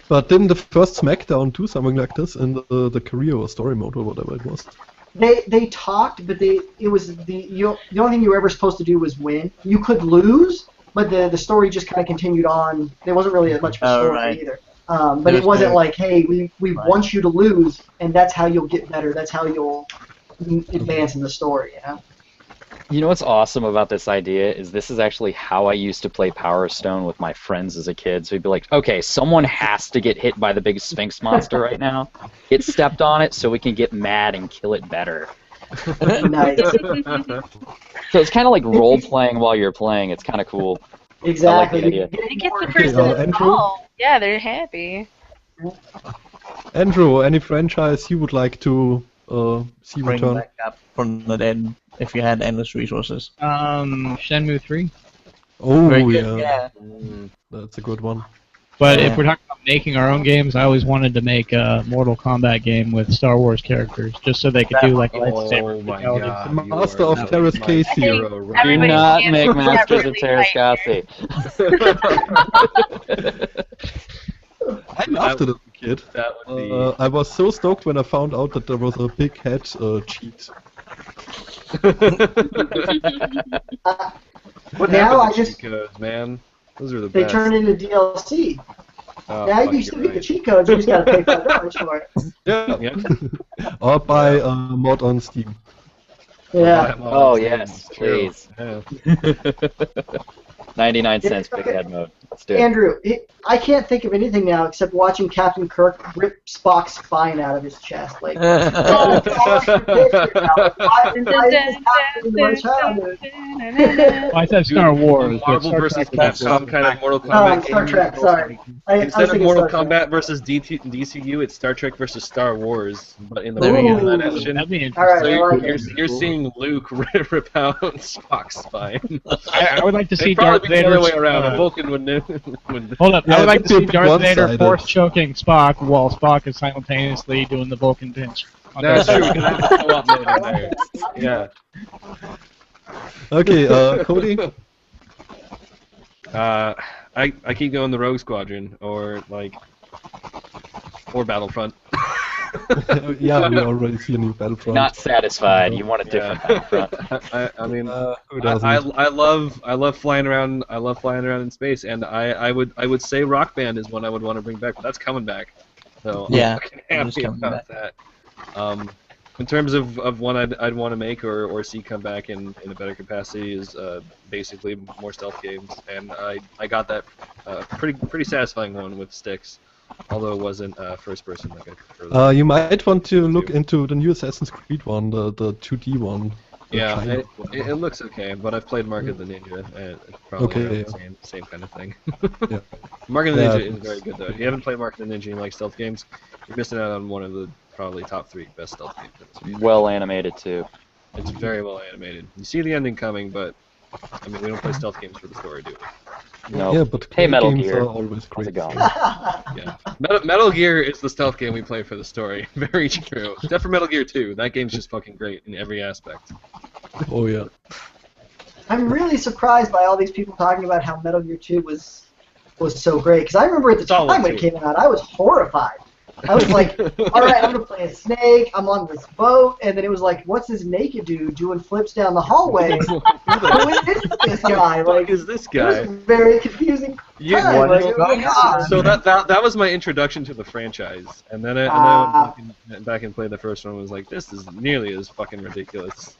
But didn't the first SmackDown do something like this in the career or story mode or whatever it was? They talked, but the only thing you were ever supposed to do was win. You could lose, but the story just kind of continued on. There wasn't really much of a story either. But it wasn't like, hey, we want you to lose, and that's how you'll get better. That's how you'll advance in the story. You know what's awesome about this idea is this is actually how I used to play Power Stone with my friends as a kid. So we'd be like, okay, someone has to get hit by the big Sphinx monster right now. Get stepped on it so we can get mad and kill it better. Nice. So it's kind of like role-playing while you're playing. It's kind of cool. Exactly. I like the idea. It gets the person involved. Yeah, they're happy. Andrew, any franchise you would like to see Bring return? back up from the dead if you had endless resources. Shenmue 3. Oh, Very good, yeah. That's a good one. But if we're talking about making our own games, I always wanted to make a Mortal Kombat game with Star Wars characters, just so they could do like lightsaber. Oh my fatalities. god. Master of Terrace Casey. Do not make Masters of Terrascasi. I loved it as a kid. That would be. I was so stoked when I found out that there was a big head cheat. But now I just cheat codes, man. Those are the they best. turn into DLC. Oh, Now fuck, you still you're get the cheat codes, you just gotta pay $5 for it. Yeah. Or buy a mod on Steam. Yeah. Oh, yes, True. please. Yeah. 99 cents big head mode. Let's do it. Andrew, I can't think of anything now except watching Captain Kirk rip Spock's spine out of his chest. Like, that's all I can picture now. Why is this happening to my childhood? Well, I said Star Wars. but Marvel Star versus Trek is Capcom kind of Mortal Kombat game. Star Trek, sorry. I was Instead of thinking Mortal Star Trek. Kombat versus DCU, it's Star Trek versus Star Wars, but in the There we Mortal go. Kombat action. That'd be All right, So interesting. I like you're it. seeing Luke rip out Spock's spine. I would like to see It'd probably Darth be the other way Vader. around. A Vulcan would know. Hold up, Yeah, I would like to that'd see be Darth Vader one-sided. force choking Spock while Spock is simultaneously doing the Vulcan pinch. on That's Darth true. Vader. We can have a co-op mode in there. Yeah. Okay, Cody? I keep going the Rogue Squadron or Battlefront. Yeah, we already see a new Battlefront. Not satisfied. You want a different Battlefront. I mean, Who doesn't? I love flying around. I love flying around in space, and I would say Rock Band is one I would want to bring back, but that's coming back. So Yeah, I'm it is happy coming about that. In terms of one I'd want to make or see come back in a better capacity is basically more stealth games, and I got that pretty satisfying one with Styx, although it wasn't first person like I prefer. You might want to look into the new Assassin's Creed one, the 2D one. Yeah, China. it looks okay, but I've played Mark of the Ninja, and it's probably Okay, the yeah. same kind of thing. Yeah. Mark of the Yeah. Ninja is very good though. If you haven't played Mark of the Ninja and you like stealth games, you're missing out on one of the probably top 3 best stealth games in this game. Well animated too. It's very well animated. You see the ending coming, but I mean, we don't play stealth games for the story, do we? No. Yeah, but Hey, Metal games Gear. are always How's great. it going? Yeah. Metal Gear is the stealth game we play for the story. Very true. Except for Metal Gear 2. That game's just fucking great in every aspect. Oh yeah. I'm really surprised by all these people talking about how Metal Gear 2 was so great. Because I remember at the Solid time when it 2. came out, I was horrified. I was like, all right, I'm gonna play a snake. I'm on this boat, and then it was like, what's this naked dude doing flips down the hallway? Who is this guy? Like, is this it guy? was very confusing. You- time. Like, oh my God. So that was my introduction to the franchise, and then I went back and played the first one and was like, this is nearly as fucking ridiculous.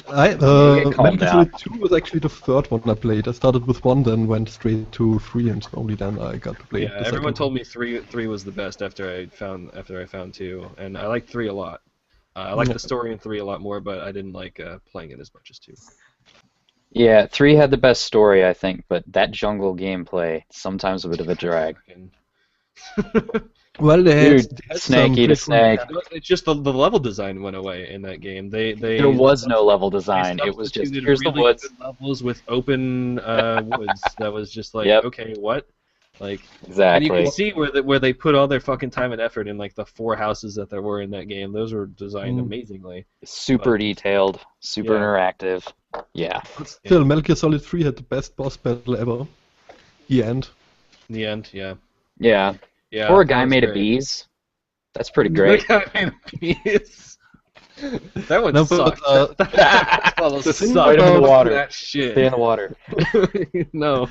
Calm Metal Gear down. 2 was actually the third one I played. I started with 1, then went straight to 3, and only then I got to play Yeah, the everyone second told me three was the best after I found 2, and I liked 3 a lot. I liked the story in 3 a lot more, but I didn't like playing it as much as 2. Yeah, 3 had the best story, I think, but that jungle gameplay sometimes a bit of a drag. Well, they Dude, snake eat a snake. It's just the level design went away in that game. There was no level they design. It was just substituted here's the really woods. good levels with open woods. That was just like, Yep. okay, what? Like, and you Exactly. can see where they put all their fucking time and effort in, like the 4 houses that there were in that game. Those were designed amazingly. Super detailed, super Yeah. interactive. Yeah. Still, Metal Gear Solid 3 had the best boss battle ever. The end. In the end, yeah. Yeah. Yeah. For a guy that was made of great. bees, that's pretty great. The guy made of bees. That one No, but, sucked. That level the thing sucked. about- in the water. That shit. Stay in the water. No.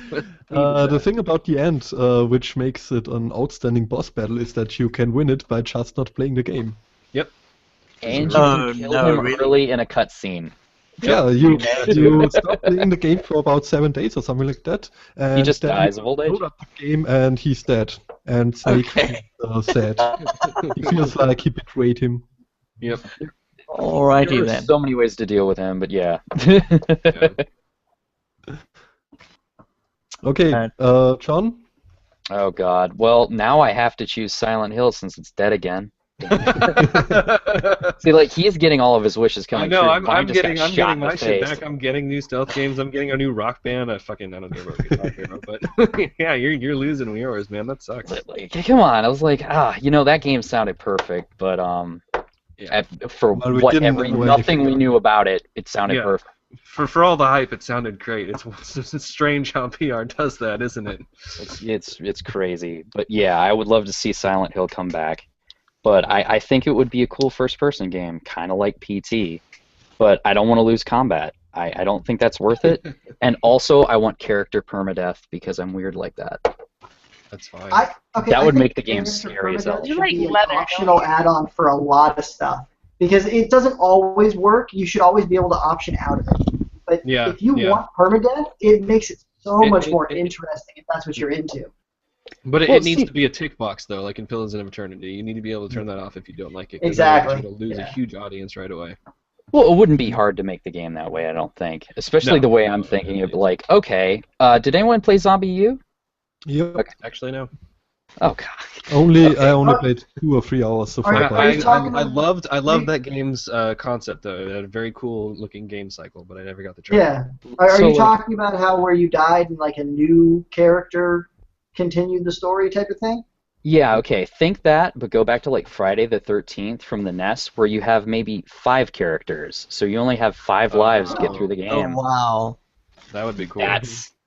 The thing about the end, which makes it an outstanding boss battle, is that you can win it by just not playing the game. And you Oh, can kill no, him really? early in a cutscene. Yeah, you stop playing the game for about 7 days or something like that, and He just then dies you of old age. load up the game and he's dead. And Snake Okay. is sad. He feels like he betrayed him. Yep. Alrighty There are then. so many ways to deal with him, but yeah. Okay, John. Oh god. Well, now I have to choose Silent Hill since it's dead again. See, like he is getting all of his wishes coming I know. true. I'm Mine just got getting shot in my the shit face. back. I'm getting new stealth games. I'm getting a new rock band. I don't care about Guitar Hero, but yeah, you're losing yours, man. That sucks. Like, come on. I was like, that game sounded perfect, but Yeah. for Well, we didn't know nothing anything we about knew about it, it sounded Yeah. perfect. For all the hype, it sounded great. It's strange how PR does that, isn't it? It's crazy, but yeah, I would love to see Silent Hill come back. But I think it would be a cool first-person game, kind of like PT. But I don't want to lose combat. I don't think that's worth it. And also, I want character permadeath because I'm weird like that. That's fine. That would I make think the game character scary as permadeath hell. You should like be an leather, don't optional you? add-on for a lot of stuff because it doesn't always work. You should always be able to option out of it. But Yeah, if you yeah. want permadeath, it makes it so It- much it- more it- interesting if that's what you're into. But it Well, needs see- to be a tick box, though, like in Pillars of Eternity. You need to be able to turn that off if you don't like it. 'cause Exactly. otherwise You'll lose a Yeah. huge audience right away. Well, it wouldn't be hard to make the game that way, I don't think. Especially No. the way I'm thinking it. Like, okay, did anyone play Zombie U? Yep. Okay. Actually, no. Oh god. I only played 2 or 3 hours so Are far. you- but are you talking I about- loved that game's concept, though. It had a very cool looking game cycle, but I never got the try. Yeah. Are So, you like- talking about how where you died and like a new character continued the story type of thing? Yeah, okay. Think that, but go back to like Friday the 13th from the NES, where you have maybe 5 characters, so you only have 5 lives to get through the Oh game. wow. That would be cool.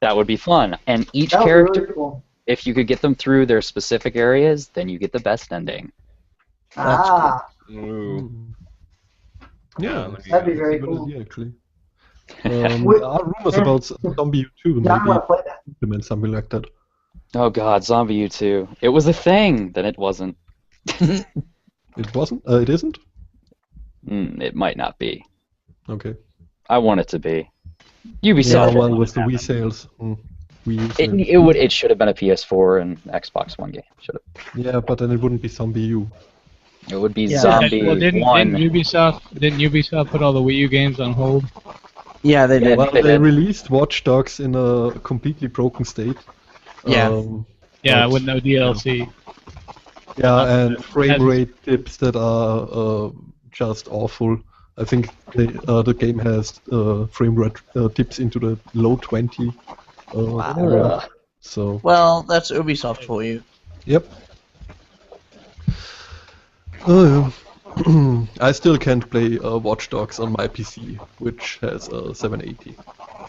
That would be fun. And each That was character, really cool. if you could get them through their specific areas, then you get the best ending. Ah, Ooh. Mm. Yeah, Yeah, that'd be that'd be that's very a good cool. idea, actually. Wait- There are rumors about Zombie U2, Yeah, I maybe want to play that. implement something like that. Oh god, Zombie U2. It was a thing, then it wasn't. It wasn't? It isn't? It might not be. Okay. I want it to be. Yeah, Ubisoft. well, with the Wii sales. Wii U sales. It should have been a PS4 and Xbox One game. Should have. Yeah, but then it wouldn't be Zombie U. It would be Yeah. Zombie Well, didn't 1. Ubisoft put all the Wii U games on hold? Yeah, they did. Well, they they did. released Watch Dogs in a completely broken state. Yeah. Yeah, But, with no DLC. Yeah, and It frame hasn't- rate dips that are just awful. I think the game has frame rate dips into the low 20 area. So, Well, that's Ubisoft for you. yep. I still can't play Watch Dogs on my PC, which has 780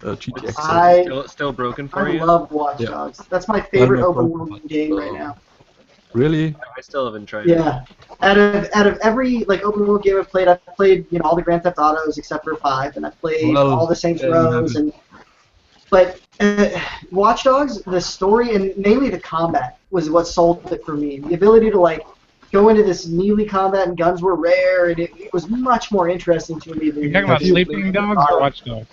GTX. Still broken for I you? love Watch Yeah. Dogs. That's my favorite no open problem, world game right now. Really? I still haven't tried it. Yeah. Out of every open world game I've played all the Grand Theft Autos except for 5, and I've played Well, all the Saints yeah, you Rows, but Watch Dogs, the story and mainly the combat was what sold it for me. The ability to go into this melee combat and guns were rare, and it was much more interesting to me than. You're talking about Sleeping Dogs or Watch Dogs?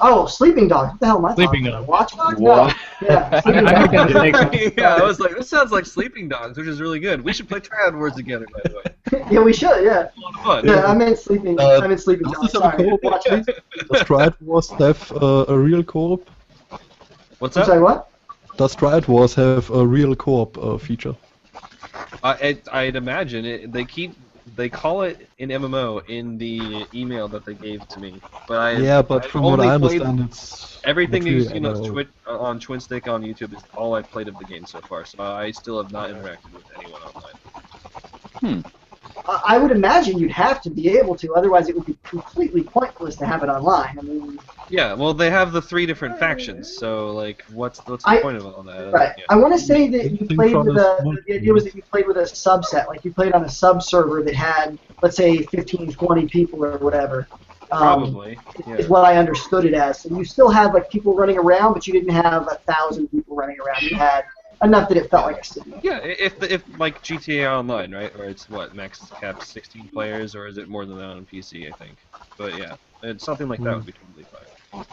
Oh, Sleeping Dogs. What the hell am I Sleeping talking about? Dogs. Watch Dogs? What? No. Yeah, Sleeping I think Dogs. that's Yeah, I was like, this sounds like Sleeping Dogs, which is really good. We should play Triad Wars together, by the way. Yeah, we should. Yeah. It's a lot of fun. Yeah, I meant Sleeping. Uh, I meant Sleeping does Dogs. this have a Sorry. co-op Watch at Dogs. Does Triad Wars have a real co-op? What's I'm up? sorry. What? Does Triad Wars have a real co-op feature? I'd imagine they call it an MMO in the email that they gave to me, but But from what I understand, it's everything not is really MMO. on Twinstiq on YouTube is all I've played of the game so far. So I still have not interacted with anyone online. I would imagine you'd have to be able to, otherwise it would be completely pointless to have it online. I mean, Yeah, well, they have the 3 different factions, so what's the point of all that? right. Yeah. I want to say that you Think played from with a the idea was that you played with a subset, like you played on a sub server that had, let's say, 15, 20 people or whatever. Probably. Yeah. Is what I understood it as. So you still had people running around, but you didn't have 1,000 people running around. You had enough that it felt like a city. Yeah, if like GTA Online, right? Or it's what, max cap 16 players, or is it more than that on PC? I think. But yeah, it's something like that would be totally fine.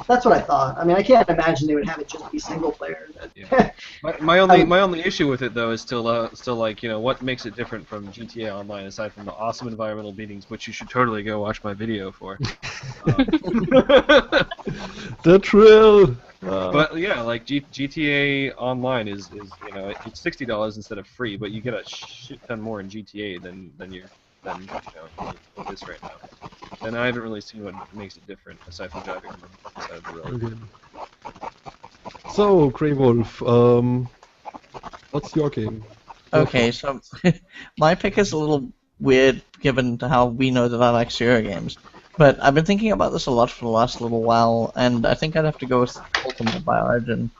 That's what I thought. I mean, I can't imagine they would have it just be single player. Yeah. My only issue with it though is still what makes it different from GTA Online aside from the awesome environmental beatings, which you should totally go watch my video for. The thrill. But yeah, GTA Online is it's $60 instead of free, but you get a shit ton more in GTA than this right now. And I haven't really seen what makes it different aside from driving on the side of the road. Okay. So, Greywolfe, what's your game? Okay, so my pick is a little weird given to how we know that I like Sierra games. But I've been thinking about this a lot for the last little while, and I think I'd have to go with Ultima by Origin.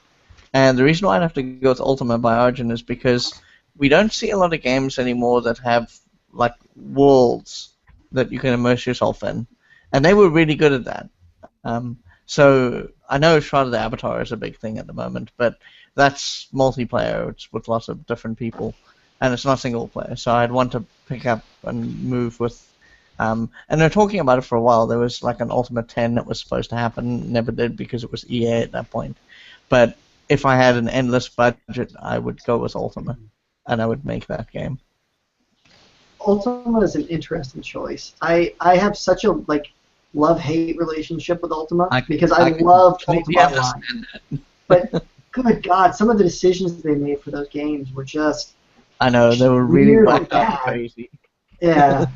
And the reason why I'd have to go with Ultima by Origin is because we don't see a lot of games anymore that have worlds that you can immerse yourself in, and they were really good at that. So I know Shroud of the Avatar is a big thing at the moment, but that's multiplayer. It's with lots of different people, and it's not single player. So I'd want to pick up and move with. And they're talking about it for a while. There was an Ultima 10 that was supposed to happen, never did because it was EA at that point. But if I had an endless budget, I would go with Ultima, and I would make that game. Ultima is an interesting choice. I have such a love-hate relationship with Ultima because I loved Ultima Online. But good God, some of the decisions they made for those games were just I know they were really weird whacked and out bad. crazy. Yeah.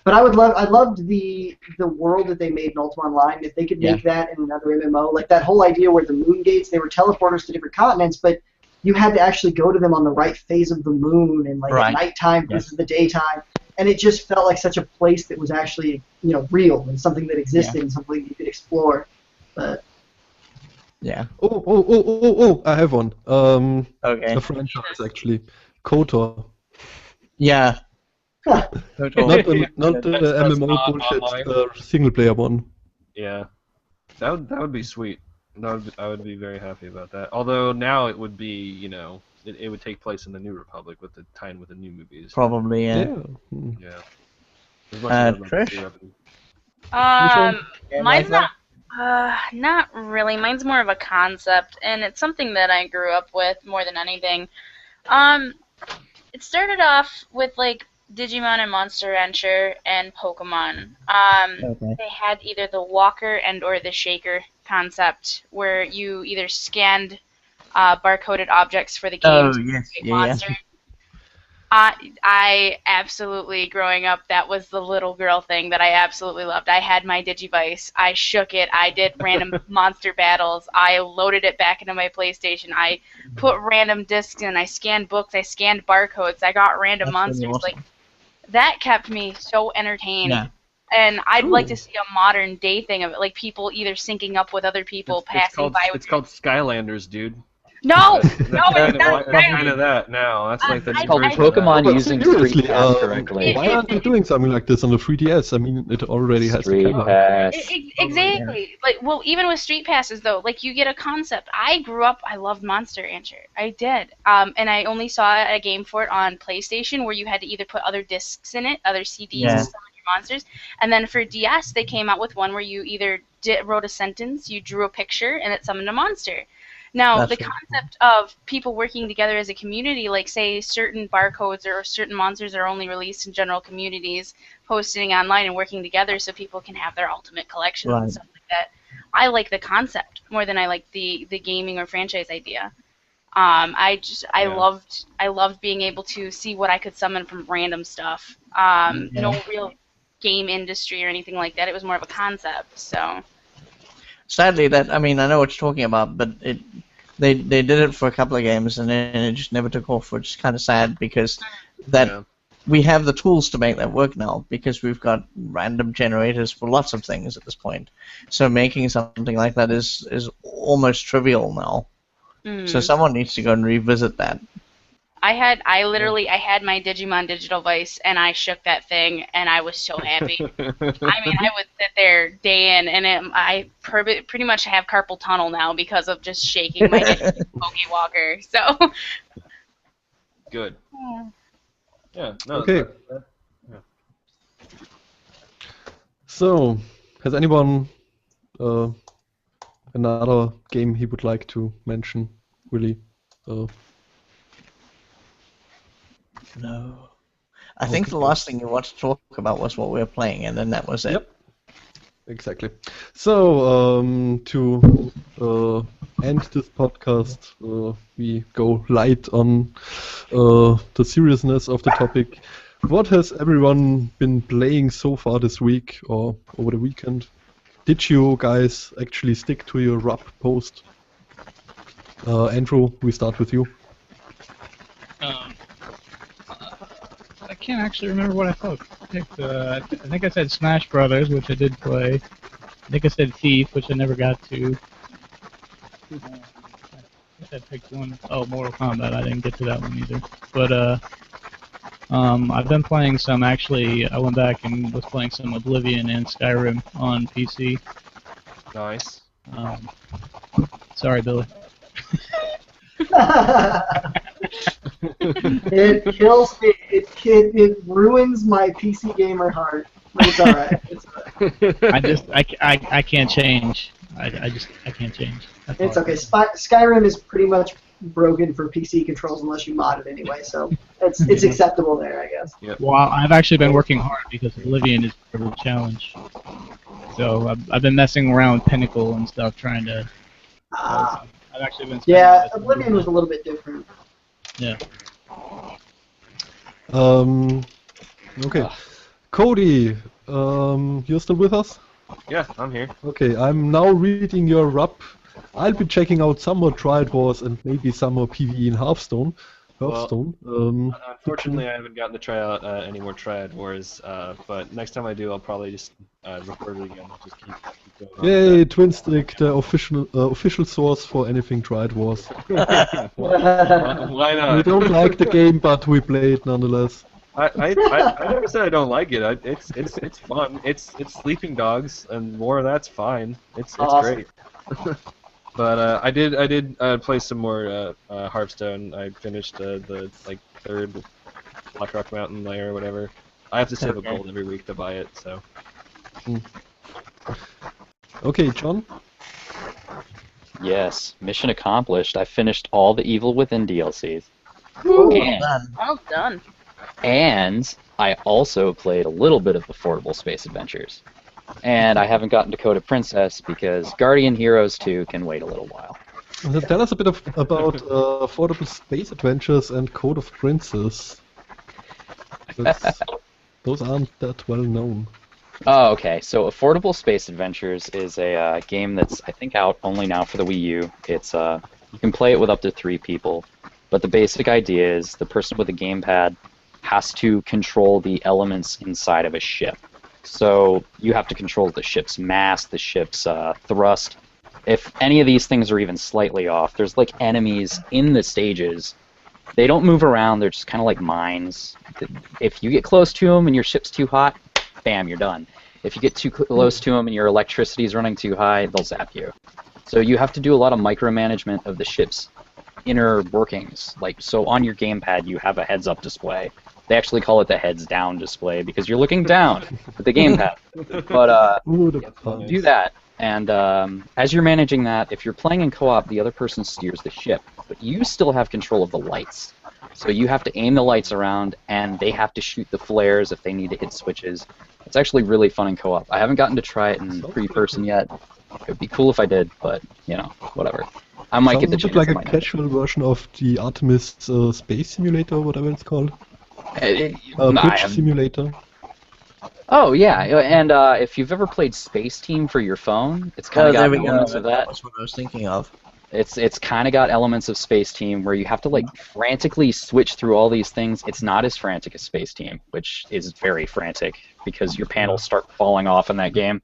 But I loved the world that they made in Ultima Online. If they could make that in another MMO, that whole idea where the moon gates, they were teleporters to different continents, but you had to actually go to them on the right phase of the moon and at nighttime versus the daytime. And it just felt like such a place that was actually, real and something that existed and something you could explore. But yeah. Oh! I have one. Okay. A franchise actually, KOTOR. Yeah. Not the MMO bullshit single player one. Yeah, that would be sweet. I would be very happy about that. Although now it would be, it would take place in the New Republic with the tie-in with the new movies. Probably, yeah. Yeah. Trish? Mine's not really. Mine's more of a concept, and it's something that I grew up with more than anything. It started off with Digimon and Monster Rancher and Pokemon. Okay. They had either the walker and or the shaker concept, where you either scanned barcoded objects for the game Oh, to yes. create Yeah, yeah. monsters. I absolutely, growing up, that was the little girl thing that I absolutely loved. I had my Digivice. I shook it. I did random monster battles. I loaded it back into my PlayStation. I put random discs in. I scanned books. I scanned barcodes. I got random That's really monsters. awesome. Like, that kept me so entertained. Yeah. And I'd like Cool. to see a modern day thing of it, like people either syncing up with other people, passing by. It's called Skylanders, dude. No, That's no, kind it's not. of that now. That's like the It's new called version of that. Pokemon But using seriously, Street Pass correctly. why aren't you doing something like this on the 3DS? I mean, it already has the Street camera. Pass. Exactly. Like, well, even with Street Passes though, like you get a concept. I grew up. I loved Monster Rancher. I did. And I only saw a game for it on PlayStation where you had to either put other discs in it, other CDs Yeah. to summon your monsters, and then for DS they came out with one where you either wrote a sentence, you drew a picture, and it summoned a monster. Now, That's the really concept of people working together as a community, like say certain barcodes or certain monsters are only released in general communities, posting online and working together so people can have their ultimate collections Right. and stuff like that. I like the concept more than I like the gaming or franchise idea. I loved being able to see what I could summon from random stuff. No real game industry or anything like that. It was more of a concept. So. Sadly, I know what you're talking about, but they did it for a couple of games and then it just never took off, which is kind of sad because we have the tools to make that work now because we've got random generators for lots of things at this point. So making something like that is almost trivial now. So someone needs to go and revisit that. I had my Digimon Digital Vice, and I shook that thing, and I was so happy. I mean, I would sit there day in, and I pretty much have carpal tunnel now because of just shaking my Poke Walker. So. Good. Yeah. No. Okay. So, has anyone another game he would like to mention? Really? No. I think the last thing you wanted to talk about was what we were playing, and then that was it. Yep. Exactly. So, to end this podcast, we go light on the seriousness of the topic. What has everyone been playing so far this week or over the weekend? Did you guys actually stick to your RUP post? Andrew, we start with you. I can't actually remember what I picked. I think I said Smash Brothers, which I did play. I think I said Thief, which I never got to. I think I picked one. Oh, Mortal Kombat. I didn't get to that one either. But I've been playing some. Actually, I went back and was playing some Oblivion and Skyrim on PC. Nice. Sorry, Billy. It kills me. It ruins my PC gamer heart. But it's alright. It's alright. I can't change. I can't change. That's It's all. okay. Skyrim is pretty much broken for PC controls unless you mod it anyway, so it's acceptable there, I guess. Well, I've actually been working hard because Oblivion is a real challenge. So I've been messing around with Pinnacle and stuff, trying to. I've actually been. Yeah, Oblivion was a little bit different. Yeah. Okay. Cody, you're still with us? Yeah, I'm here. Okay, I'm now reading your RUP. I'll be checking out some more Triad Wars and maybe some more PvE in Hearthstone. Unfortunately, I haven't gotten to try out any more Triad Wars, but next time I do, I'll probably just record it again. Just keep going on Yay, Twinstiq, the official source for anything Triad Wars. Why not? We don't like the game, but we play it nonetheless. I never said I don't like it. It's fun. It's Sleeping Dogs, and more of that's fine. It's Awesome. great. But I did play some more Hearthstone. I finished the third Blackrock Mountain layer or whatever. I have to save a gold every week to buy it. So. Okay, John. Yes, mission accomplished. I finished all the Evil Within DLCs. Well And done. Well done. And I also played a little bit of Affordable Space Adventures. And I haven't gotten to Code of Princess because Guardian Heroes 2 can wait a little while. Tell us a bit about Affordable Space Adventures and Code of Princess. Those aren't that well known. Oh, okay. So Affordable Space Adventures is a game that's, I think, out only now for the Wii U. It's you can play it with up to 3 people, but the basic idea is the person with the gamepad has to control the elements inside of a ship. So you have to control the ship's mass, the ship's thrust. If any of these things are even slightly off, there's like enemies in the stages. They don't move around, they're just kind of like mines. If you get close to them and your ship's too hot, bam, you're done. If you get too close to them and your electricity is running too high, they'll zap you. So you have to do a lot of micromanagement of the ship's inner workings. Like, so on your gamepad, you have a heads-up display. They actually call it the heads-down display because you're looking down at the gamepad. But do that, and as you're managing that, if you're playing in co-op, the other person steers the ship, but you still have control of the lights. So you have to aim the lights around, and they have to shoot the flares if they need to hit switches. It's actually really fun in co-op. I haven't gotten to try it in three-person yet. It would be cool if I did, but, you know, whatever. I might get the chance. Sounds like a casual version of the Artemis Space Simulator, whatever it's called. Bridge Simulator. Oh, yeah, and if you've ever played Space Team for your phone, it's kind of got elements of that. That's what I was thinking of. It's kind of got elements of Space Team where you have to like frantically switch through all these things. It's not as frantic as Space Team, which is very frantic because your panels start falling off in that game.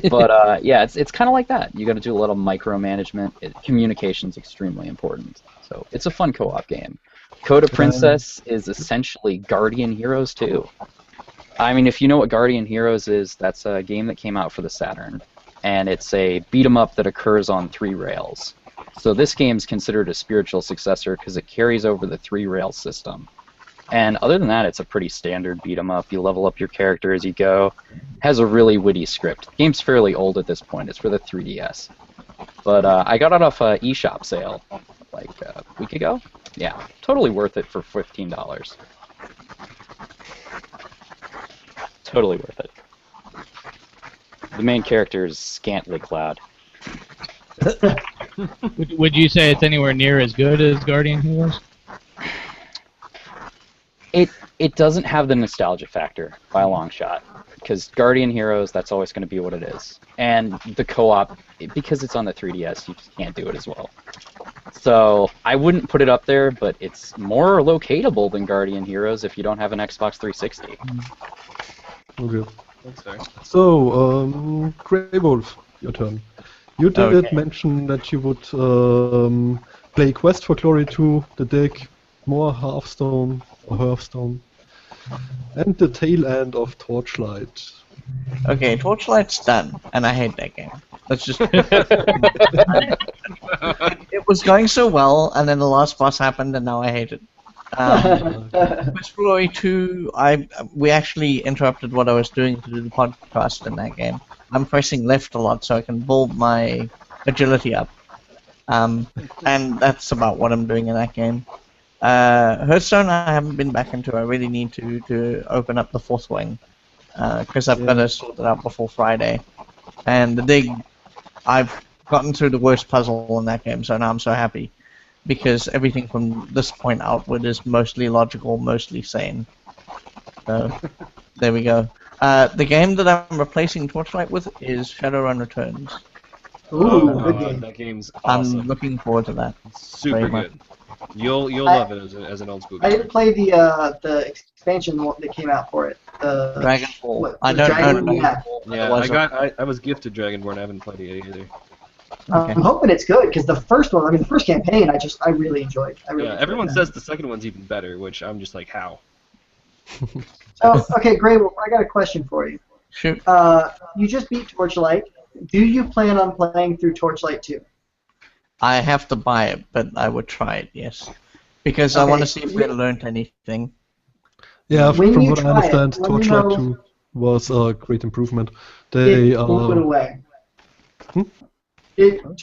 But yeah, it's kind of like that. You got to do a little micromanagement. Communication's extremely important. So it's a fun co-op game. Code of Princess is essentially Guardian Heroes 2. I mean, if you know what Guardian Heroes is, that's a game that came out for the Saturn, and it's a beat-em-up that occurs on 3 rails. So this game's considered a spiritual successor because it carries over the 3-rail system. And other than that, it's a pretty standard beat-em-up. You level up your character as you go. Has a really witty script. The game's fairly old at this point. It's for the 3DS. But I got it off a eShop sale like a week ago. Yeah, totally worth it for $15. Totally worth it. The main character is scantily clad. Would you say it's anywhere near as good as Guardian Heroes? It doesn't have the nostalgia factor by a long shot, because Guardian Heroes, that's always going to be what it is. And the co-op, because it's on the 3DS, you just can't do it as well. So I wouldn't put it up there, but it's more locatable than Guardian Heroes if you don't have an Xbox 360. Okay. That's fair. So, Greywolfe, your turn. You did mention that you would play Quest for Glory 2, The Dig, more Hearthstone, and the tail end of Torchlight. Okay, Torchlight's done, and I hate that game. Let's just. It was going so well, and then the last boss happened, and now I hate it. Quest for Glory 2, we actually interrupted what I was doing to do the podcast in that game. I'm pressing left a lot so I can build my agility up. And that's about what I'm doing in that game. Hearthstone I haven't been back into. I really need to open up the 4th wing. Because I've got to sort it out before Friday. And the Dig, I've gotten through the worst puzzle in that game, so now I'm so happy. Because everything from this point outward is mostly logical, mostly sane. So, there we go. The game that I'm replacing Torchlight with is Shadowrun Returns. Ooh, good game. That game's awesome. I'm looking forward to that. Super good. You'll love it as an old school game. I didn't play the expansion that came out for it. Dragonfall. I don't know. Yeah, I was gifted Dragonborn. I haven't played it either. Okay. I'm hoping it's good because the first one, the first campaign, I really enjoyed. Everyone says the second one's even better, which I'm just like, how? So, okay, Greywolfe, I got a question for you. Shoot. You just beat Torchlight. Do you plan on playing through Torchlight 2? I have to buy it, but I would try it, yes. Because I want to see if we learned anything. Yeah, from what I understand, Torchlight 2 was a great improvement. They blew it away.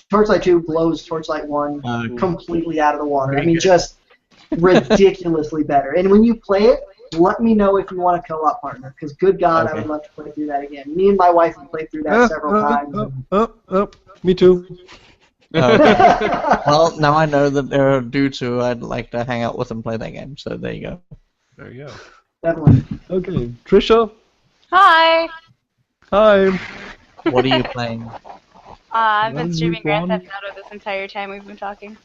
Torchlight 2 blows Torchlight 1 completely out of the water. I mean, just ridiculously better. And when you play it, let me know if you want a co-op partner, because good God, I would love to play through that again. Me and my wife have played through that several times. Me too. Well, now I know that there are dudes who I'd like to hang out with and play that game, so there you go. There you go. Definitely. Okay, Trisha. Hi. Hi. What are you playing? I've been One streaming Grand week Theft Auto this entire time we've been talking.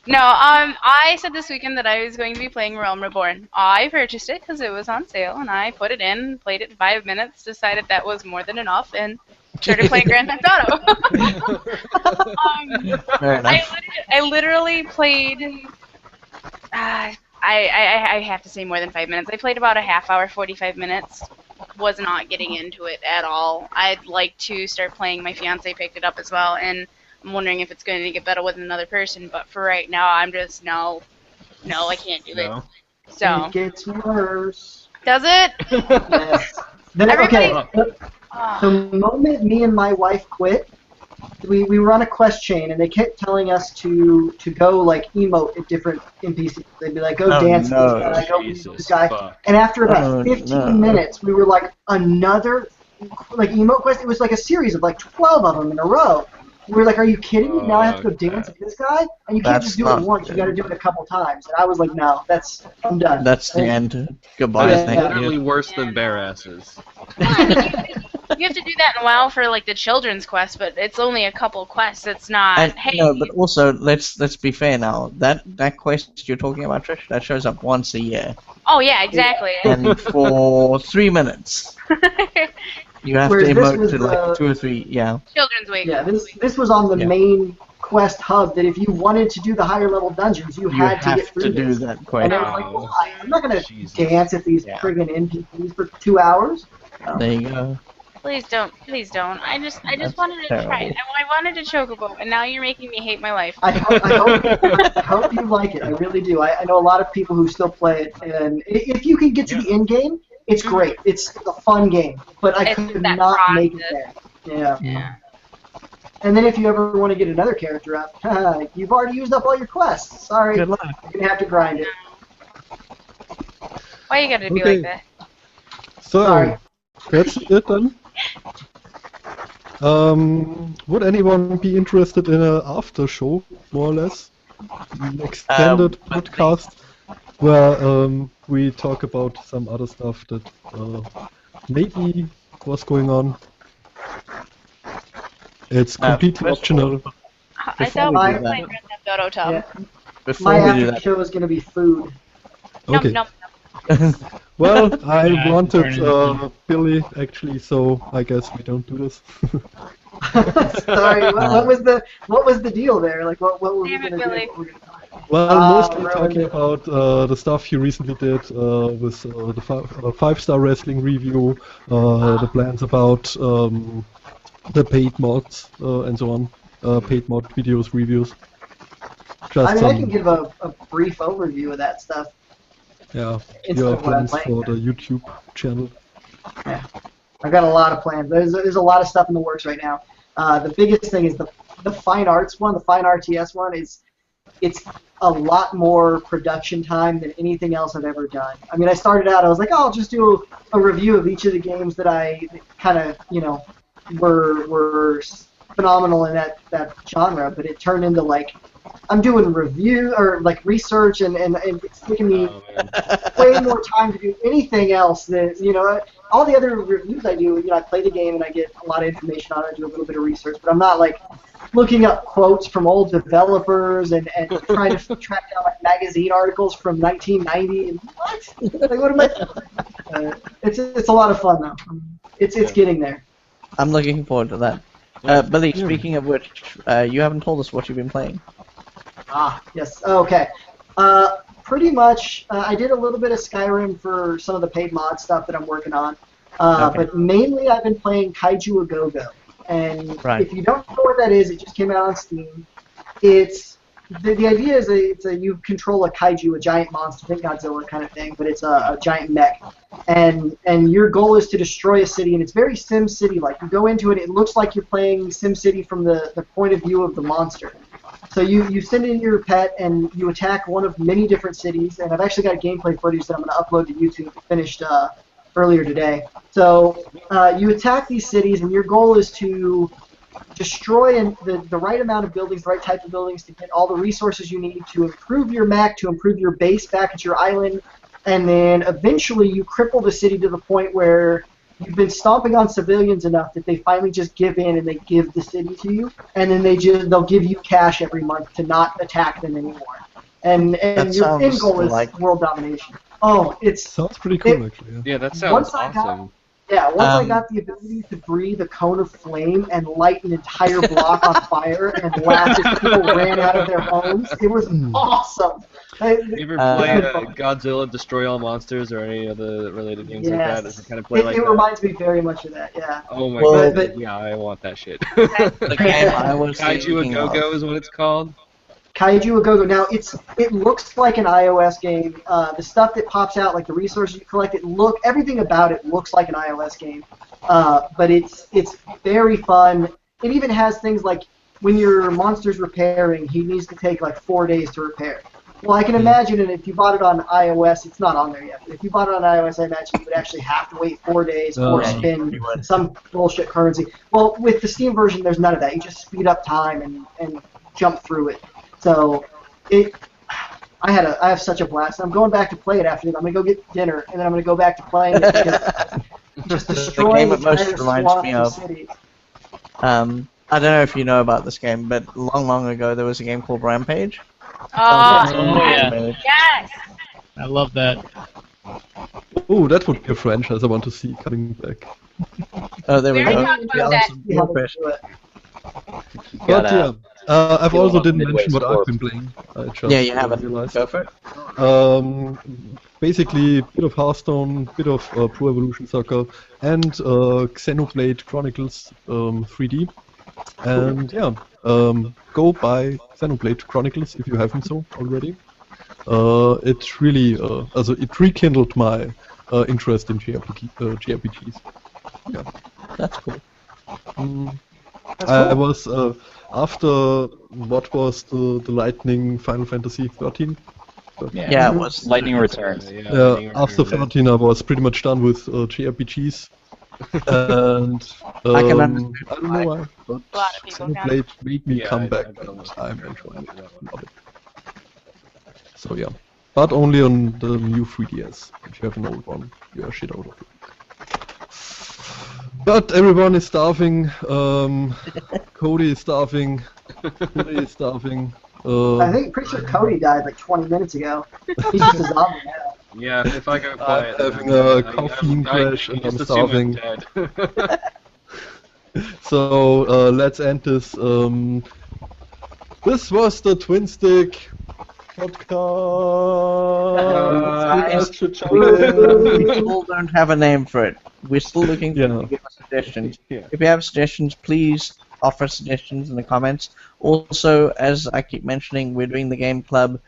No, I said this weekend that I was going to be playing Realm Reborn. I purchased it because it was on sale, and I put it in, played it in 5 minutes, decided that was more than enough, and started playing Grand Theft Auto. Fair enough. I literally played. I have to say more than 5 minutes. I played about a half hour, 45 minutes. Was not getting into it at all. I'd like to start playing. My fiance picked it up as well, and I'm wondering if it's going to get better with another person. But for right now, I'm just no, I can't do it. So It gets worse. does it? Yes. Everybody- The moment me and my wife quit, we were on a quest chain, and they kept telling us to go like emote at different NPCs. They'd be like, go dance with this guy, go meet this guy. fuck. And after about 15 minutes, we were like, another like emote quest. It was like a series of like 12 of them in a row. We were like, are you kidding me? Now I have to go dance with this guy? And you can't That's just do it not once. You got to do it a couple times. And I was like, no, I'm done. That's the end. Goodbye. Yeah. Thank Literally you. worse than bare asses. You have to do that in a while for like the children's quest, but it's only a couple quests. It's not. And, Hey, no, but also let's be fair now. That quest you're talking about, Trish, that shows up once a year, oh yeah, exactly. and for 3 minutes you have Whereas to this emote was to like the- 2 or 3. Yeah. Children's week. Yeah, this was on the Yeah. main quest hub that if you wanted to do the higher level dungeons, you You had to have get through to do this. that quest. And I was like, well, I'm not going to Jesus. dance at these Yeah. friggin' NPCs for 2 hours. There you go. Please don't. I just That's wanted to try it. terrible. I wanted a chocobo, and now you're making me hate my life. I hope you like it. I really do. I know a lot of people who still play it, and if you can get to the end game, it's great. It's a fun game, but I It's could that not make it process. there. Yeah. Yeah. And then if you ever want to get another character up, you've already used up all your quests. Sorry, Good luck. you're gonna have to grind it. Why you gotta be Okay. like that? So, Sorry. that's it then. Would anyone be interested in an after show, more or less? An extended podcast where we talk about some other stuff that maybe was going on. It's completely optional. I thought we we do were that- playing Grand Theft Auto, Tom. Yeah. Before My we do after show is gonna be food. Okay. Nope. Well, I Yeah, wanted turn Billy actually, so I guess we don't do this. Sorry, what was the deal there? Like, what were we Damn it, gonna Billy. do? What were we gonna talk? Well, mostly really? talking about the stuff you recently did with the five-star wrestling review, the plans about the paid mods and so on, paid mod videos, reviews. Just I mean, some, I can give a brief overview of that stuff. yeah, Instead your of what I'm plans playing for the YouTube channel. I've got a lot of plans. There's a lot of stuff in the works right now. The biggest thing is the fine arts one, the fine RTS one. It's a lot more production time than anything else I've ever done. I mean, I started out, I was like, oh, I'll just do a review of each of the games that I kind of, were phenomenal in that genre, but it turned into like I'm doing review or like research and it's taking me way more time to do anything else than all the other reviews I do. I play the game and I get a lot of information on it, do a little bit of research, but I'm not like looking up quotes from old developers and trying to track down like magazine articles from 1990 and what? Like what am I? It's a lot of fun though. It's getting there. I'm looking forward to that. Billy, speaking of which, you haven't told us what you've been playing. Yes. Okay. Pretty much, I did a little bit of Skyrim for some of the paid mod stuff that I'm working on, but mainly I've been playing Kaiju A Go-Go. And if you don't know what that is, it just came out on Steam. It's the idea is you control a kaiju, a giant monster, think Godzilla kind of thing, but it's a giant mech, and your goal is to destroy a city, and it's very Sim City like. You go into it, it looks like you're playing Sim City from the point of view of the monster. So you send in your pet and you attack one of many different cities, and I've actually got gameplay footage that I'm going to upload to YouTube. Finished earlier today. So you attack these cities, and your goal is to destroy the right amount of buildings, the right type of buildings, to get all the resources you need to improve your mech, to improve your base back at your island, and then eventually you cripple the city to the point where you've been stomping on civilians enough that they finally just give in and they give the city to you, and then they'll give you cash every month to not attack them anymore. And your end goal is world domination. Oh, sounds pretty cool actually. Yeah, that sounds awesome. Once I got the ability to breathe a cone of flame and light an entire block on fire and laugh as people ran out of their homes, it was awesome. You ever play Godzilla Destroy All Monsters or any of the related games like that? Does it kind of play like that? It reminds me very much of that, yeah. Oh my god, yeah, I want that shit. The game I was Kaiju A Go-Go is what it's called? Kaiju A Go-Go. Now, it looks like an iOS game. The stuff that pops out, like the resources you collect, everything about it looks like an iOS game. But it's very fun. It even has things like when your monster's repairing, he needs to take like 4 days to repair. Well, I can imagine it if you bought it on iOS. It's not on there yet. But if you bought it on iOS, I imagine you would actually have to wait 4 days or spend some bullshit currency. Well, with the Steam version, there's none of that. You just speed up time and jump through it. So, I have such a blast. I'm going back to play it after this. I'm gonna go get dinner, and then I'm gonna go back to playing it because just destroying the game it most reminds me of. I don't know if you know about this game, but long ago there was a game called Rampage. Oh yeah. Yes! I love that. Oh, that would be a franchise I want to see coming back. Oh, there we We go. already talked about that. But yeah, I've also didn't midway mention what I've sport. been playing. I just Yeah, you haven't. realized. Go for it. Basically, a bit of Hearthstone, bit of Pro Evolution Soccer, and Xenoblade Chronicles 3D. And yeah, go buy Xenoblade Chronicles if you haven't so already. It really, it rekindled my interest in JRPGs. Yeah, That's cool. I was after what was the Lightning Final Fantasy 13. Yeah, it was. Lightning Returns. After 13, I was pretty much done with JRPGs. And I can I understand don't know why, but A lot of people can. Xenoblade made me come back, I and I'm enjoying it. Love it. So yeah, but only on the new 3DS. If you have an old one, you are shit out of it. But everyone is starving. Cody is starving. Cody is starving. I think pretty sure Cody died like 20 minutes ago. He's just a zombie now. Yeah, if I go play I'm having a caffeine crash and I'm just assume starving. dead. So let's end this. This was the Twinstiq Podcast. We still don't have a name for it. We're still looking for you to give us suggestions. Yeah. If you have suggestions, please offer suggestions in the comments. Also, as I keep mentioning, we're doing the game club.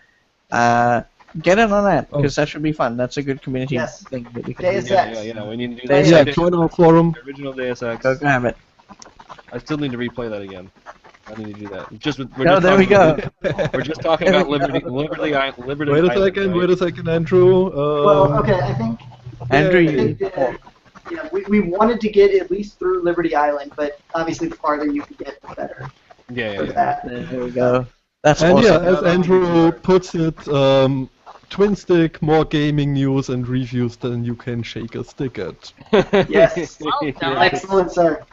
Get in on that, because that should be fun. That's a good community thing that we can Deus do. Ex. Yeah, we need to do Deus that. Ex. Join our forum. The original Deus Ex. Go grab it. I still need to replay that again. I need to do that. There we go. We're just talking about Liberty. Wait a Island, second, right? wait a second, Andrew. Well, okay, I think Andrew, I think that, we wanted to get at least through Liberty Island, but obviously the farther you can get, the better. Yeah. There we go. That's And awesome. yeah, as Andrew puts it, Twinstiq, more gaming news and reviews than you can shake a stick at. Yes. Well done. Excellent, sir.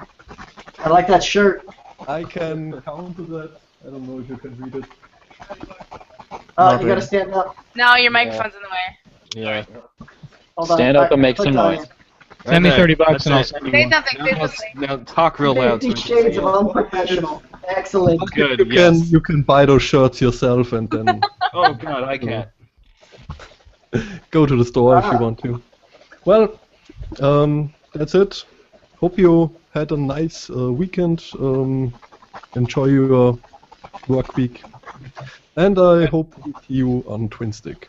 I like that shirt. I can counter that. I don't know if you can read it. Oh, you gotta stand up. No, your microphone's in the way. Yeah. Hold on. Stand up and make Click some on noise. it. Send me $30 That's and I'll it. send you Say one. something, say something. Now talk real loud. 50 Shades of Unprofessional. Excellent. Good. You can Yes. you can buy those shirts yourself and then Oh God, I can't. go to the store if you want to. Well, that's it. Hope you had a nice weekend. Enjoy your work week, and I hope to see you on Twinstiq.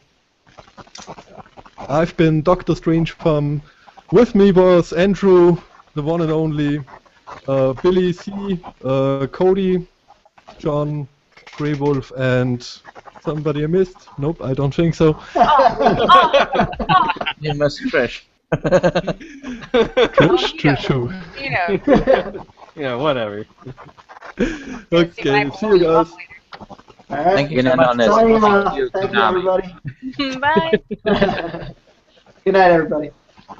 I've been Dr. Strange Pum. With me was Andrew, the one and only, Billy C, Cody, John, Greywolfe, and somebody I missed. Nope, I don't think so. You missed Trish. Trish, true. You know. Yeah, whatever. Okay, see you guys. All right. Thank you Get so in much. on this. Signing Thank off. you, Thank you, Konami. everybody. Bye. Good night, everybody.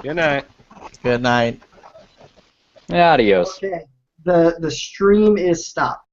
Good night. Good night. Adios. Okay. The stream is stopped.